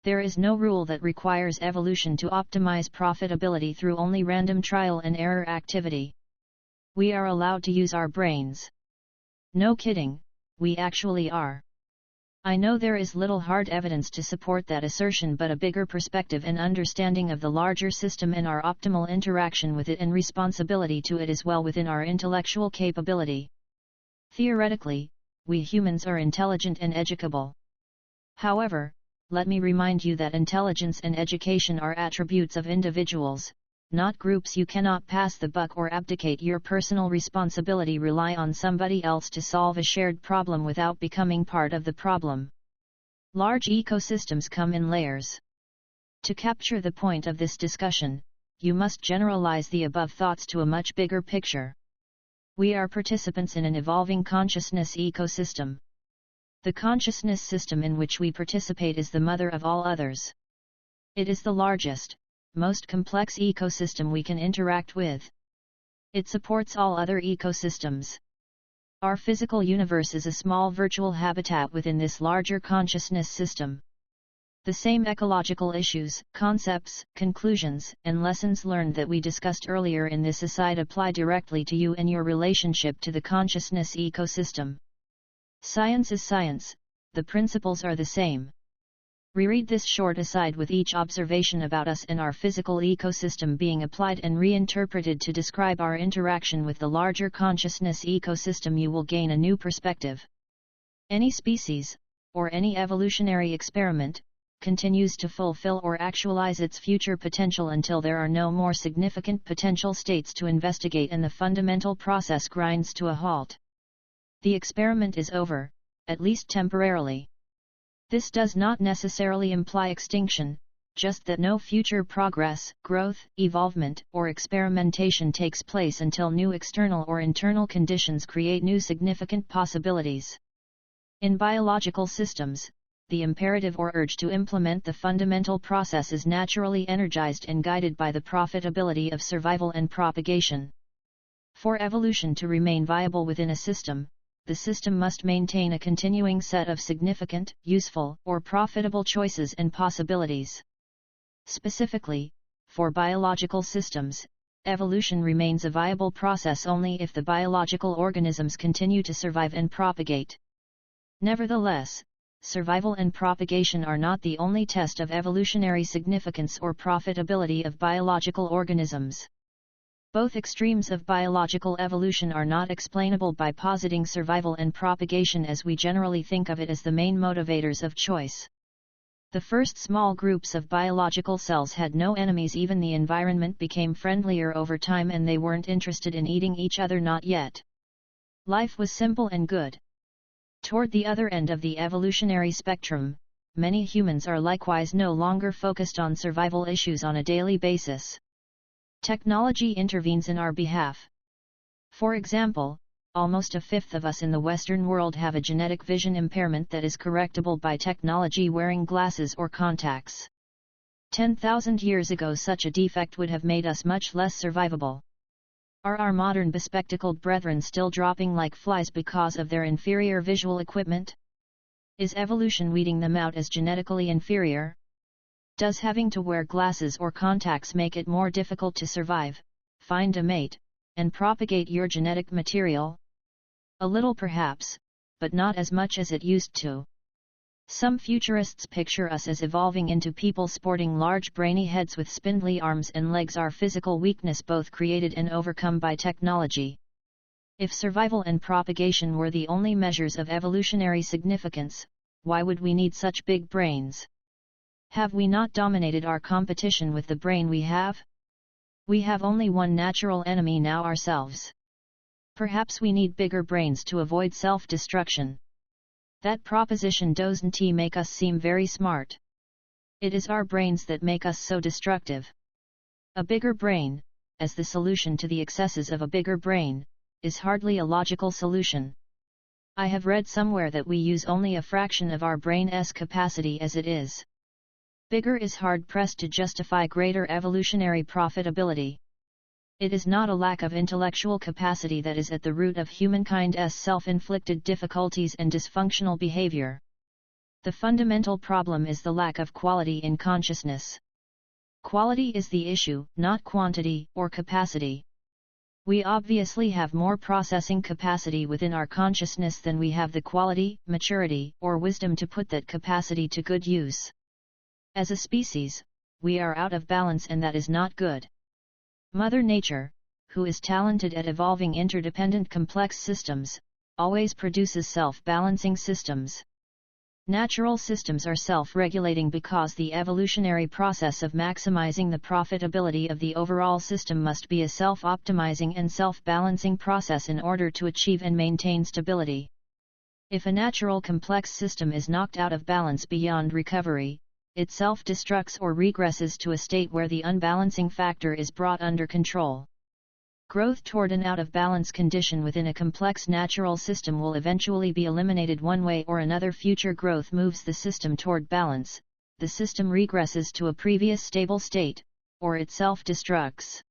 There is no rule that requires evolution to optimize profitability through only random trial and error activity. We are allowed to use our brains. No kidding, we actually are. I know there is little hard evidence to support that assertion, but a bigger perspective and understanding of the larger system and our optimal interaction with it and responsibility to it is well within our intellectual capability. Theoretically, we humans are intelligent and educable. However, let me remind you that intelligence and education are attributes of individuals, not groups. You cannot pass the buck or abdicate your personal responsibility, rely on somebody else to solve a shared problem without becoming part of the problem. Large ecosystems come in layers. To capture the point of this discussion, you must generalize the above thoughts to a much bigger picture. We are participants in an evolving consciousness ecosystem. The consciousness system in which we participate is the mother of all others. It is the largest, most complex ecosystem we can interact with. It supports all other ecosystems. Our physical universe is a small virtual habitat within this larger consciousness system. The same ecological issues, concepts, conclusions, and lessons learned that we discussed earlier in this aside apply directly to you and your relationship to the consciousness ecosystem. Science is science, the principles are the same. Reread this short aside with each observation about us and our physical ecosystem being applied and reinterpreted to describe our interaction with the larger consciousness ecosystem. You will gain a new perspective. Any species, or any evolutionary experiment, continues to fulfill or actualize its future potential until there are no more significant potential states to investigate and the fundamental process grinds to a halt. The experiment is over, at least temporarily. This does not necessarily imply extinction, just that no future progress, growth, evolvement, or experimentation takes place until new external or internal conditions create new significant possibilities. In biological systems, the imperative or urge to implement the fundamental process is naturally energized and guided by the profitability of survival and propagation. For evolution to remain viable within a system, the system must maintain a continuing set of significant, useful, or profitable choices and possibilities. Specifically, for biological systems, evolution remains a viable process only if the biological organisms continue to survive and propagate. Nevertheless, survival and propagation are not the only test of evolutionary significance or profitability of biological organisms. Both extremes of biological evolution are not explainable by positing survival and propagation as we generally think of it as the main motivators of choice. The first small groups of biological cells had no enemies. Even the environment became friendlier over time and they weren't interested in eating each other, not yet. Life was simple and good. Toward the other end of the evolutionary spectrum, many humans are likewise no longer focused on survival issues on a daily basis. Technology intervenes in our behalf. For example, almost a fifth of us in the Western world have a genetic vision impairment that is correctable by technology, wearing glasses or contacts. 10,000 years ago such a defect would have made us much less survivable. Are our modern bespectacled brethren still dropping like flies because of their inferior visual equipment? Is evolution weeding them out as genetically inferior? Does having to wear glasses or contacts make it more difficult to survive, find a mate, and propagate your genetic material? A little perhaps, but not as much as it used to. Some futurists picture us as evolving into people sporting large brainy heads with spindly arms and legs, our physical weakness both created and overcome by technology. If survival and propagation were the only measures of evolutionary significance, why would we need such big brains? Have we not dominated our competition with the brain we have? We have only one natural enemy now, ourselves. Perhaps we need bigger brains to avoid self-destruction. That proposition doesn't make us seem very smart. It is our brains that make us so destructive. A bigger brain, as the solution to the excesses of a bigger brain, is hardly a logical solution. I have read somewhere that we use only a fraction of our brain's capacity as it is. Bigger is hard-pressed to justify greater evolutionary profitability. It is not a lack of intellectual capacity that is at the root of humankind's self-inflicted difficulties and dysfunctional behavior. The fundamental problem is the lack of quality in consciousness. Quality is the issue, not quantity or capacity. We obviously have more processing capacity within our consciousness than we have the quality, maturity, or wisdom to put that capacity to good use. As a species, we are out of balance, and that is not good. Mother Nature, who is talented at evolving interdependent complex systems, always produces self-balancing systems. Natural systems are self-regulating because the evolutionary process of maximizing the profitability of the overall system must be a self-optimizing and self-balancing process in order to achieve and maintain stability. If a natural complex system is knocked out of balance beyond recovery, it self-destructs or regresses to a state where the unbalancing factor is brought under control. Growth toward an out-of-balance condition within a complex natural system will eventually be eliminated one way or another. Future growth moves the system toward balance, the system regresses to a previous stable state, or it self-destructs.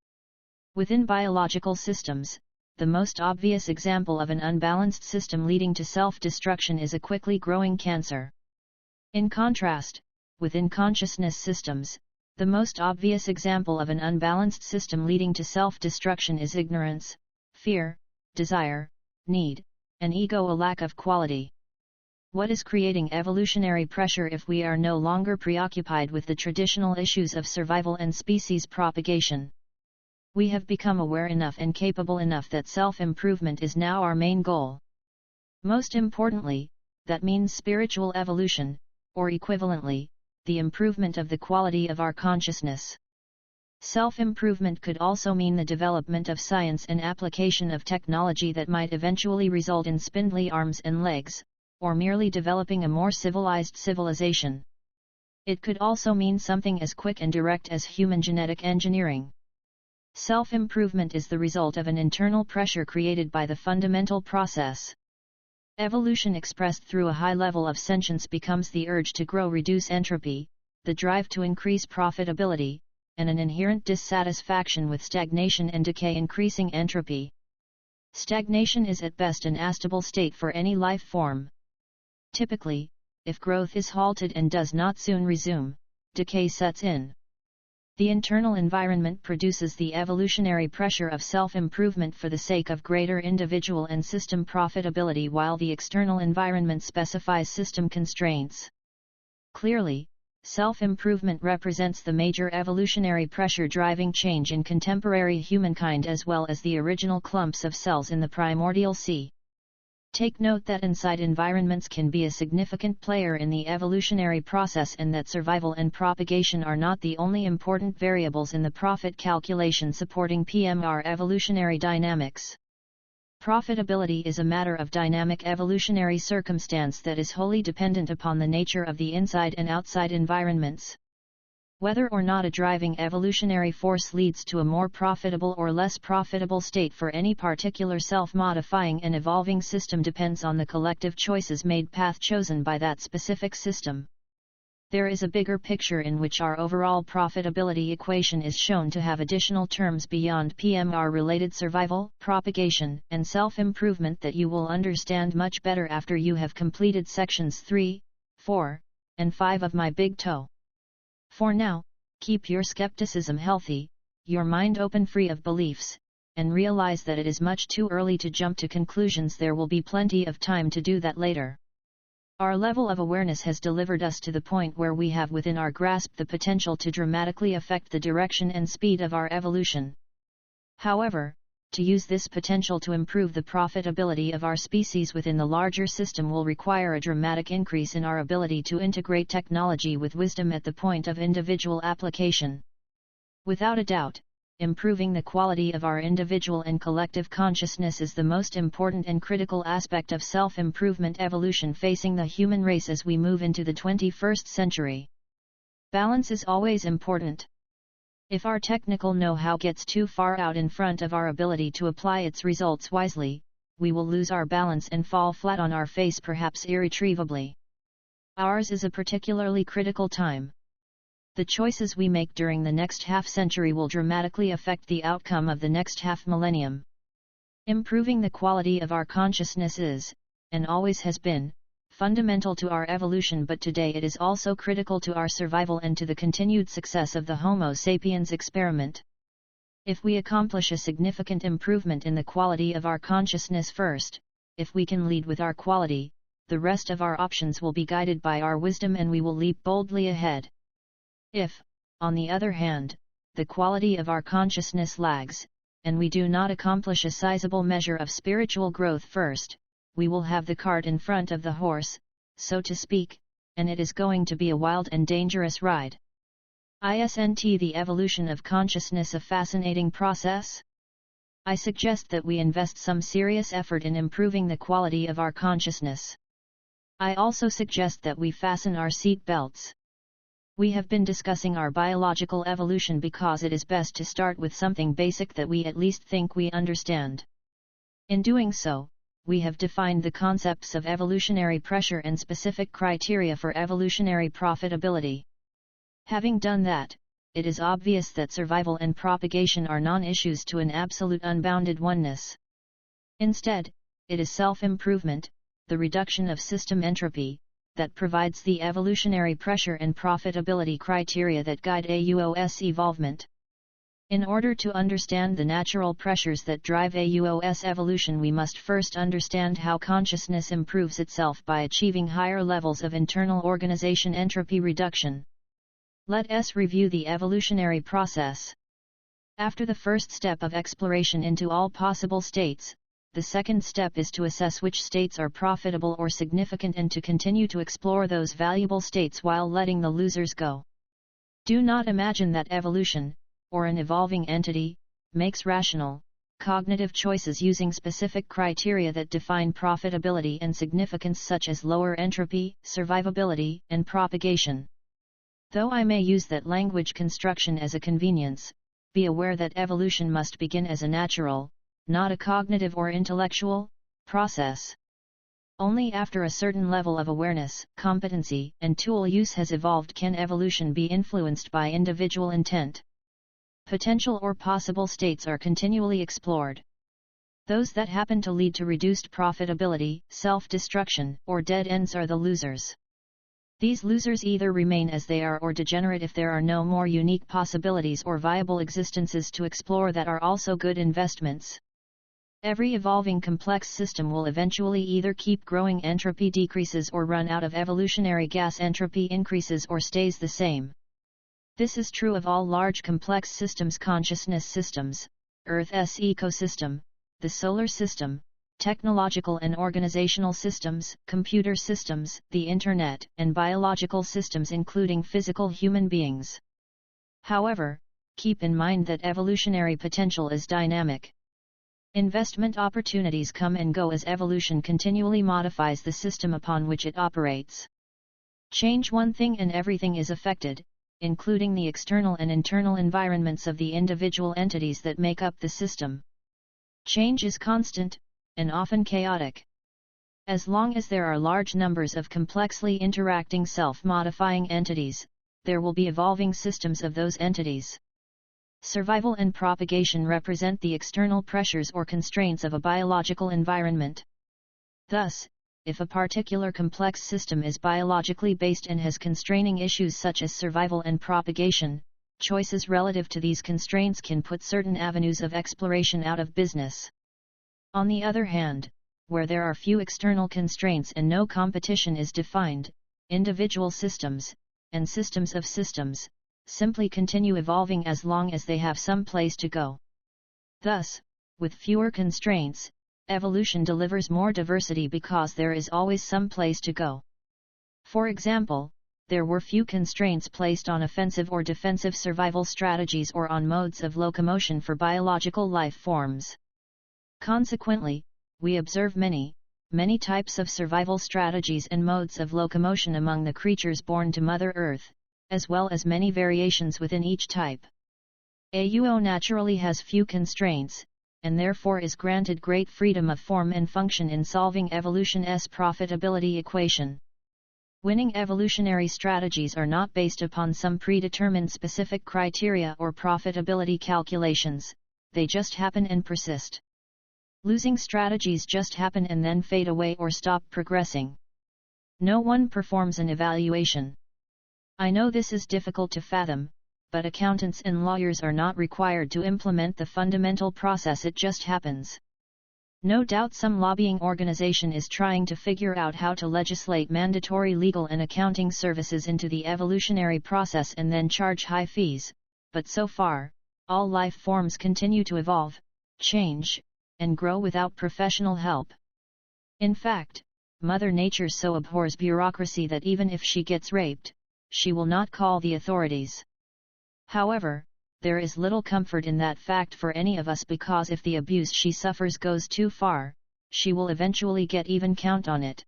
Within biological systems, the most obvious example of an unbalanced system leading to self-destruction is a quickly growing cancer. In contrast, within consciousness systems, the most obvious example of an unbalanced system leading to self-destruction is ignorance, fear, desire, need, and ego, a lack of quality. What is creating evolutionary pressure if we are no longer preoccupied with the traditional issues of survival and species propagation? We have become aware enough and capable enough that self-improvement is now our main goal. Most importantly, that means spiritual evolution, or equivalently, the improvement of the quality of our consciousness. Self-improvement could also mean the development of science and application of technology that might eventually result in spindly arms and legs, or merely developing a more civilized civilization. It could also mean something as quick and direct as human genetic engineering. Self-improvement is the result of an internal pressure created by the fundamental process. Evolution expressed through a high level of sentience becomes the urge to grow, reduce entropy, the drive to increase profitability, and an inherent dissatisfaction with stagnation and decay increasing entropy. Stagnation is at best an astable state for any life form. Typically, if growth is halted and does not soon resume, decay sets in. The internal environment produces the evolutionary pressure of self-improvement for the sake of greater individual and system profitability, while the external environment specifies system constraints. Clearly, self-improvement represents the major evolutionary pressure driving change in contemporary humankind, as well as the original clumps of cells in the primordial sea. Take note that inside environments can be a significant player in the evolutionary process, and that survival and propagation are not the only important variables in the profit calculation supporting PMR evolutionary dynamics. Profitability is a matter of dynamic evolutionary circumstance that is wholly dependent upon the nature of the inside and outside environments. Whether or not a driving evolutionary force leads to a more profitable or less profitable state for any particular self-modifying and evolving system depends on the collective choices made, path chosen by that specific system. There is a bigger picture in which our overall profitability equation is shown to have additional terms beyond PMR-related survival, propagation, and self-improvement that you will understand much better after you have completed sections 3, 4, and 5 of my Big Toe. For now, keep your skepticism healthy, your mind open, free of beliefs, and realize that it is much too early to jump to conclusions. There will be plenty of time to do that later. Our level of awareness has delivered us to the point where we have within our grasp the potential to dramatically affect the direction and speed of our evolution. However, to use this potential to improve the profitability of our species within the larger system will require a dramatic increase in our ability to integrate technology with wisdom at the point of individual application. Without a doubt, improving the quality of our individual and collective consciousness is the most important and critical aspect of self-improvement evolution facing the human race as we move into the 21st century. Balance is always important. If our technical know-how gets too far out in front of our ability to apply its results wisely, we will lose our balance and fall flat on our face, perhaps irretrievably. Ours is a particularly critical time. The choices we make during the next half-century will dramatically affect the outcome of the next half-millennium. Improving the quality of our consciousness is, and always has been, fundamental to our evolution, but today it is also critical to our survival and to the continued success of the Homo sapiens experiment. If we accomplish a significant improvement in the quality of our consciousness first, if we can lead with our quality, the rest of our options will be guided by our wisdom and we will leap boldly ahead. If, on the other hand, the quality of our consciousness lags, and we do not accomplish a sizable measure of spiritual growth first, we will have the cart in front of the horse, so to speak, and it is going to be a wild and dangerous ride. Isn't the evolution of consciousness a fascinating process? I suggest that we invest some serious effort in improving the quality of our consciousness. I also suggest that we fasten our seat belts. We have been discussing our biological evolution because it is best to start with something basic that we at least think we understand. In doing so, we have defined the concepts of evolutionary pressure and specific criteria for evolutionary profitability. Having done that, it is obvious that survival and propagation are non-issues to an absolute unbounded oneness. Instead, it is self-improvement, the reduction of system entropy, that provides the evolutionary pressure and profitability criteria that guide AUOS evolvement. In order to understand the natural pressures that drive AUOS evolution, we must first understand how consciousness improves itself by achieving higher levels of internal organization entropy reduction. Let us review the evolutionary process. After the first step of exploration into all possible states, the second step is to assess which states are profitable or significant and to continue to explore those valuable states while letting the losers go. Do not imagine that evolution, or an evolving entity, makes rational, cognitive choices using specific criteria that define profitability and significance, such as lower entropy, survivability, and propagation. Though I may use that language construction as a convenience, be aware that evolution must begin as a natural, not a cognitive or intellectual, process. Only after a certain level of awareness, competency, and tool use has evolved can evolution be influenced by individual intent. Potential or possible states are continually explored. Those that happen to lead to reduced profitability, self-destruction, or dead ends are the losers. These losers either remain as they are or degenerate if there are no more unique possibilities or viable existences to explore that are also good investments. Every evolving complex system will eventually either keep growing, entropy decreases, or run out of evolutionary gas, entropy increases or stays the same. This is true of all large complex systems, consciousness systems, Earth's ecosystem, the solar system, technological and organizational systems, computer systems, the Internet, and biological systems including physical human beings. However, keep in mind that evolutionary potential is dynamic. Investment opportunities come and go as evolution continually modifies the system upon which it operates. Change one thing and everything is affected, including the external and internal environments of the individual entities that make up the system. Change is constant, and often chaotic. As long as there are large numbers of complexly interacting self-modifying entities, there will be evolving systems of those entities. Survival and propagation represent the external pressures or constraints of a biological environment. Thus, if a particular complex system is biologically based and has constraining issues such as survival and propagation, choices relative to these constraints can put certain avenues of exploration out of business. On the other hand, where there are few external constraints and no competition is defined, individual systems, and systems of systems, simply continue evolving as long as they have some place to go. Thus, with fewer constraints, evolution delivers more diversity because there is always some place to go. For example, there were few constraints placed on offensive or defensive survival strategies or on modes of locomotion for biological life forms. Consequently, we observe many types of survival strategies and modes of locomotion among the creatures born to Mother Earth, as well as many variations within each type. AUO naturally has few constraints, and therefore is granted great freedom of form and function in solving evolution's profitability equation. Winning evolutionary strategies are not based upon some predetermined specific criteria or profitability calculations, they just happen and persist. Losing strategies just happen and then fade away or stop progressing. No one performs an evaluation. I know this is difficult to fathom, but accountants and lawyers are not required to implement the fundamental process, it just happens. No doubt some lobbying organization is trying to figure out how to legislate mandatory legal and accounting services into the evolutionary process and then charge high fees, but so far, all life forms continue to evolve, change, and grow without professional help. In fact, Mother Nature so abhors bureaucracy that even if she gets raped, she will not call the authorities. However, there is little comfort in that fact for any of us because if the abuse she suffers goes too far, she will eventually get even count on it.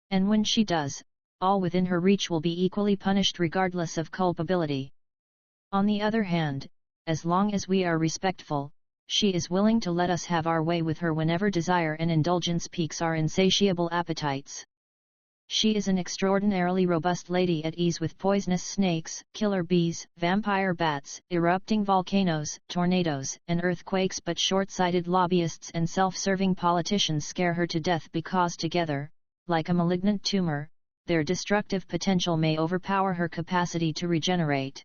And when she does, all within her reach will be equally punished regardless of culpability. On the other hand, as long as we are respectful, she is willing to let us have our way with her whenever desire and indulgence piques our insatiable appetites. She is an extraordinarily robust lady at ease with poisonous snakes, killer bees, vampire bats, erupting volcanoes, tornadoes, and earthquakes, but short-sighted lobbyists and self-serving politicians scare her to death because together, like a malignant tumor, their destructive potential may overpower her capacity to regenerate.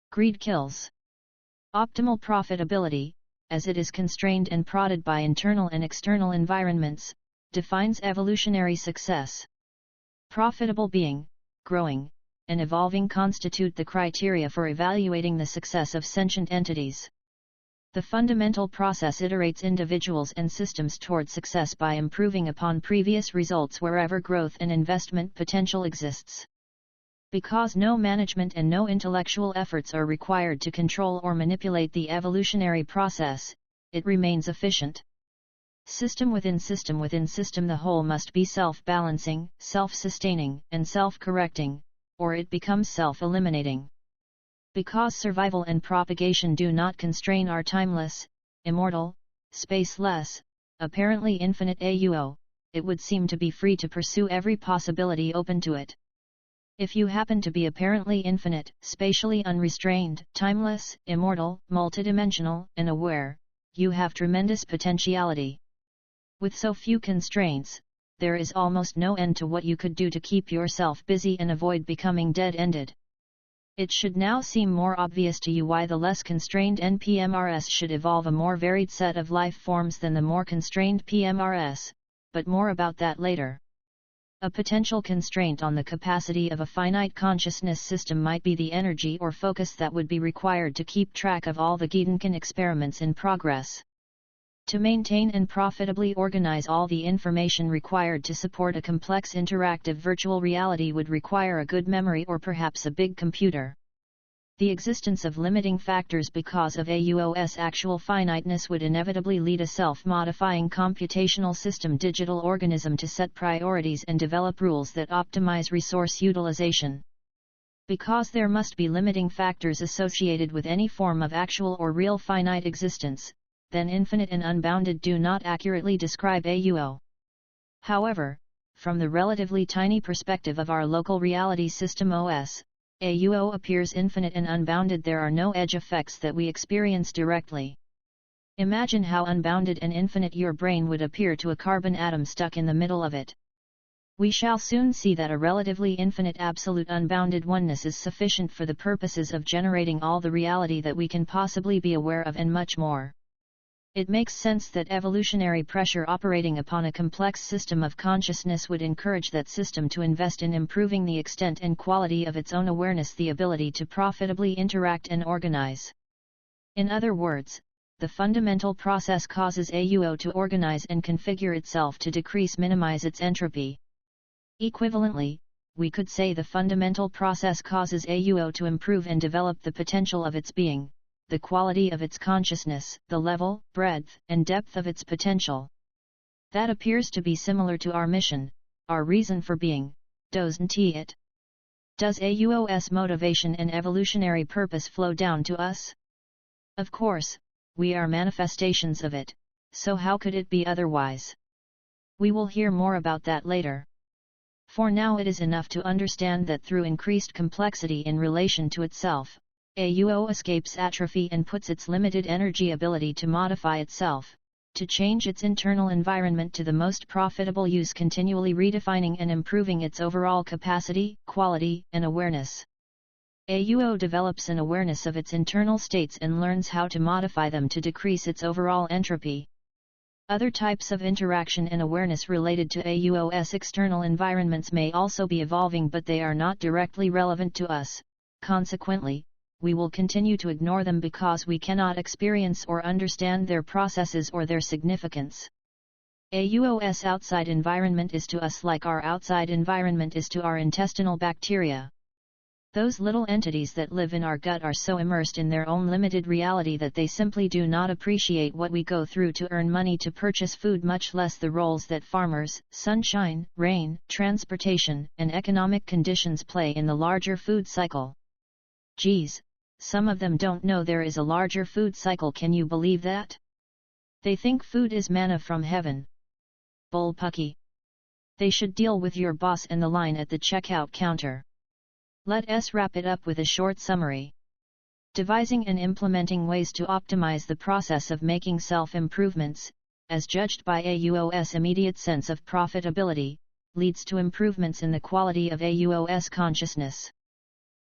Greed kills. Optimal profitability, as it is constrained and prodded by internal and external environments, defines evolutionary success. Profitable being, growing, and evolving constitute the criteria for evaluating the success of sentient entities. The fundamental process iterates individuals and systems toward success by improving upon previous results wherever growth and investment potential exists. Because no management and no intellectual efforts are required to control or manipulate the evolutionary process, it remains efficient. System within system within system, the whole must be self-balancing, self-sustaining, and self-correcting, or it becomes self-eliminating. Because survival and propagation do not constrain our timeless, immortal, spaceless, apparently infinite AUO, it would seem to be free to pursue every possibility open to it. If you happen to be apparently infinite, spatially unrestrained, timeless, immortal, multidimensional, and aware, you have tremendous potentiality. With so few constraints, there is almost no end to what you could do to keep yourself busy and avoid becoming dead-ended. It should now seem more obvious to you why the less constrained NPMRS should evolve a more varied set of life forms than the more constrained PMRS, but more about that later. A potential constraint on the capacity of a finite consciousness system might be the energy or focus that would be required to keep track of all the Gedanken experiments in progress. To maintain and profitably organize all the information required to support a complex interactive virtual reality would require a good memory or perhaps a big computer. The existence of limiting factors because of AUO's actual finiteness would inevitably lead a self-modifying computational system digital organism to set priorities and develop rules that optimize resource utilization. Because there must be limiting factors associated with any form of actual or real finite existence, then infinite and unbounded do not accurately describe AUO. However, from the relatively tiny perspective of our local reality system OS, AUO appears infinite and unbounded. There are no edge effects that we experience directly. Imagine how unbounded and infinite your brain would appear to a carbon atom stuck in the middle of it. We shall soon see that a relatively infinite absolute unbounded oneness is sufficient for the purposes of generating all the reality that we can possibly be aware of and much more. It makes sense that evolutionary pressure operating upon a complex system of consciousness would encourage that system to invest in improving the extent and quality of its own awareness, the ability to profitably interact and organize. In other words, the fundamental process causes AUO to organize and configure itself to minimize its entropy. Equivalently, we could say the fundamental process causes AUO to improve and develop the potential of its being, the quality of its consciousness, the level, breadth, and depth of its potential. That appears to be similar to our mission, our reason for being, doesn't it? Does AUO's motivation and evolutionary purpose flow down to us? Of course, we are manifestations of it, so how could it be otherwise? We will hear more about that later. For now it is enough to understand that through increased complexity in relation to itself, AUO escapes atrophy and puts its limited energy ability to modify itself, to change its internal environment to the most profitable use, continually redefining and improving its overall capacity, quality, and awareness. AUO develops an awareness of its internal states and learns how to modify them to decrease its overall entropy. Other types of interaction and awareness related to AUO's external environments may also be evolving, but they are not directly relevant to us. Consequently, we will continue to ignore them because we cannot experience or understand their processes or their significance. AUO's outside environment is to us like our outside environment is to our intestinal bacteria. Those little entities that live in our gut are so immersed in their own limited reality that they simply do not appreciate what we go through to earn money to purchase food, much less the roles that farmers, sunshine, rain, transportation, and economic conditions play in the larger food cycle. Geez, some of them don't know there is a larger food cycle, can you believe that? They think food is manna from heaven. Bullpucky. They should deal with your boss and the line at the checkout counter. Let's wrap it up with a short summary. Devising and implementing ways to optimize the process of making self-improvements, as judged by AUO's immediate sense of profitability, leads to improvements in the quality of AUO's consciousness.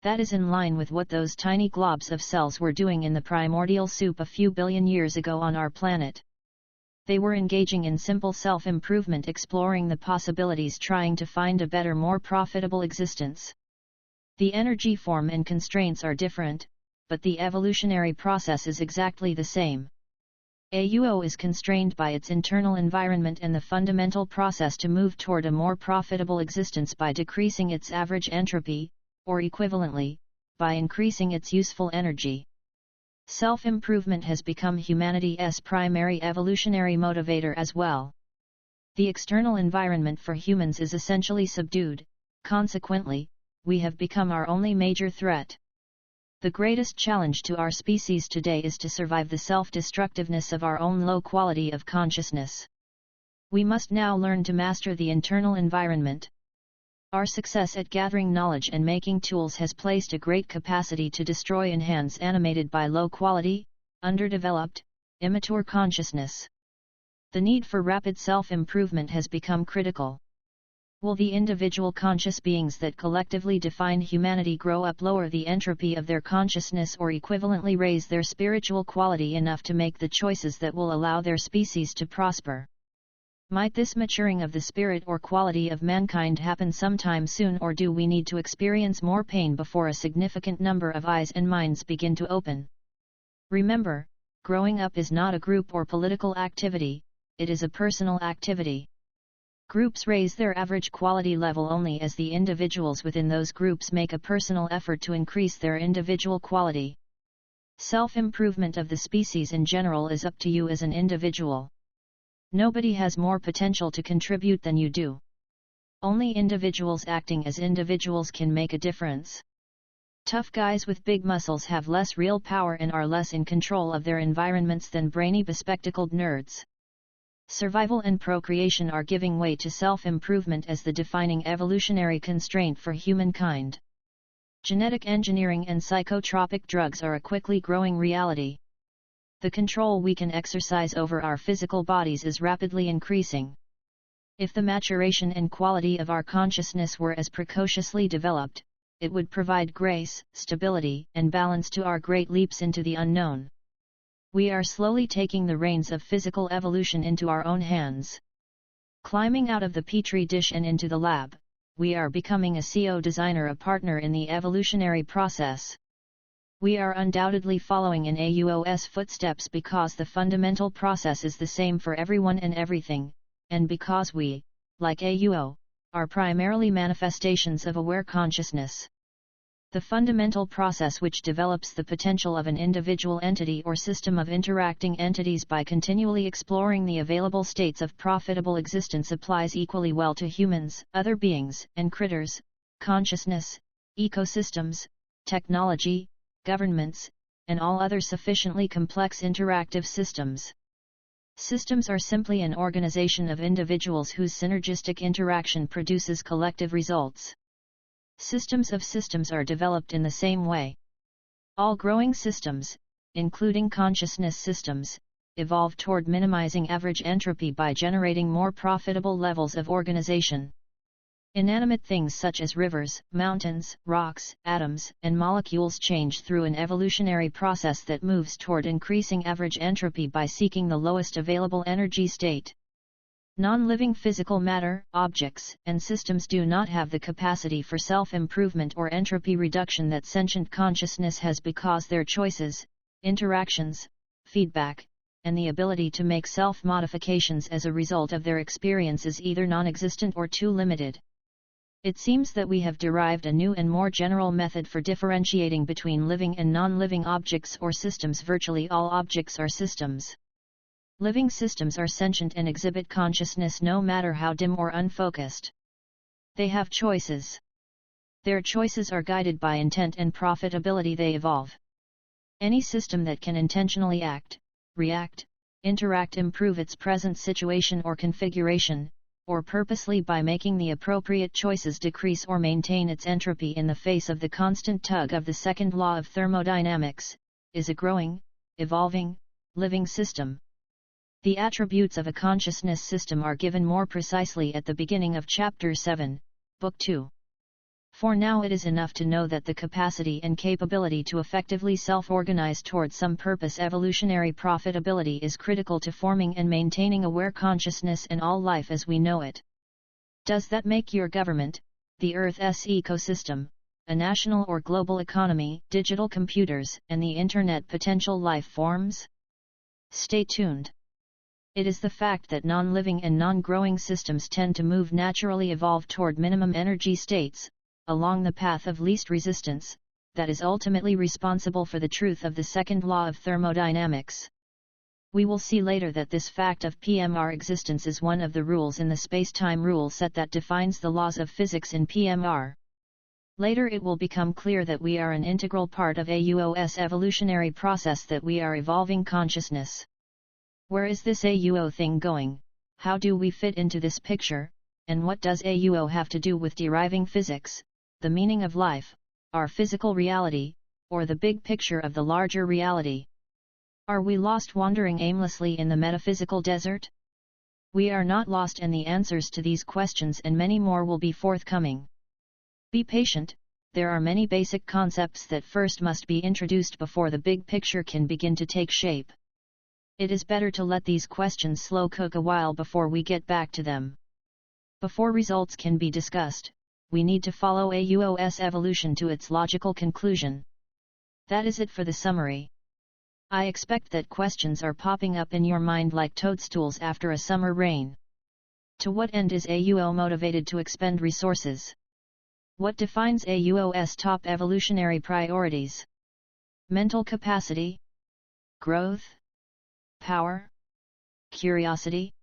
That is in line with what those tiny globs of cells were doing in the primordial soup a few billion years ago on our planet. They were engaging in simple self-improvement, exploring the possibilities, trying to find a better, more profitable existence. The energy form and constraints are different, but the evolutionary process is exactly the same. AUO is constrained by its internal environment and the fundamental process to move toward a more profitable existence by decreasing its average entropy, or equivalently, by increasing its useful energy. Self-improvement has become humanity's primary evolutionary motivator as well. The external environment for humans is essentially subdued, consequently, we have become our only major threat. The greatest challenge to our species today is to survive the self-destructiveness of our own low quality of consciousness. We must now learn to master the internal environment. Our success at gathering knowledge and making tools has placed a great capacity to destroy in hands animated by low quality, underdeveloped, immature consciousness. The need for rapid self-improvement has become critical. Will the individual conscious beings that collectively define humanity grow up, lower the entropy of their consciousness, or equivalently raise their spiritual quality enough to make the choices that will allow their species to prosper? Might this maturing of the spirit or quality of mankind happen sometime soon, or do we need to experience more pain before a significant number of eyes and minds begin to open? Remember, growing up is not a group or political activity, it is a personal activity. Groups raise their average quality level only as the individuals within those groups make a personal effort to increase their individual quality. Self-improvement of the species in general is up to you as an individual. Nobody has more potential to contribute than you do. Only individuals acting as individuals can make a difference. Tough guys with big muscles have less real power and are less in control of their environments than brainy bespectacled nerds. Survival and procreation are giving way to self-improvement as the defining evolutionary constraint for humankind. Genetic engineering and psychotropic drugs are a quickly growing reality. The control we can exercise over our physical bodies is rapidly increasing. If the maturation and quality of our consciousness were as precociously developed, it would provide grace, stability, and balance to our great leaps into the unknown. We are slowly taking the reins of physical evolution into our own hands. Climbing out of the petri dish and into the lab, we are becoming a CO designer, a partner in the evolutionary process. We are undoubtedly following in AUO's footsteps because the fundamental process is the same for everyone and everything, and because we, like AUO, are primarily manifestations of aware consciousness. The fundamental process which develops the potential of an individual entity or system of interacting entities by continually exploring the available states of profitable existence applies equally well to humans, other beings, and critters, consciousness, ecosystems, technology, governments, and all other sufficiently complex interactive systems. Systems are simply an organization of individuals whose synergistic interaction produces collective results. Systems of systems are developed in the same way. All growing systems, including consciousness systems, evolve toward minimizing average entropy by generating more profitable levels of organization. Inanimate things such as rivers, mountains, rocks, atoms, and molecules change through an evolutionary process that moves toward increasing average entropy by seeking the lowest available energy state. Non-living physical matter, objects, and systems do not have the capacity for self-improvement or entropy reduction that sentient consciousness has because their choices, interactions, feedback, and the ability to make self-modifications as a result of their experience is either non-existent or too limited. It seems that we have derived a new and more general method for differentiating between living and non-living objects or systems. Virtually all objects are systems. Living systems are sentient and exhibit consciousness no matter how dim or unfocused. They have choices. Their choices are guided by intent and profitability. They evolve. Any system that can intentionally act, react, interact, improve its present situation or configuration, or purposely by making the appropriate choices decrease or maintain its entropy in the face of the constant tug of the second law of thermodynamics, is a growing, evolving, living system. The attributes of a consciousness system are given more precisely at the beginning of Chapter 7, Book 2. For now it is enough to know that the capacity and capability to effectively self-organize toward some purpose, evolutionary profitability, is critical to forming and maintaining aware consciousness in all life as we know it. Does that make your government, the Earth's ecosystem, a national or global economy, digital computers, and the Internet potential life forms? Stay tuned. It is the fact that non-living and non-growing systems tend to move naturally evolve toward minimum energy states, along the path of least resistance, that is ultimately responsible for the truth of the second law of thermodynamics. We will see later that this fact of PMR existence is one of the rules in the space-time rule set that defines the laws of physics in PMR. Later it will become clear that we are an integral part of AUO's evolutionary process, that we are evolving consciousness. Where is this AUO thing going? How do we fit into this picture, and what does AUO have to do with deriving physics, the meaning of life, our physical reality, or the big picture of the larger reality? Are we lost wandering aimlessly in the metaphysical desert? We are not lost, and the answers to these questions and many more will be forthcoming. Be patient, there are many basic concepts that first must be introduced before the big picture can begin to take shape. It is better to let these questions slow cook a while before we get back to them. Before results can be discussed, we need to follow AUO's evolution to its logical conclusion. That is it for the summary. I expect that questions are popping up in your mind like toadstools after a summer rain. To what end is AUO motivated to expend resources? What defines AUO's top evolutionary priorities? Mental capacity? Growth? Power? Curiosity?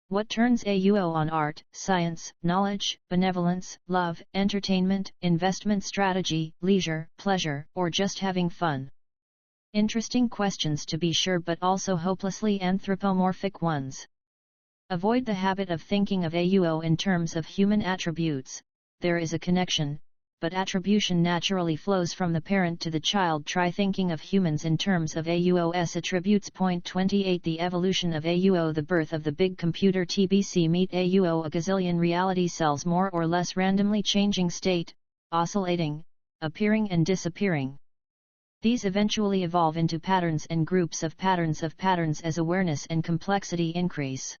What turns AUO on? Art, science, knowledge, benevolence, love, entertainment, investment strategy, leisure, pleasure, or just having fun? Interesting questions to be sure, but also hopelessly anthropomorphic ones. Avoid the habit of thinking of AUO in terms of human attributes. There is a connection but attribution naturally flows from the parent to the child. Try thinking of humans in terms of AUOS attributes. Point 28 The evolution of AUO. The birth of the big computer TBC. Meet AUO, a gazillion reality cells, more or less randomly changing state, oscillating, appearing and disappearing. These eventually evolve into patterns and groups of patterns as awareness and complexity increase.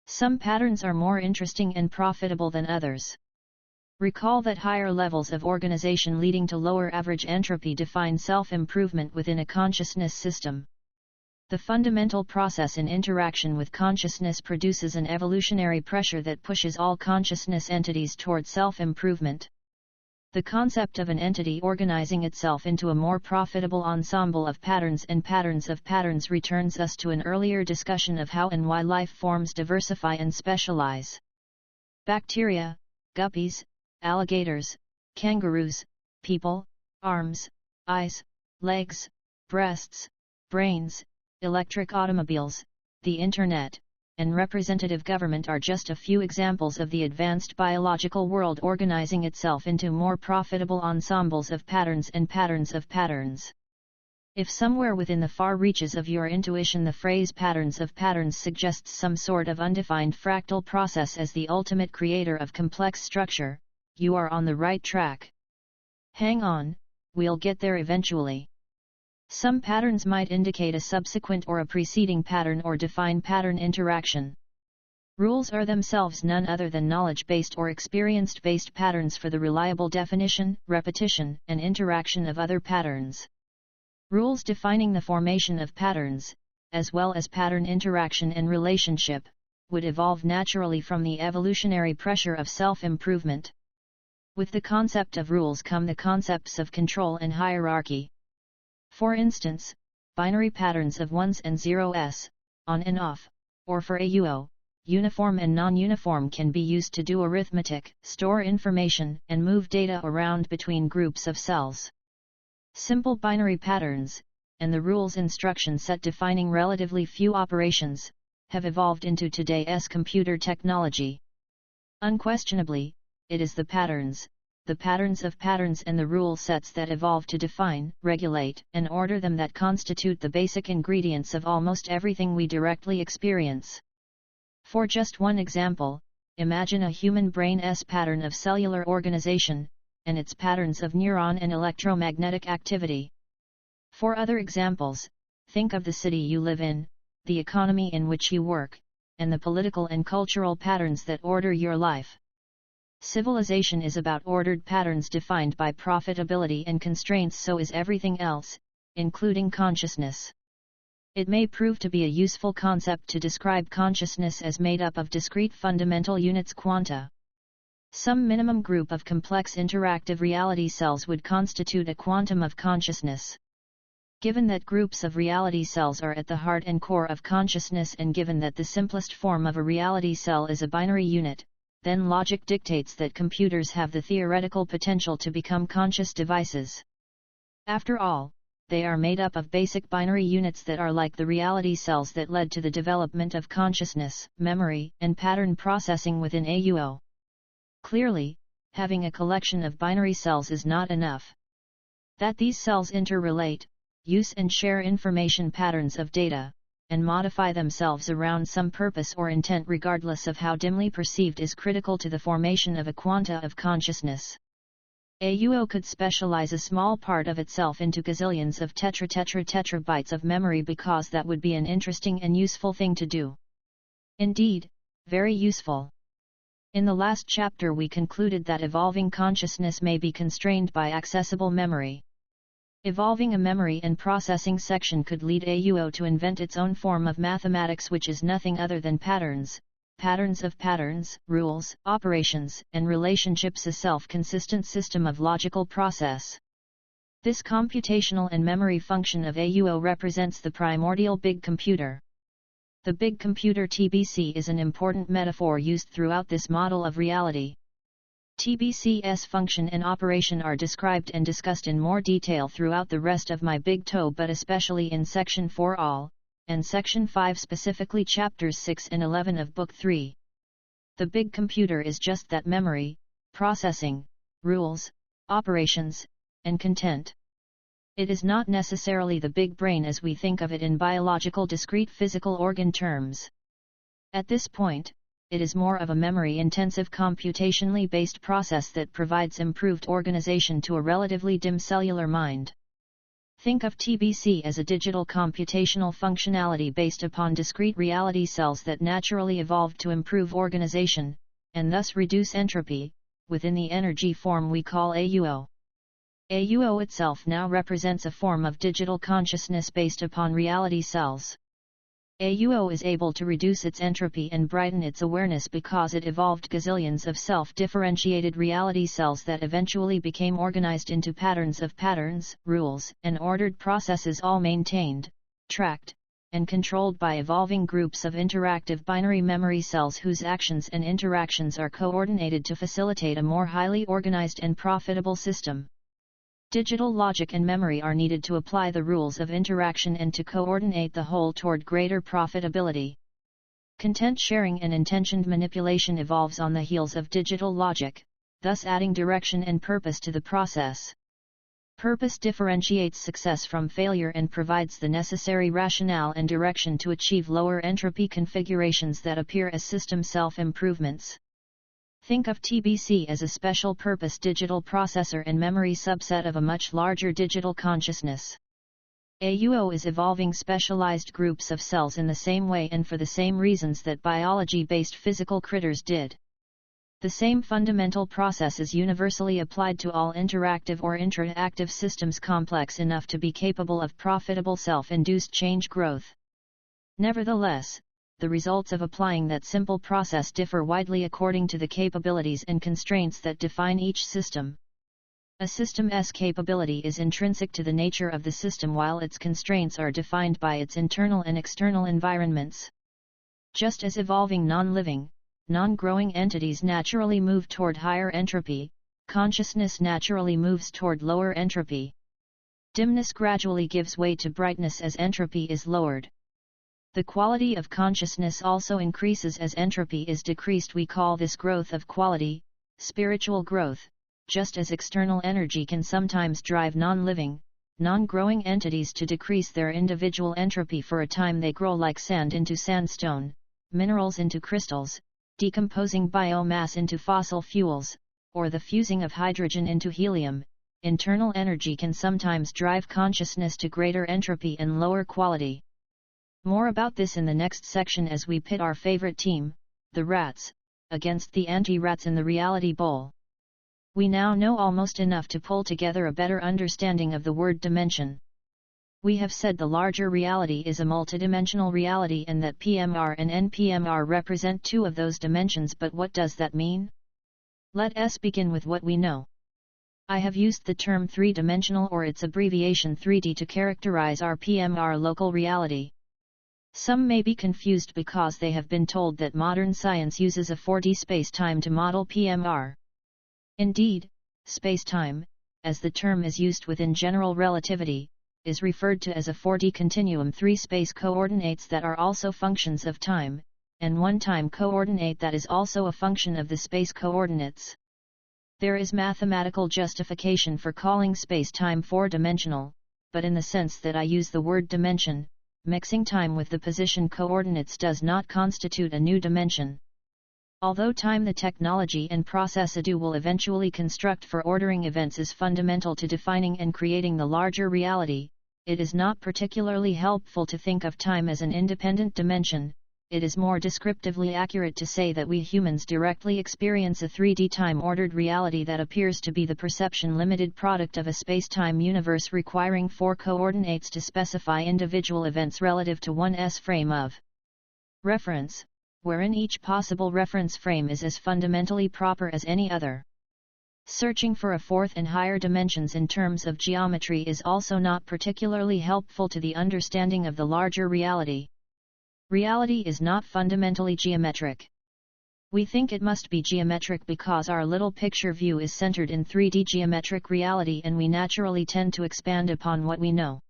Some patterns are more interesting and profitable than others. Recall that higher levels of organization leading to lower average entropy define self-improvement within a consciousness system. The fundamental process in interaction with consciousness produces an evolutionary pressure that pushes all consciousness entities toward self-improvement. The concept of an entity organizing itself into a more profitable ensemble of patterns and patterns of patterns returns us to an earlier discussion of how and why life forms diversify and specialize. Bacteria, guppies, alligators, kangaroos, people, arms, eyes, legs, breasts, brains, electric automobiles, the Internet, and representative government are just a few examples of the advanced biological world organizing itself into more profitable ensembles of patterns and patterns of patterns. If somewhere within the far reaches of your intuition the phrase patterns of patterns suggests some sort of undefined fractal process as the ultimate creator of complex structure, you are on the right track. Hang on, we'll get there eventually. Some patterns might indicate a subsequent or a preceding pattern or define pattern interaction. Rules are themselves none other than knowledge-based or experience-based patterns for the reliable definition, repetition, and interaction of other patterns. Rules defining the formation of patterns, as well as pattern interaction and relationship, would evolve naturally from the evolutionary pressure of self-improvement. With the concept of rules come the concepts of control and hierarchy. For instance, binary patterns of 1s and 0s, on and off, or for AUO, uniform and non-uniform can be used to do arithmetic, store information, and move data around between groups of cells. Simple binary patterns, and the rules instruction set defining relatively few operations, have evolved into today's computer technology. Unquestionably, it is the patterns of patterns and the rule sets that evolve to define, regulate, and order them that constitute the basic ingredients of almost everything we directly experience. For just one example, imagine a human brain's pattern of cellular organization, and its patterns of neuron and electromagnetic activity. For other examples, think of the city you live in, the economy in which you work, and the political and cultural patterns that order your life. Civilization is about ordered patterns defined by profitability and constraints, so is everything else, including consciousness. It may prove to be a useful concept to describe consciousness as made up of discrete fundamental units, quanta. Some minimum group of complex interactive reality cells would constitute a quantum of consciousness. Given that groups of reality cells are at the heart and core of consciousness, and given that the simplest form of a reality cell is a binary unit, then logic dictates that computers have the theoretical potential to become conscious devices. After all, they are made up of basic binary units that are like the reality cells that led to the development of consciousness, memory, and pattern processing within AUO. Clearly, having a collection of binary cells is not enough. That these cells interrelate, use and share information patterns of data, and modify themselves around some purpose or intent regardless of how dimly perceived is critical to the formation of a quanta of consciousness. AUO could specialize a small part of itself into gazillions of terabytes of memory because that would be an interesting and useful thing to do. Indeed, very useful. In the last chapter we concluded that evolving consciousness may be constrained by accessible memory. Evolving a memory and processing section could lead AUO to invent its own form of mathematics, which is nothing other than patterns, patterns of patterns, rules, operations, and relationships, a self-consistent system of logical process. This computational and memory function of AUO represents the primordial big computer. The big computer TBC is an important metaphor used throughout this model of reality. TBC's function and operation are described and discussed in more detail throughout the rest of my big toe, but especially in Section 4 all, and Section 5 specifically Chapters 6 and 11 of Book 3. The big computer is just that: memory, processing, rules, operations, and content. It is not necessarily the big brain as we think of it in biological discrete physical organ terms. At this point, it is more of a memory-intensive computationally based process that provides improved organization to a relatively dim cellular mind. Think of TBC as a digital computational functionality based upon discrete reality cells that naturally evolved to improve organization, and thus reduce entropy, within the energy form we call AUO. AUO itself now represents a form of digital consciousness based upon reality cells. AUO is able to reduce its entropy and brighten its awareness because it evolved gazillions of self-differentiated reality cells that eventually became organized into patterns of patterns, rules, and ordered processes, all maintained, tracked, and controlled by evolving groups of interactive binary memory cells whose actions and interactions are coordinated to facilitate a more highly organized and profitable system. Digital logic and memory are needed to apply the rules of interaction and to coordinate the whole toward greater profitability. Content sharing and intentioned manipulation evolves on the heels of digital logic, thus adding direction and purpose to the process. Purpose differentiates success from failure and provides the necessary rationale and direction to achieve lower entropy configurations that appear as system self-improvements. Think of TBC as a special-purpose digital processor and memory subset of a much larger digital consciousness. AUO is evolving specialized groups of cells in the same way and for the same reasons that biology-based physical critters did. The same fundamental process is universally applied to all interactive or interactive systems complex enough to be capable of profitable self-induced change growth. Nevertheless, the results of applying that simple process differ widely according to the capabilities and constraints that define each system. A system's capability is intrinsic to the nature of the system while its constraints are defined by its internal and external environments. Just as evolving non-living, non-growing entities naturally move toward higher entropy, consciousness naturally moves toward lower entropy. Dimness gradually gives way to brightness as entropy is lowered. The quality of consciousness also increases as entropy is decreased. We call this growth of quality, spiritual growth, just as external energy can sometimes drive non-living, non-growing entities to decrease their individual entropy for a time. They grow like sand into sandstone, minerals into crystals, decomposing biomass into fossil fuels, or the fusing of hydrogen into helium. Internal energy can sometimes drive consciousness to greater entropy and lower quality. More about this in the next section as we pit our favorite team, the rats, against the anti-rats in the reality bowl. We now know almost enough to pull together a better understanding of the word dimension. We have said the larger reality is a multidimensional reality and that PMR and NPMR represent two of those dimensions, but what does that mean? Let us begin with what we know. I have used the term three-dimensional or its abbreviation 3D to characterize our PMR local reality. Some may be confused because they have been told that modern science uses a 4D space-time to model PMR. Indeed, space-time, as the term is used within general relativity, is referred to as a 4D continuum, three space coordinates that are also functions of time, and one time coordinate that is also a function of the space coordinates. There is mathematical justification for calling space-time four-dimensional, but in the sense that I use the word dimension, mixing time with the position coordinates does not constitute a new dimension. Although time, the technology and process ADO will eventually construct for ordering events, is fundamental to defining and creating the larger reality, it is not particularly helpful to think of time as an independent dimension. It is more descriptively accurate to say that we humans directly experience a 3D time-ordered reality that appears to be the perception-limited product of a space-time universe requiring four coordinates to specify individual events relative to one's frame of reference, wherein each possible reference frame is as fundamentally proper as any other. Searching for a fourth and higher dimensions in terms of geometry is also not particularly helpful to the understanding of the larger reality. Reality is not fundamentally geometric. We think it must be geometric because our little picture view is centered in 3D geometric reality and we naturally tend to expand upon what we know.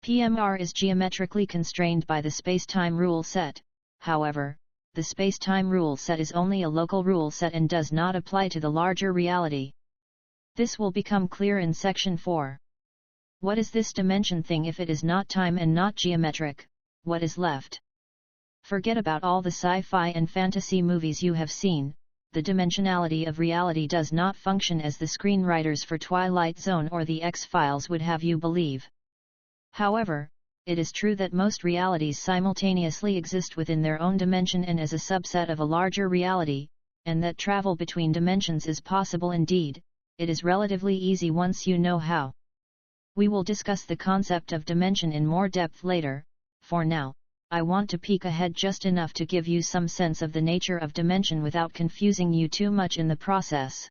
PMR is geometrically constrained by the space-time rule set. However, the space-time rule set is only a local rule set and does not apply to the larger reality. This will become clear in section 4. What is this dimension thing if it is not time and not geometric? What is left? Forget about all the sci-fi and fantasy movies you have seen. The dimensionality of reality does not function as the screenwriters for Twilight Zone or the X-Files would have you believe. However, it is true that most realities simultaneously exist within their own dimension and as a subset of a larger reality, and that travel between dimensions is possible indeed. It is relatively easy once you know how. We will discuss the concept of dimension in more depth later. For now, I want to peek ahead just enough to give you some sense of the nature of dimension without confusing you too much in the process.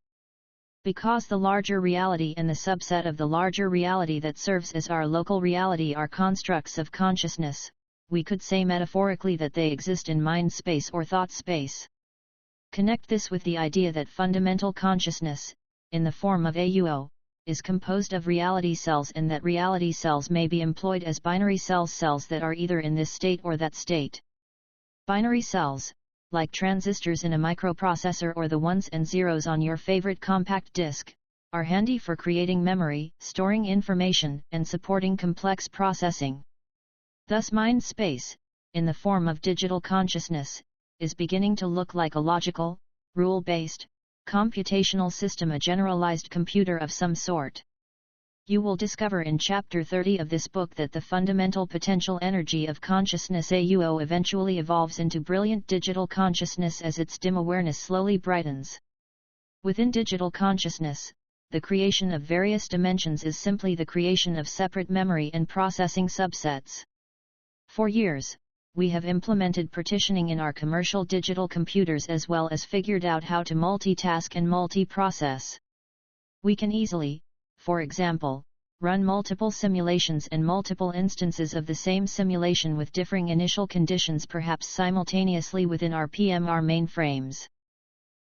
Because the larger reality and the subset of the larger reality that serves as our local reality are constructs of consciousness, we could say metaphorically that they exist in mind space or thought space. Connect this with the idea that fundamental consciousness, in the form of AUO, is composed of reality cells and that reality cells may be employed as binary cells that are either in this state or that state. Binary cells, like transistors in a microprocessor or the ones and zeros on your favorite compact disc, are handy for creating memory, storing information, and supporting complex processing. Thus mind space, in the form of digital consciousness, is beginning to look like a logical, rule-based, computational system, a generalized computer of some sort. You will discover in Chapter 30 of this book that the fundamental potential energy of consciousness AUO eventually evolves into brilliant digital consciousness as its dim awareness slowly brightens. Within digital consciousness, the creation of various dimensions is simply the creation of separate memory and processing subsets. For years, we have implemented partitioning in our commercial digital computers as well as figured out how to multitask and multi-process. We can easily, for example, run multiple simulations and multiple instances of the same simulation with differing initial conditions perhaps simultaneously within our PMR mainframes.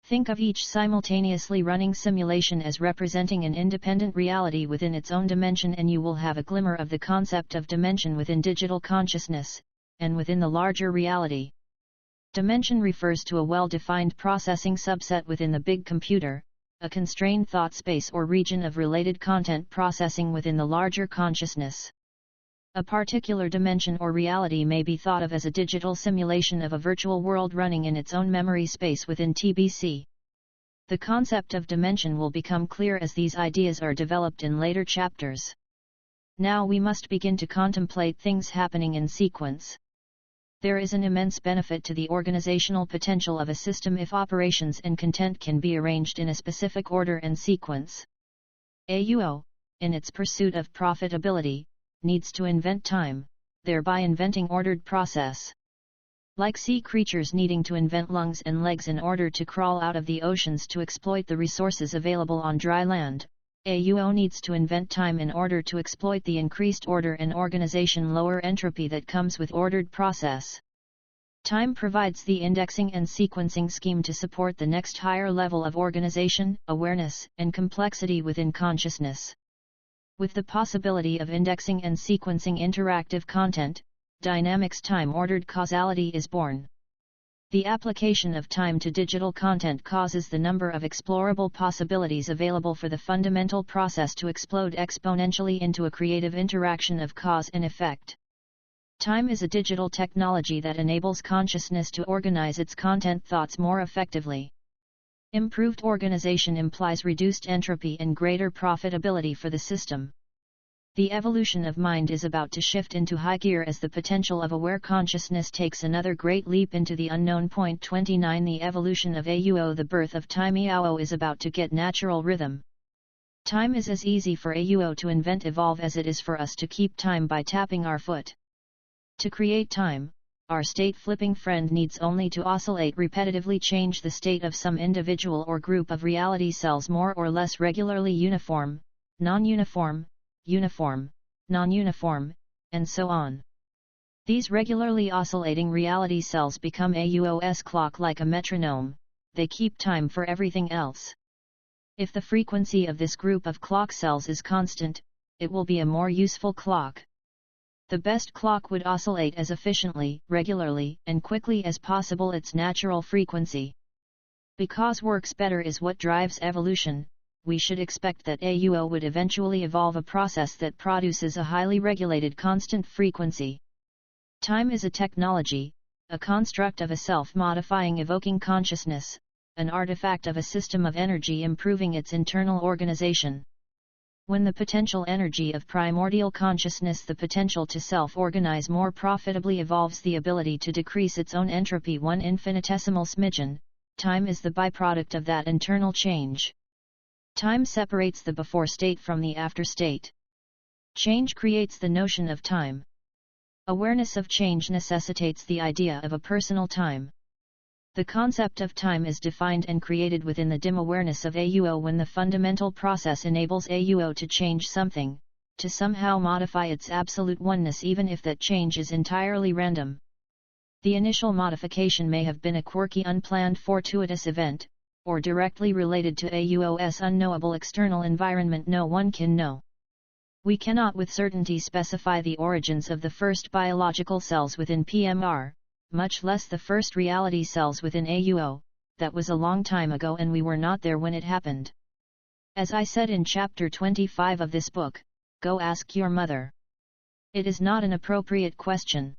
Think of each simultaneously running simulation as representing an independent reality within its own dimension and you will have a glimmer of the concept of dimension within digital consciousness, and within the larger reality. Dimension refers to a well-defined processing subset within the big computer, a constrained thought space or region of related content processing within the larger consciousness. A particular dimension or reality may be thought of as a digital simulation of a virtual world running in its own memory space within TBC. The concept of dimension will become clear as these ideas are developed in later chapters. Now we must begin to contemplate things happening in sequence. There is an immense benefit to the organizational potential of a system if operations and content can be arranged in a specific order and sequence. AUO, in its pursuit of profitability, needs to invent time, thereby inventing ordered process. Like sea creatures needing to invent lungs and legs in order to crawl out of the oceans to exploit the resources available on dry land, AUO needs to invent time in order to exploit the increased order and organization lower entropy that comes with ordered process. Time provides the indexing and sequencing scheme to support the next higher level of organization, awareness, and complexity within consciousness. With the possibility of indexing and sequencing interactive content, dynamics time-ordered causality is born. The application of time to digital content causes the number of explorable possibilities available for the fundamental process to explode exponentially into a creative interaction of cause and effect. Time is a digital technology that enables consciousness to organize its content thoughts more effectively. Improved organization implies reduced entropy and greater profitability for the system. The evolution of mind is about to shift into high gear as the potential of aware consciousness takes another great leap into the unknown. 29 The evolution of AUO, the birth of time. AUO is about to get natural rhythm. Time is as easy for AUO to evolve as it is for us to keep time by tapping our foot. To create time, our state-flipping friend needs only to oscillate repetitively, change the state of some individual or group of reality cells more or less regularly, uniform, non-uniform, uniform, non-uniform, and so on. These regularly oscillating reality cells become AUO's clock like a metronome, they keep time for everything else. If the frequency of this group of clock cells is constant, it will be a more useful clock. The best clock would oscillate as efficiently, regularly, and quickly as possible its natural frequency. Because works better is what drives evolution, we should expect that AUO would eventually evolve a process that produces a highly regulated constant frequency. Time is a technology, a construct of a self-modifying evoking consciousness, an artifact of a system of energy improving its internal organization. When the potential energy of primordial consciousness, the potential to self-organize more profitably, evolves the ability to decrease its own entropy one infinitesimal smidgen, time is the byproduct of that internal change. Time separates the before state from the after state. Change creates the notion of time. Awareness of change necessitates the idea of a personal time. The concept of time is defined and created within the dim awareness of AUO when the fundamental process enables AUO to change something, to somehow modify its absolute oneness, even if that change is entirely random. The initial modification may have been a quirky, unplanned, fortuitous event, or directly related to AUO's unknowable external environment no one can know. We cannot with certainty specify the origins of the first biological cells within PMR, much less the first reality cells within AUO. That was a long time ago and we were not there when it happened. As I said in chapter 25 of this book, go ask your mother. It is not an appropriate question.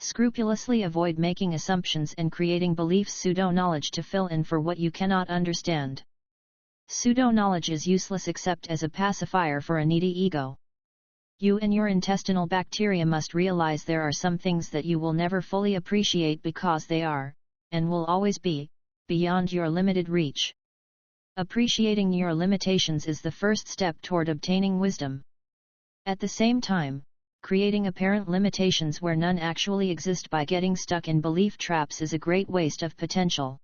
Scrupulously avoid making assumptions and creating beliefs, pseudo-knowledge to fill in for what you cannot understand. Pseudo-knowledge is useless except as a pacifier for a needy ego. You and your intestinal bacteria must realize there are some things that you will never fully appreciate because they are, and will always be, beyond your limited reach. Appreciating your limitations is the first step toward obtaining wisdom. At the same time, creating apparent limitations where none actually exist by getting stuck in belief traps is a great waste of potential.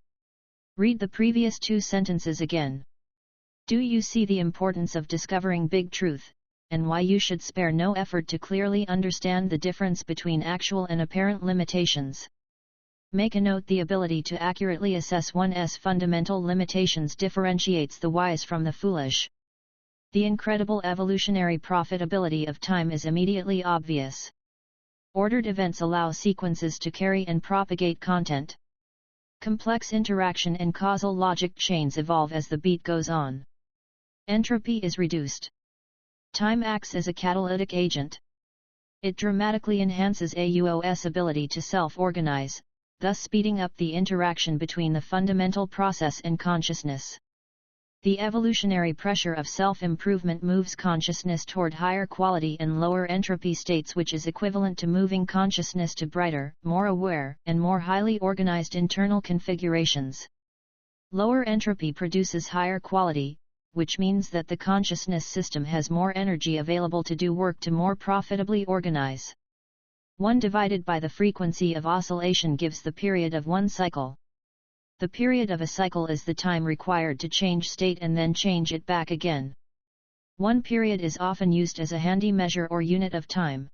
Read the previous 2 sentences again. Do you see the importance of discovering big truth, and why you should spare no effort to clearly understand the difference between actual and apparent limitations? Make a note: the ability to accurately assess one's fundamental limitations differentiates the wise from the foolish. The incredible evolutionary profitability of time is immediately obvious. Ordered events allow sequences to carry and propagate content. Complex interaction and causal logic chains evolve as the beat goes on. Entropy is reduced. Time acts as a catalytic agent. It dramatically enhances AUO's ability to self-organize, thus speeding up the interaction between the fundamental process and consciousness. The evolutionary pressure of self-improvement moves consciousness toward higher quality and lower entropy states, which is equivalent to moving consciousness to brighter, more aware, and more highly organized internal configurations. Lower entropy produces higher quality, which means that the consciousness system has more energy available to do work to more profitably organize. 1 divided by the frequency of oscillation gives the period of one cycle. The period of a cycle is the time required to change state and then change it back again. 1 period is often used as a handy measure or unit of time.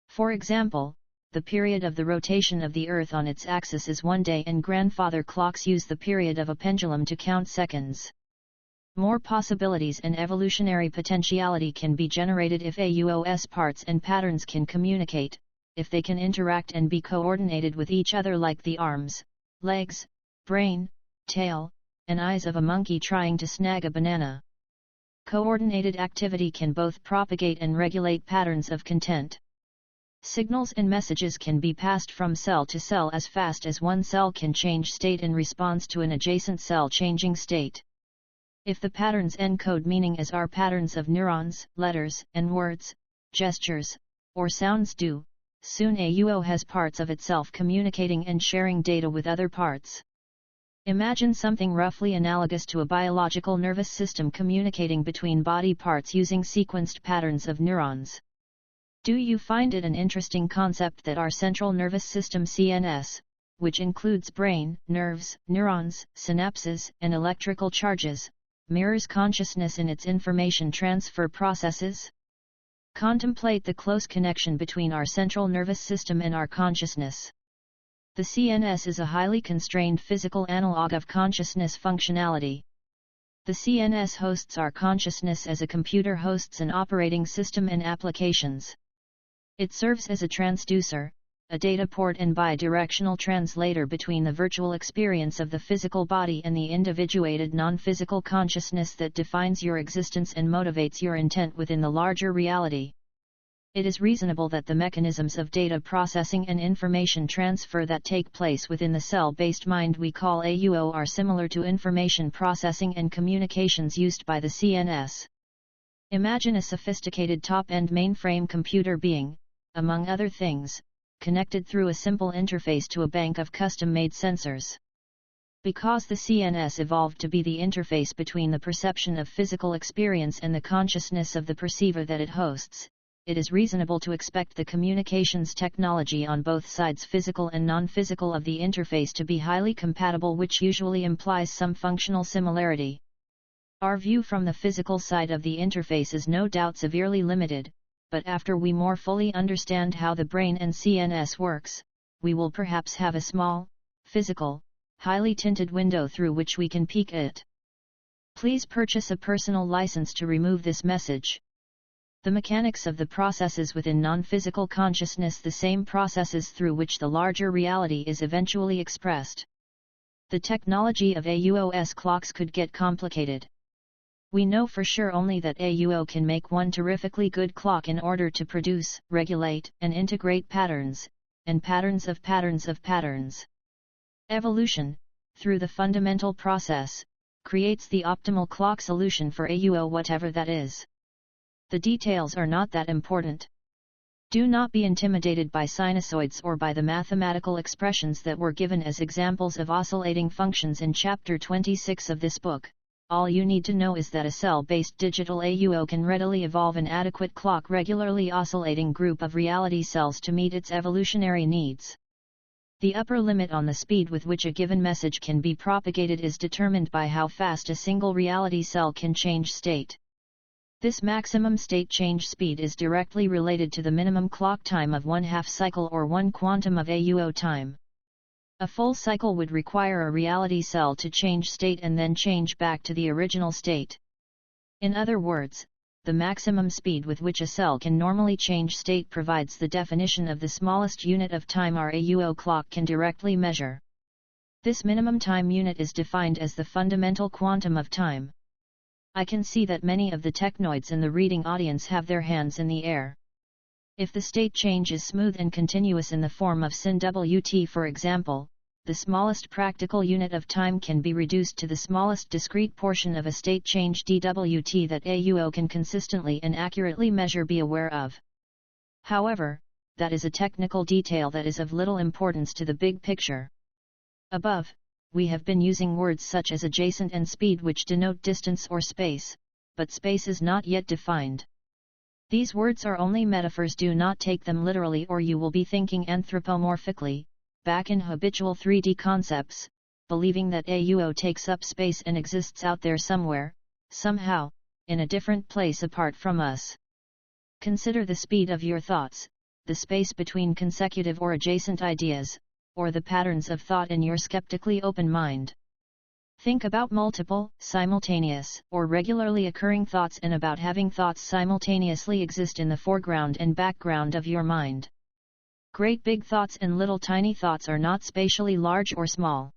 For example, the period of the rotation of the Earth on its axis is 1 day, and grandfather clocks use the period of a pendulum to count seconds. More possibilities and evolutionary potentiality can be generated if AUO's parts and patterns can communicate, if they can interact and be coordinated with each other like the arms, legs, brain, tail, and eyes of a monkey trying to snag a banana. Coordinated activity can both propagate and regulate patterns of content. Signals and messages can be passed from cell to cell as fast as one cell can change state in response to an adjacent cell changing state. If the patterns encode meaning as are patterns of neurons, letters, and words, gestures, or sounds do, soon AUO has parts of itself communicating and sharing data with other parts. Imagine something roughly analogous to a biological nervous system communicating between body parts using sequenced patterns of neurons. Do you find it an interesting concept that our central nervous system CNS, which includes brain, nerves, neurons, synapses, and electrical charges, mirrors consciousness in its information transfer processes? Contemplate the close connection between our central nervous system and our consciousness. The CNS is a highly constrained physical analog of consciousness functionality. The CNS hosts our consciousness as a computer hosts an operating system and applications. It serves as a transducer, a data port and bidirectional translator between the virtual experience of the physical body and the individuated non-physical consciousness that defines your existence and motivates your intent within the larger reality. It is reasonable that the mechanisms of data processing and information transfer that take place within the cell-based mind we call AUO are similar to information processing and communications used by the CNS. Imagine a sophisticated top-end mainframe computer being, among other things, connected through a simple interface to a bank of custom-made sensors. Because the CNS evolved to be the interface between the perception of physical experience and the consciousness of the perceiver that it hosts, it is reasonable to expect the communications technology on both sides, physical and non-physical, of the interface to be highly compatible, which usually implies some functional similarity. Our view from the physical side of the interface is no doubt severely limited, but after we more fully understand how the brain and CNS works, we will perhaps have a small, physical, highly tinted window through which we can peek at it. Please purchase a personal license to remove this message. The mechanics of the processes within non-physical consciousness, the same processes through which the larger reality is eventually expressed. The technology of AUOS clocks could get complicated. We know for sure only that AUO can make one terrifically good clock in order to produce, regulate, and integrate patterns, and patterns of patterns of patterns. Evolution, through the fundamental process, creates the optimal clock solution for AUO, whatever that is. The details are not that important. Do not be intimidated by sinusoids or by the mathematical expressions that were given as examples of oscillating functions in Chapter 26 of this book. All you need to know is that a cell-based digital AUO can readily evolve an adequate clock regularly oscillating group of reality cells to meet its evolutionary needs. The upper limit on the speed with which a given message can be propagated is determined by how fast a single reality cell can change state. This maximum state change speed is directly related to the minimum clock time of 1/2 cycle or 1 quantum of AUO time. A full cycle would require a reality cell to change state and then change back to the original state. In other words, the maximum speed with which a cell can normally change state provides the definition of the smallest unit of time our AUO clock can directly measure. This minimum time unit is defined as the fundamental quantum of time. I can see that many of the technoids in the reading audience have their hands in the air. If the state change is smooth and continuous in the form of sin-wt, for example, the smallest practical unit of time can be reduced to the smallest discrete portion of a state change dwt that AUO can consistently and accurately measure, be aware of. However, that is a technical detail that is of little importance to the big picture. Above, we have been using words such as adjacent and speed which denote distance or space, but space is not yet defined. These words are only metaphors, do not take them literally or you will be thinking anthropomorphically, back in habitual 3D concepts, believing that AUO takes up space and exists out there somewhere, somehow, in a different place apart from us. Consider the speed of your thoughts, the space between consecutive or adjacent ideas, or the patterns of thought in your skeptically open mind. Think about multiple, simultaneous, or regularly occurring thoughts and about having thoughts simultaneously exist in the foreground and background of your mind. Great big thoughts and little tiny thoughts are not spatially large or small.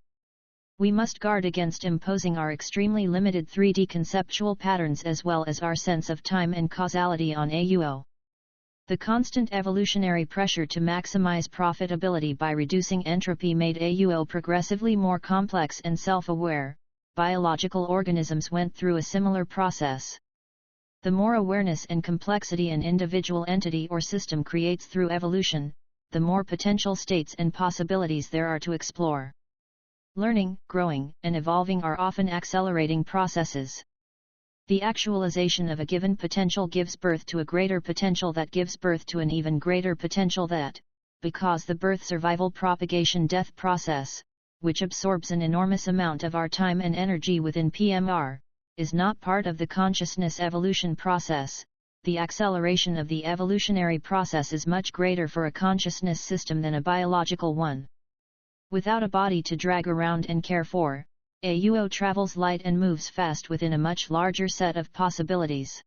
We must guard against imposing our extremely limited 3D conceptual patterns as well as our sense of time and causality on AUO. The constant evolutionary pressure to maximize profitability by reducing entropy made AUO progressively more complex and self-aware. Biological organisms went through a similar process. The more awareness and complexity an individual entity or system creates through evolution, the more potential states and possibilities there are to explore. Learning, growing, and evolving are often accelerating processes. The actualization of a given potential gives birth to a greater potential that gives birth to an even greater potential that, because the birth survival propagation death process, which absorbs an enormous amount of our time and energy within PMR, is not part of the consciousness evolution process, the acceleration of the evolutionary process is much greater for a consciousness system than a biological one. Without a body to drag around and care for, AUO travels light and moves fast within a much larger set of possibilities.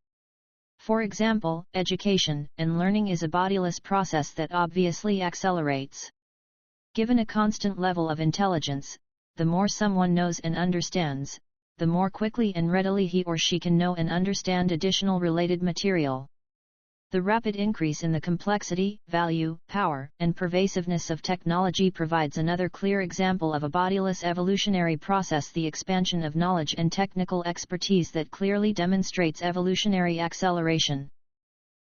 For example, education and learning is a bodiless process that obviously accelerates. Given a constant level of intelligence, the more someone knows and understands, the more quickly and readily he or she can know and understand additional related material. The rapid increase in the complexity, value, power, and pervasiveness of technology provides another clear example of a bodiless evolutionary process, the expansion of knowledge and technical expertise that clearly demonstrates evolutionary acceleration.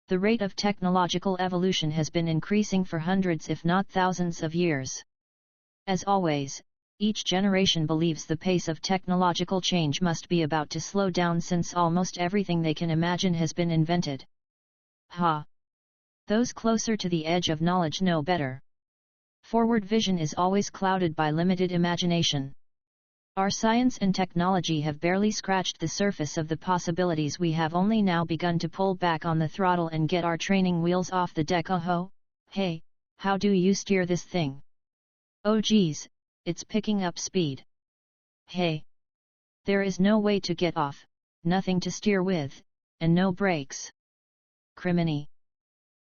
The rate of technological evolution has been increasing for hundreds if not thousands of years. As always, each generation believes the pace of technological change must be about to slow down since almost everything they can imagine has been invented. Those closer to the edge of knowledge know better. Forward vision is always clouded by limited imagination. Our science and technology have barely scratched the surface of the possibilities. We have only now begun to pull back on the throttle and get our training wheels off the deck. Hey, how do you steer this thing? Oh geez, it's picking up speed. Hey! There is no way to get off, nothing to steer with, and no brakes. Criminy!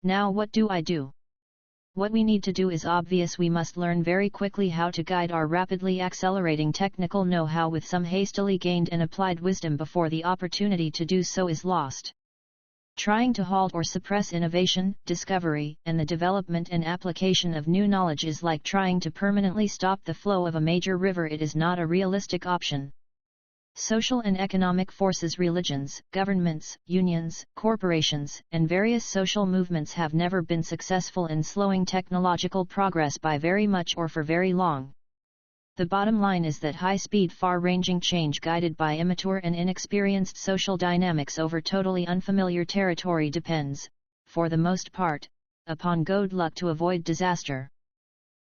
Now what do I do? What we need to do is obvious. We must learn very quickly how to guide our rapidly accelerating technical know-how with some hastily gained and applied wisdom before the opportunity to do so is lost. Trying to halt or suppress innovation, discovery, and the development and application of new knowledge is like trying to permanently stop the flow of a major river. It is not a realistic option. Social and economic forces, religions, governments, unions, corporations, and various social movements have never been successful in slowing technological progress by very much or for very long. The bottom line is that high-speed, far-ranging change guided by immature and inexperienced social dynamics over totally unfamiliar territory depends, for the most part, upon good luck to avoid disaster.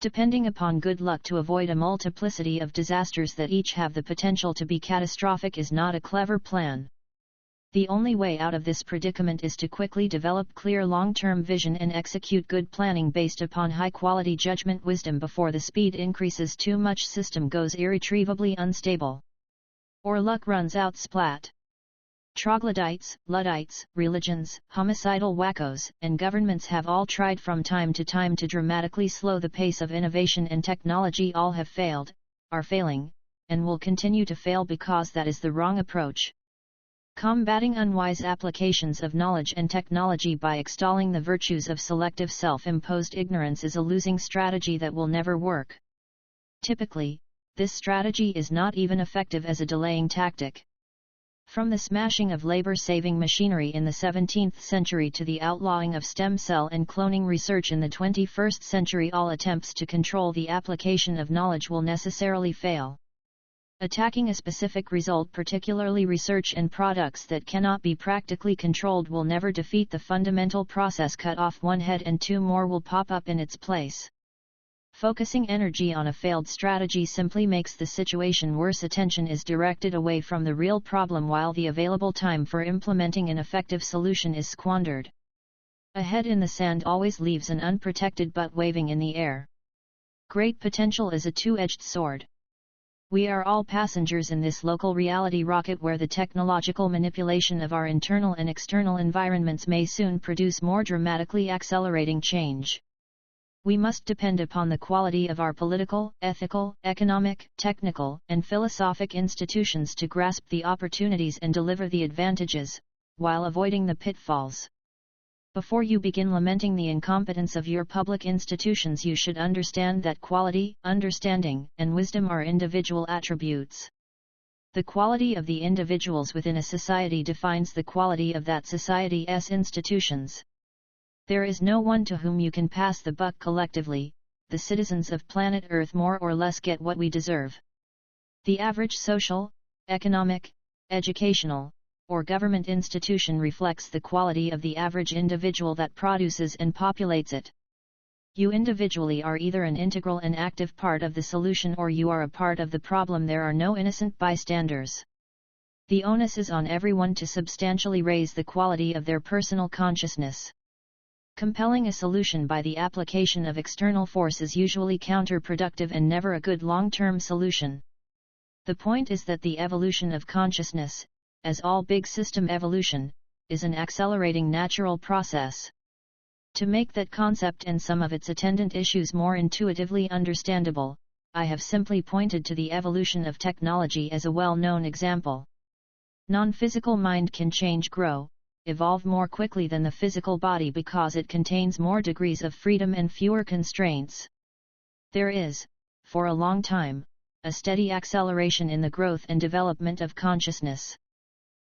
Depending upon good luck to avoid a multiplicity of disasters that each have the potential to be catastrophic is not a clever plan. The only way out of this predicament is to quickly develop clear long-term vision and execute good planning based upon high-quality judgment wisdom before the speed increases too much, system goes irretrievably unstable, or luck runs out splat. Troglodytes, Luddites, religions, homicidal wackos, and governments have all tried from time to time to dramatically slow the pace of innovation and technology. All have failed, are failing, and will continue to fail because that is the wrong approach. Combating unwise applications of knowledge and technology by extolling the virtues of selective self-imposed ignorance is a losing strategy that will never work. Typically, this strategy is not even effective as a delaying tactic. From the smashing of labor-saving machinery in the 17th century to the outlawing of stem cell and cloning research in the 21st century, all attempts to control the application of knowledge will necessarily fail. Attacking a specific result, particularly research and products that cannot be practically controlled, will never defeat the fundamental process. Cut off one head and two more will pop up in its place. Focusing energy on a failed strategy simply makes the situation worse. Attention is directed away from the real problem while the available time for implementing an effective solution is squandered. A head in the sand always leaves an unprotected butt waving in the air. Great potential is a two-edged sword. We are all passengers in this local reality rocket where the technological manipulation of our internal and external environments may soon produce more dramatically accelerating change. We must depend upon the quality of our political, ethical, economic, technical, and philosophic institutions to grasp the opportunities and deliver the advantages, while avoiding the pitfalls. Before you begin lamenting the incompetence of your public institutions, you should understand that quality, understanding, and wisdom are individual attributes. The quality of the individuals within a society defines the quality of that society's institutions. There is no one to whom you can pass the buck collectively. The citizens of planet Earth more or less get what we deserve. The average social, economic, educational, or government institution reflects the quality of the average individual that produces and populates it. You individually are either an integral and active part of the solution or you are a part of the problem. There are no innocent bystanders. The onus is on everyone to substantially raise the quality of their personal consciousness. Compelling a solution by the application of external force is usually counterproductive and never a good long-term solution. The point is that the evolution of consciousness, as all big system evolution, is an accelerating natural process. To make that concept and some of its attendant issues more intuitively understandable, I have simply pointed to the evolution of technology as a well-known example. Non-physical mind can change, grow, evolve more quickly than the physical body because it contains more degrees of freedom and fewer constraints. There is, for a long time, a steady acceleration in the growth and development of consciousness.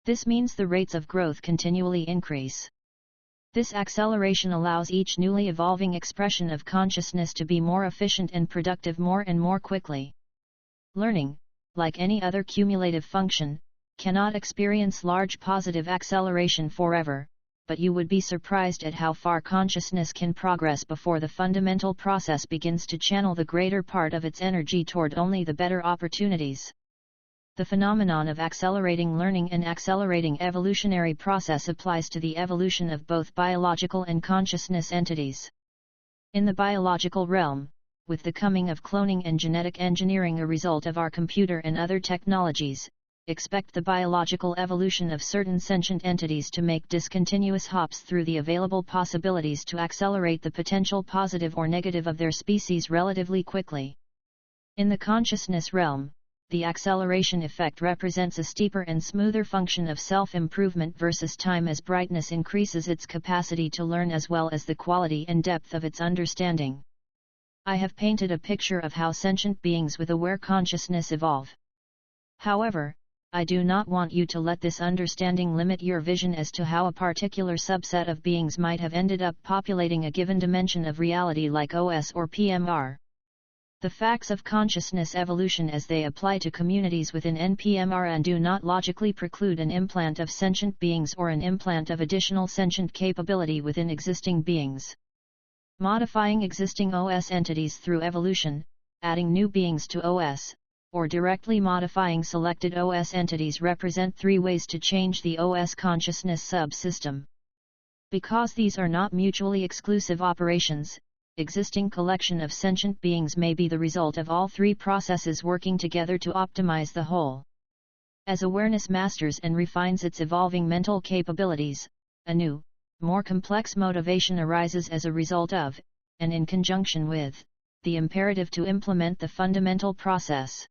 This means the rates of growth continually increase. This acceleration allows each newly evolving expression of consciousness to be more efficient and productive more and more quickly. Learning, like any other cumulative function, cannot experience large positive acceleration forever, but you would be surprised at how far consciousness can progress before the fundamental process begins to channel the greater part of its energy toward only the better opportunities. The phenomenon of accelerating learning and accelerating evolutionary process applies to the evolution of both biological and consciousness entities. In the biological realm, with the coming of cloning and genetic engineering a result of our computer and other technologies, expect the biological evolution of certain sentient entities to make discontinuous hops through the available possibilities to accelerate the potential positive or negative of their species relatively quickly. In the consciousness realm, the acceleration effect represents a steeper and smoother function of self-improvement versus time as brightness increases its capacity to learn as well as the quality and depth of its understanding. I have painted a picture of how sentient beings with aware consciousness evolve. However, I do not want you to let this understanding limit your vision as to how a particular subset of beings might have ended up populating a given dimension of reality like OS or PMR. The facts of consciousness evolution as they apply to communities within NPMR and do not logically preclude an implant of sentient beings or an implant of additional sentient capability within existing beings. Modifying existing OS entities through evolution, adding new beings to OS, or directly modifying selected OS entities represent three ways to change the OS consciousness subsystem. Because these are not mutually exclusive operations, existing collection of sentient beings may be the result of all three processes working together to optimize the whole. As awareness masters and refines its evolving mental capabilities, a new, more complex motivation arises as a result of, and in conjunction with, the imperative to implement the fundamental process.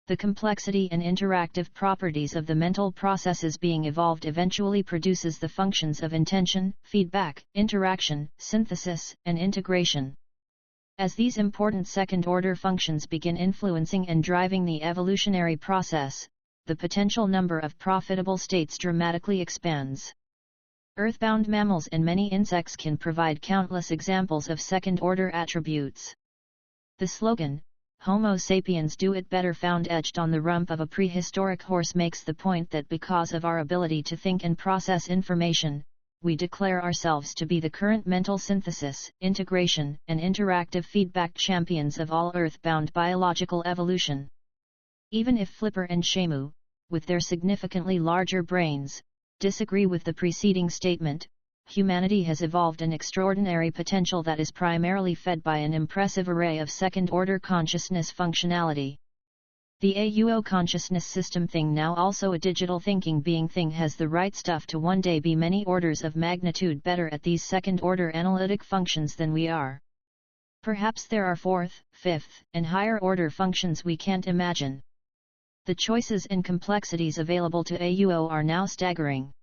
The complexity and interactive properties of the mental processes being evolved eventually produces the functions of intention, feedback, interaction, synthesis, and integration. As these important second-order functions begin influencing and driving the evolutionary process, the potential number of profitable states dramatically expands. Earthbound mammals and many insects can provide countless examples of second-order attributes. The slogan, Homo sapiens do it better, found etched on the rump of a prehistoric horse, makes the point that because of our ability to think and process information, we declare ourselves to be the current mental synthesis, integration, and interactive feedback champions of all earthbound biological evolution. Even if Flipper and Shamu, with their significantly larger brains, disagree with the preceding statement, humanity has evolved an extraordinary potential that is primarily fed by an impressive array of second-order consciousness functionality. The AUO consciousness system thing, now also a digital thinking being thing, has the right stuff to one day be many orders of magnitude better at these second-order analytic functions than we are. Perhaps there are fourth, fifth, and higher-order functions we can't imagine. The choices and complexities available to AUO are now staggering.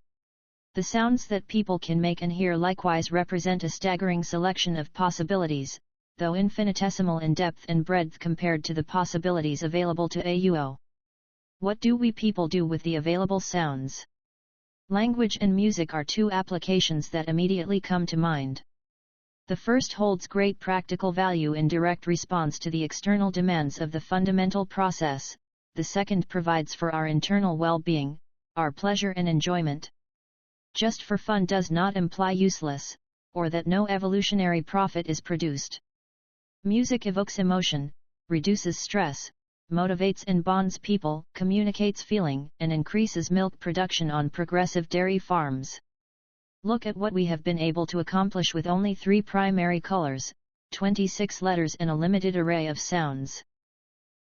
The sounds that people can make and hear likewise represent a staggering selection of possibilities, though infinitesimal in depth and breadth compared to the possibilities available to AUO. What do we people do with the available sounds? Language and music are two applications that immediately come to mind. The first holds great practical value in direct response to the external demands of the fundamental process, the second provides for our internal well-being, our pleasure and enjoyment. Just for fun does not imply useless, or that no evolutionary profit is produced. Music evokes emotion, reduces stress, motivates and bonds people, communicates feeling, and increases milk production on progressive dairy farms. Look at what we have been able to accomplish with only 3 primary colors, 26 letters and a limited array of sounds.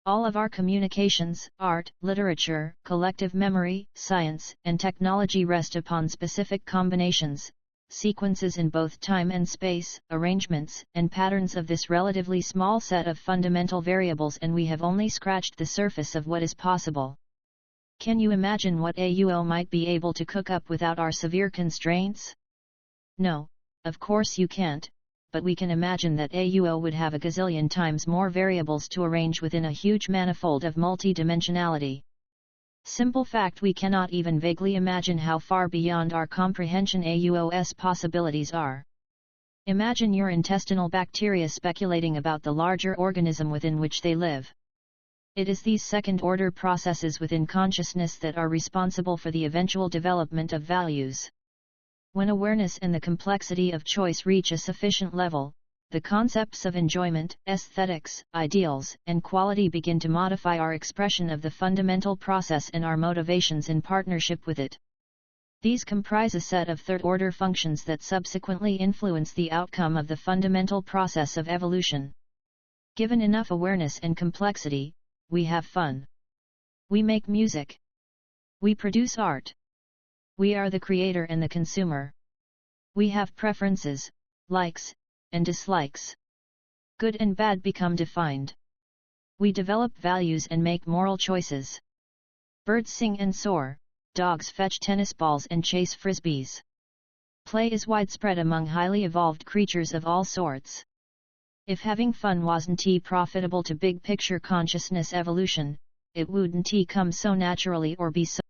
All of our communications, art, literature, collective memory, science, and technology rest upon specific combinations, sequences in both time and space, arrangements, and patterns of this relatively small set of fundamental variables, and we have only scratched the surface of what is possible. Can you imagine what AUO might be able to cook up without our severe constraints? No, of course you can't, but we can imagine that AUO would have a gazillion times more variables to arrange within a huge manifold of multidimensionality. Simple fact, we cannot even vaguely imagine how far beyond our comprehension AUO's possibilities are. Imagine your intestinal bacteria speculating about the larger organism within which they live. It is these second-order processes within consciousness that are responsible for the eventual development of values. When awareness and the complexity of choice reach a sufficient level, the concepts of enjoyment, aesthetics, ideals, and quality begin to modify our expression of the fundamental process and our motivations in partnership with it. These comprise a set of third-order functions that subsequently influence the outcome of the fundamental process of evolution. Given enough awareness and complexity, we have fun. We make music. We produce art. We are the creator and the consumer. We have preferences, likes, and dislikes. Good and bad become defined. We develop values and make moral choices. Birds sing and soar, dogs fetch tennis balls and chase frisbees. Play is widespread among highly evolved creatures of all sorts. If having fun wasn't profitable to big picture consciousness evolution, it wouldn't come so naturally or be so